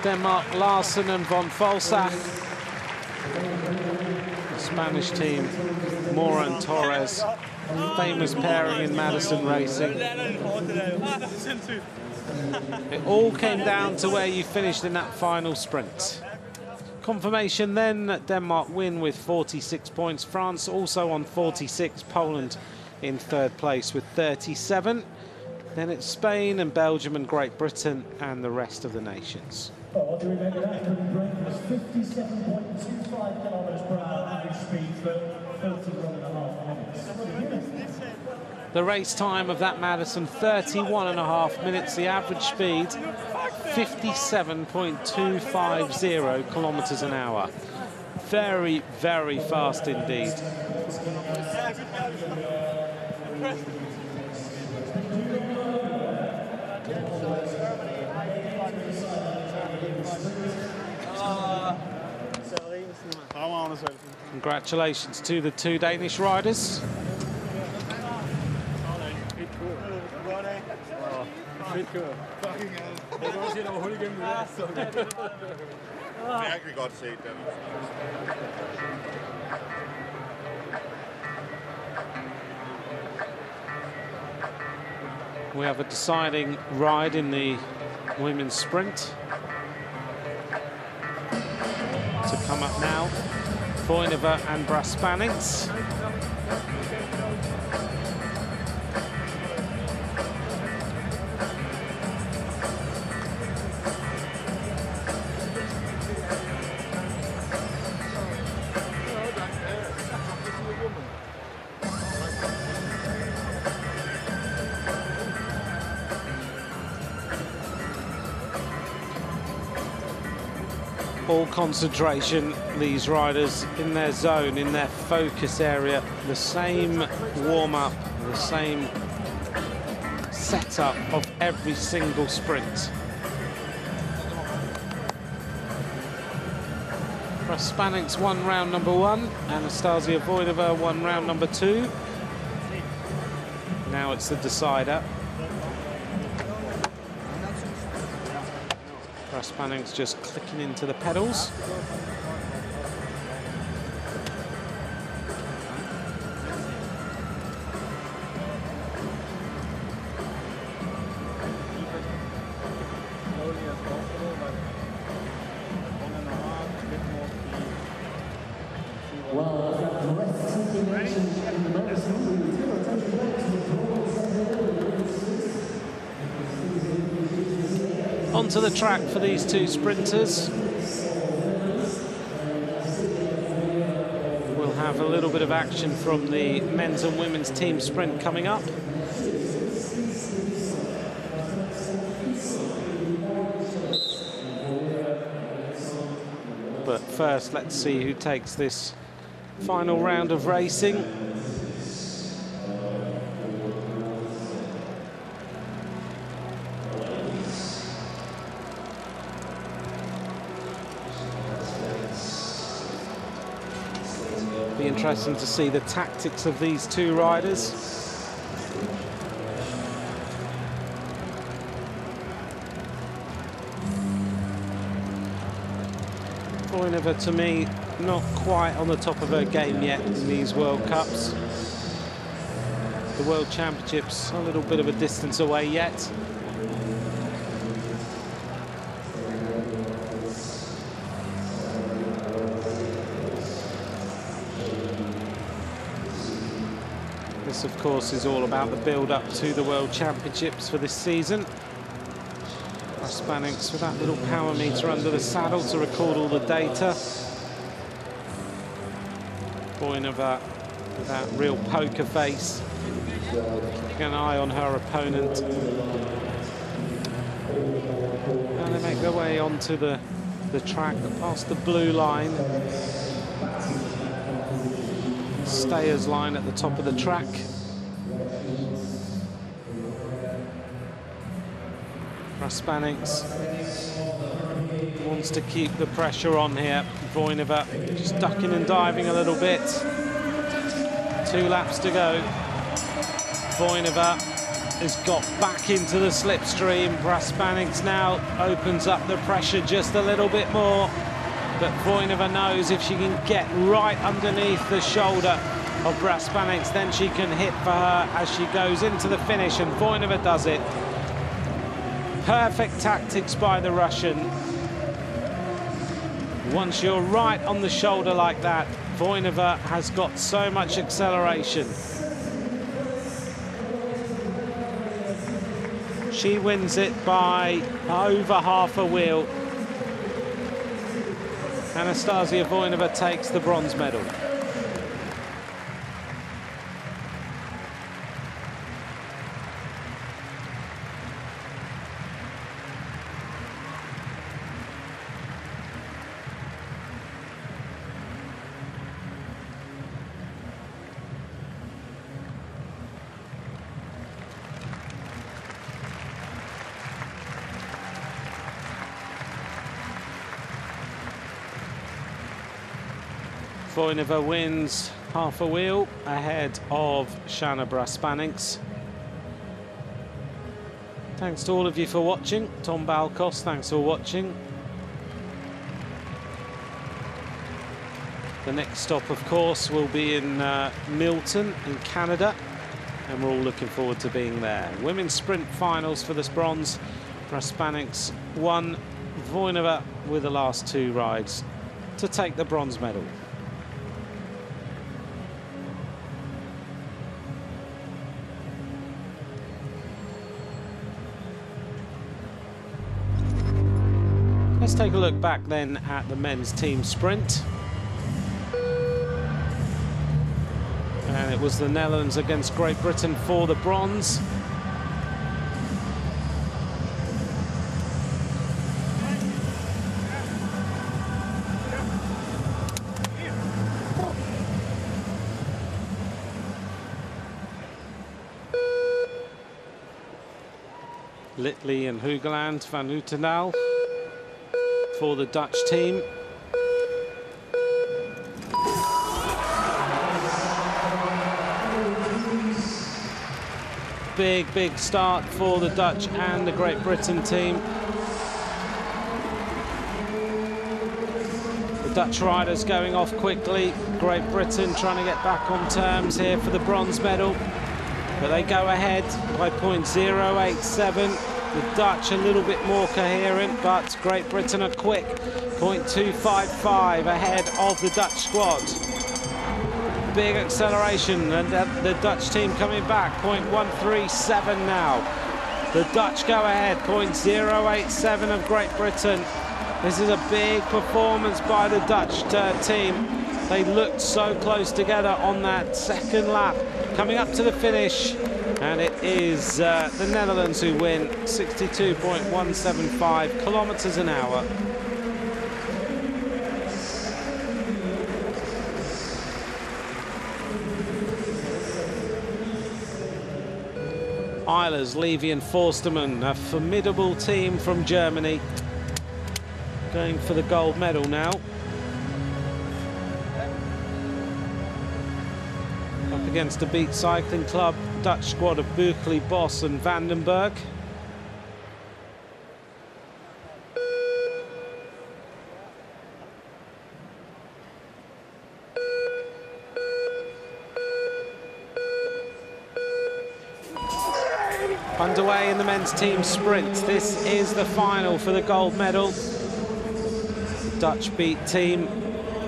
Denmark, Larsen and von Folsach. The Spanish team, Mora and Torres. Famous pairing in Madison racing. It all came down to where you finished in that final sprint. Confirmation then that Denmark win with 46 points. France also on 46. Poland in third place with 37. Then it's Spain and Belgium and Great Britain and the rest of the nations. Well, what do we make of that? Was 57.25 kilometers per hour average speed for 31.5 minutes. The race time of that Madison, 31.5 minutes. The average speed, 57.250 kilometers an hour. Very, very fast indeed. Congratulations to the two Danish riders. We have a deciding ride in the women's sprint to come up now. Voinova and Braspanings. All concentration, these riders in their zone, in their focus area, the same warm-up, the same setup of every single sprint. Braspanings won round number 1, Anastasia Voinova won round number 2. Now it's the decider. Braspanings just clicking into the pedals. Onto the track for these two sprinters. We'll have a little bit of action from the men's and women's team sprint coming up. But first, let's see who takes this final round of racing. Be interesting to see the tactics of these two riders. Voinova, to me, not quite on the top of her game yet in these World Cups. The World Championships a little bit of a distance away yet. This, of course, is all about the build-up to the World Championships for this season. Braspanings with that little power meter under the saddle to record all the data. Voinova with that real poker face, keeping an eye on her opponent. And they make their way onto the track past the blue line. Stayers line at the top of the track. Braspanings wants to keep the pressure on here. Voinova just ducking and diving a little bit. 2 laps to go. Voinova has got back into the slipstream. Braspanings now opens up the pressure just a little bit more. But Voinova knows if she can get right underneath the shoulder of Braspanings, then she can hit for her as she goes into the finish, and Voinova does it. Perfect tactics by the Russian. Once you're right on the shoulder like that, Voinova has got so much acceleration. She wins it by over half a wheel. Anastasia Voinova takes the bronze medal. Voinova wins half a wheel ahead of Shanna Braspanix. Thanks to all of you for watching. Tom Balkos, thanks for watching. The next stop, of course, will be in Milton in Canada, and we're all looking forward to being there. Women's sprint finals for this bronze. Braspanix won, Voinova with the last 2 rides to take the bronze medal. Let's take a look back then at the men's team sprint. And it was the Netherlands against Great Britain for the bronze. Litley and Hugeland, Van Utendaal for the Dutch team. Big start for the Dutch and the Great Britain team. The Dutch riders going off quickly. Great Britain trying to get back on terms here for the bronze medal. But they go ahead by 0.087. The Dutch a little bit more coherent, but Great Britain are quick. 0.255 ahead of the Dutch squad. Big acceleration, and the Dutch team coming back. 0.137 now. The Dutch go ahead. 0.087 of Great Britain. This is a big performance by the Dutch team. They looked so close together on that second lap. Coming up to the finish, and it is the Netherlands who win. 62.175 kilometers an hour. Eilers, Levy and Forstermann, a formidable team from Germany, going for the gold medal now. Up against the Beat Cycling Club Dutch squad of Buckley, Boss and Vandenberg. Underway in the men's team sprint. This is the final for the gold medal. The Dutch beat team.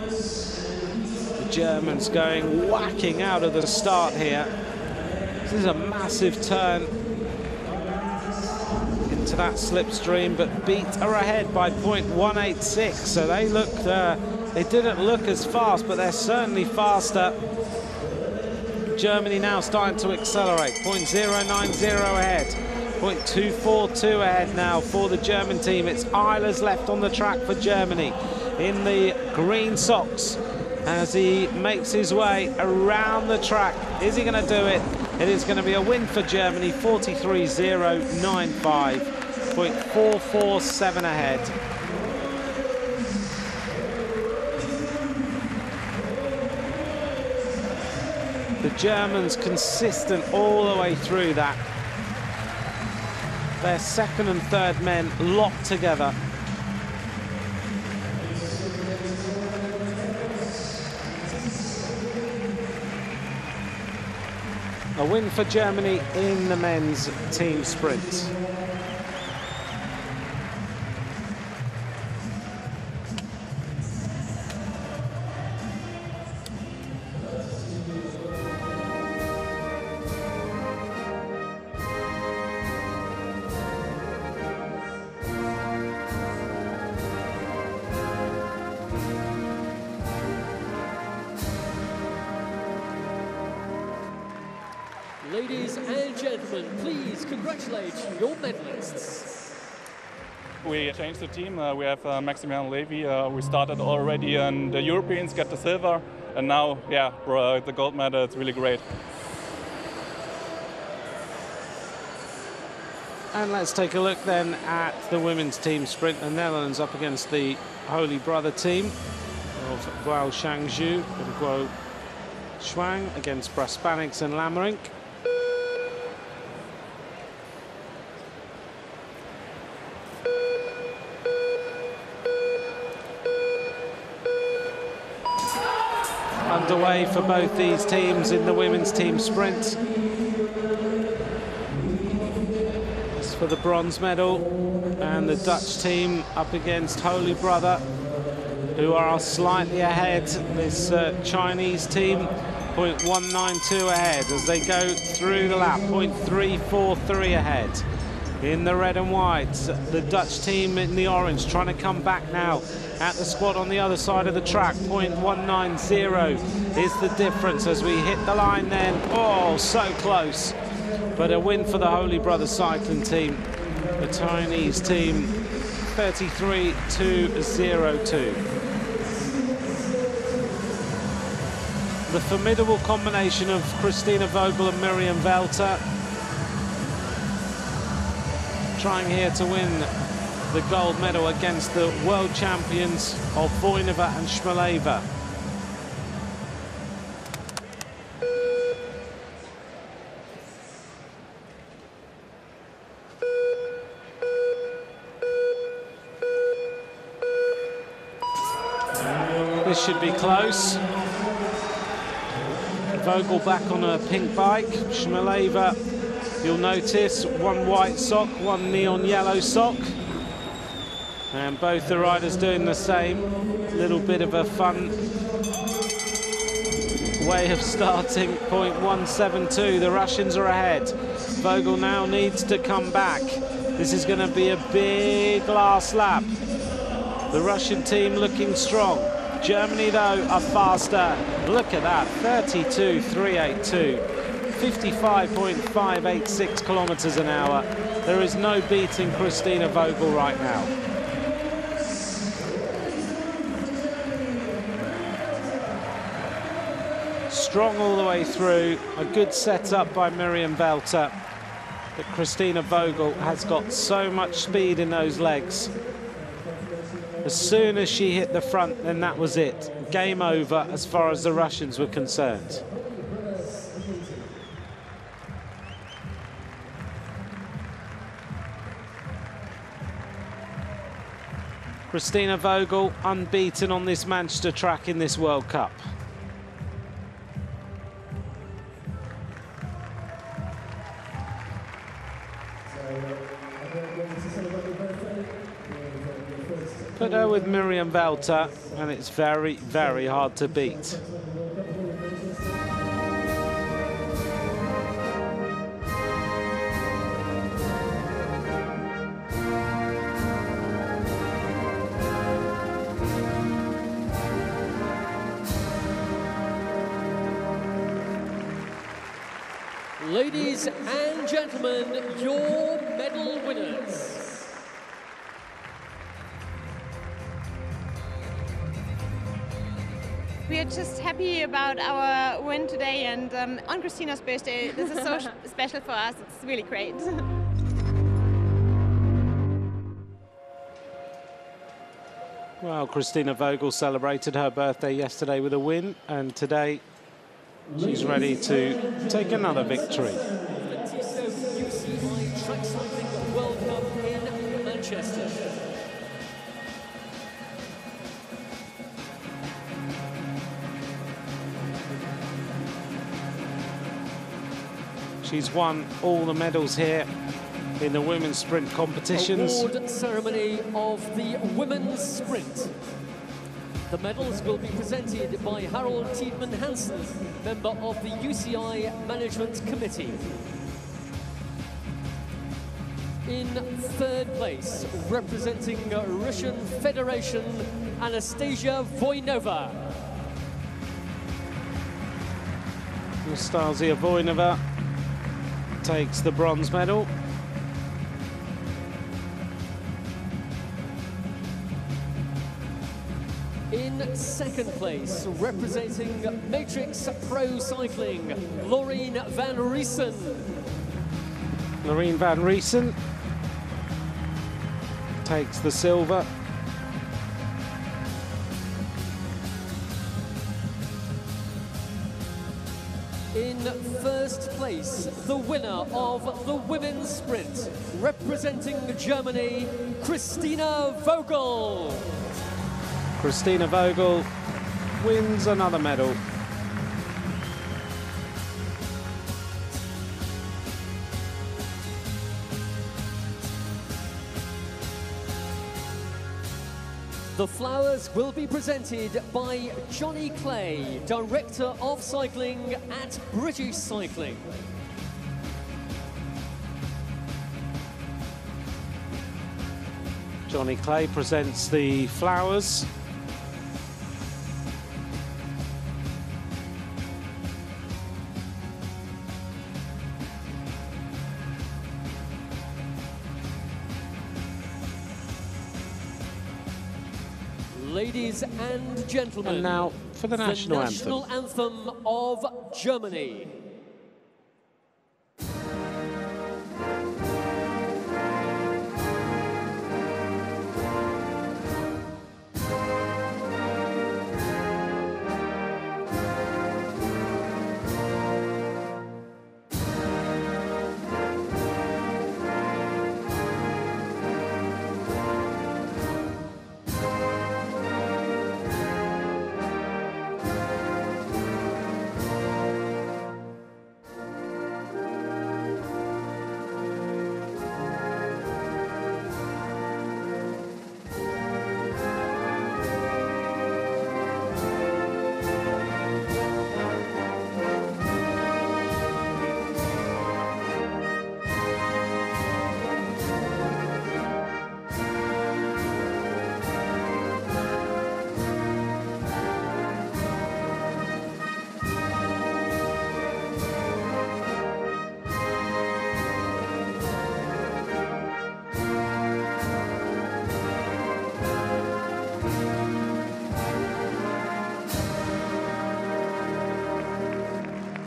The Germans going whacking out of the start here. This is a massive turn into that slipstream, but Beat are ahead by 0.186. So they looked, they didn't look as fast, but they're certainly faster. Germany now starting to accelerate. 0.090 ahead. 0.242 ahead now for the German team. It's Eilers left on the track for Germany in the green socks as he makes his way around the track. Is he going to do it? It is going to be a win for Germany. 43.095. 0.447 ahead. The Germans consistent all the way through that. Their second and third men locked together. A win for Germany in the men's team sprint. Ladies and gentlemen, please congratulate your medalists. We changed the team. We have Maximilian Levy. We started already, and the Europeans get the silver, and now, yeah, the gold medal. It's really great. And let's take a look then at the women's team sprint. The Netherlands up against the Holy Brother team of Guo Shangzhu and Guo Shuang against Braspanix and Lamerink. Underway for both these teams in the women's team sprint. As for the bronze medal, and the Dutch team up against Holy Brother, who are slightly ahead. This Chinese team, 0.192 ahead as they go through the lap, 0.343 ahead. In the red and white, the Dutch team in the orange trying to come back now at the squad on the other side of the track. 0.190 is the difference as we hit the line then. Oh, so close. But a win for the Holy Brother cycling team. The Chinese team, 33-202. The formidable combination of Christina Vogel and Miriam Velter trying here to win the gold medal against the world champions of Voinova and Shmuleva. This should be close. Vogel back on a pink bike. Shmuleva, you'll notice, one white sock, one neon yellow sock. And both the riders doing the same. Little bit of a fun way of starting. 0.172, the Russians are ahead. Vogel now needs to come back. This is going to be a big last lap. The Russian team looking strong. Germany, though, are faster. Look at that, 32.382. 55.586 kilometers an hour. There is no beating Christina Vogel right now. Strong all the way through. A good setup by Miriam Velter. But Christina Vogel has got so much speed in those legs. As soon as she hit the front, then that was it. Game over as far as the Russians were concerned. Christina Vogel unbeaten on this Manchester track in this World Cup. Put her with Miriam Velter, and it's very, very hard to beat. Ladies and gentlemen, your medal winners. We are just happy about our win today, and on Christina's birthday, this is so special for us. It's really great. Well, Christina Vogel celebrated her birthday yesterday with a win, and today she's ready to take another victory. The Tissot UCI Track Cycling World Cup in Manchester. She's won all the medals here in the women's sprint competitions. Award ceremony of the women's sprint. The medals will be presented by Harold Tiedman Hansen, member of the UCI Management Committee. In third place, representing Russian Federation, Anastasia Voinova. Nastasia Voinova takes the bronze medal. In second place, representing Matrix Pro Cycling, Loreen van Riesen. Loreen van Riesen takes the silver. In first place, the winner of the women's sprint, representing Germany, Christina Vogel. Christina Vogel wins another medal. The flowers will be presented by Johnny Clay, Director of Cycling at British Cycling. Johnny Clay presents the flowers. Ladies and gentlemen, And now for the national anthem of Germany.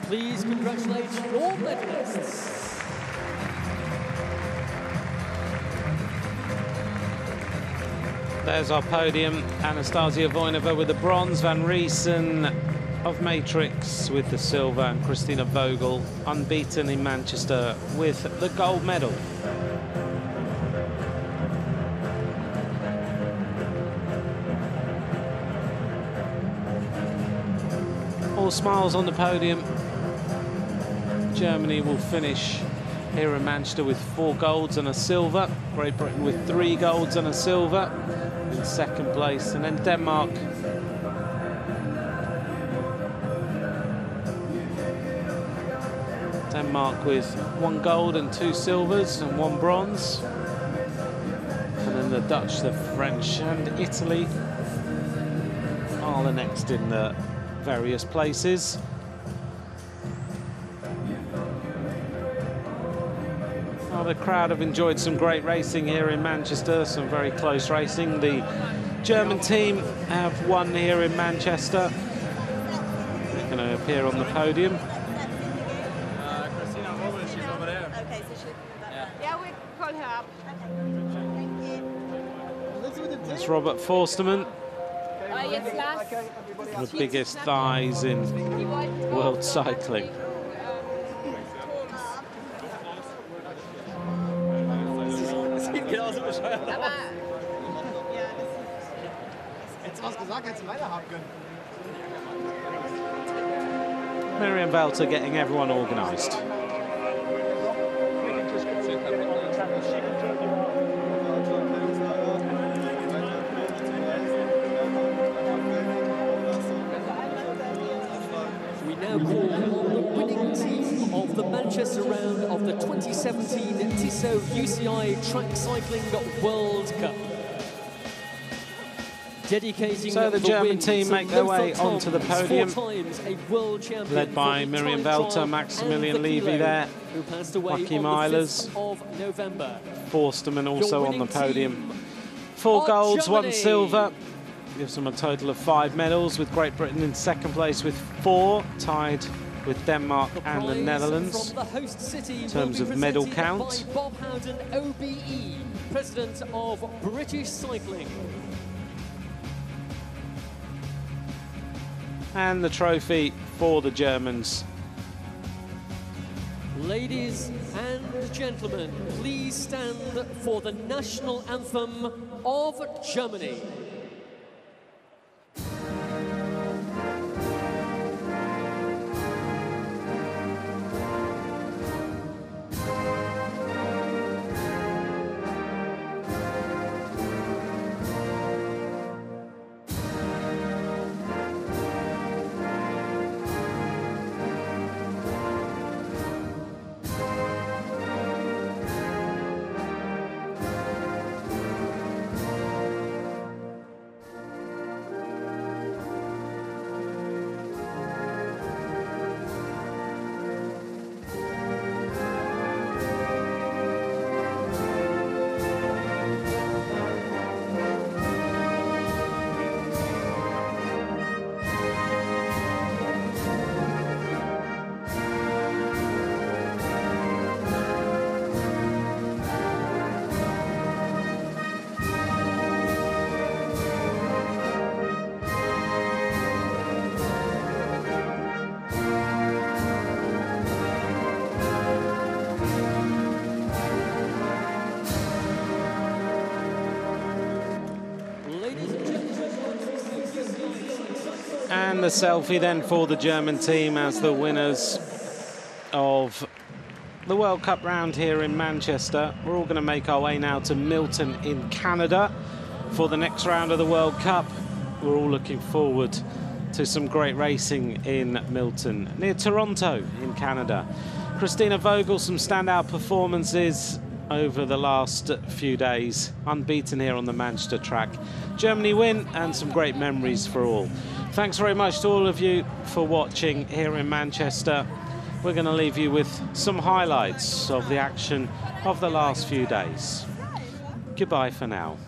Please congratulate your medalists. There's our podium. Anastasia Voinova with the bronze, Van Riesen of Matrix with the silver, and Christina Vogel, unbeaten in Manchester, with the gold medal. All smiles on the podium. Germany will finish here in Manchester with 4 golds and a silver. Great Britain with 3 golds and a silver in second place. And then Denmark with 1 gold and 2 silvers and 1 bronze. And then the Dutch, the French and Italy are the next in the various places. Well, the crowd have enjoyed some great racing here in Manchester, some very close racing. The German team have won here in Manchester. They're going to appear on the podium. Christina Vogel, she's over there. Okay, so she... Yeah, we call her up. That's Robert Forsterman, the biggest thighs in world cycling. Miriam Velter getting everyone organised. We now call on the winning team of the Manchester round of the 2017 Tissot UCI Track Cycling World Cup. Dedicating so the German team make their way onto the podium, led by Miriam Velter, Maximilian Levy there, Joachim Eilers, Forsterman also on the podium. 4 golds, 1 silver, gives them a total of 5 medals, with Great Britain in second place with 4, tied with Denmark and the Netherlands in terms of medal count. Bob Howden, OBE, President of British Cycling. And the trophy for the Germans Ladies and gentlemen, please stand for the national anthem of Germany. And the selfie then for the German team as the winners of the World Cup round here in Manchester. We're all going to make our way now to Milton in Canada for the next round of the World Cup. We're all looking forward to some great racing in Milton, near Toronto in Canada. Christina Vogel, some standout performances over the last few days, unbeaten here on the Manchester track. Germany win and some great memories for all. Thanks very much to all of you for watching here in Manchester. We're going to leave you with some highlights of the action of the last few days. Goodbye for now.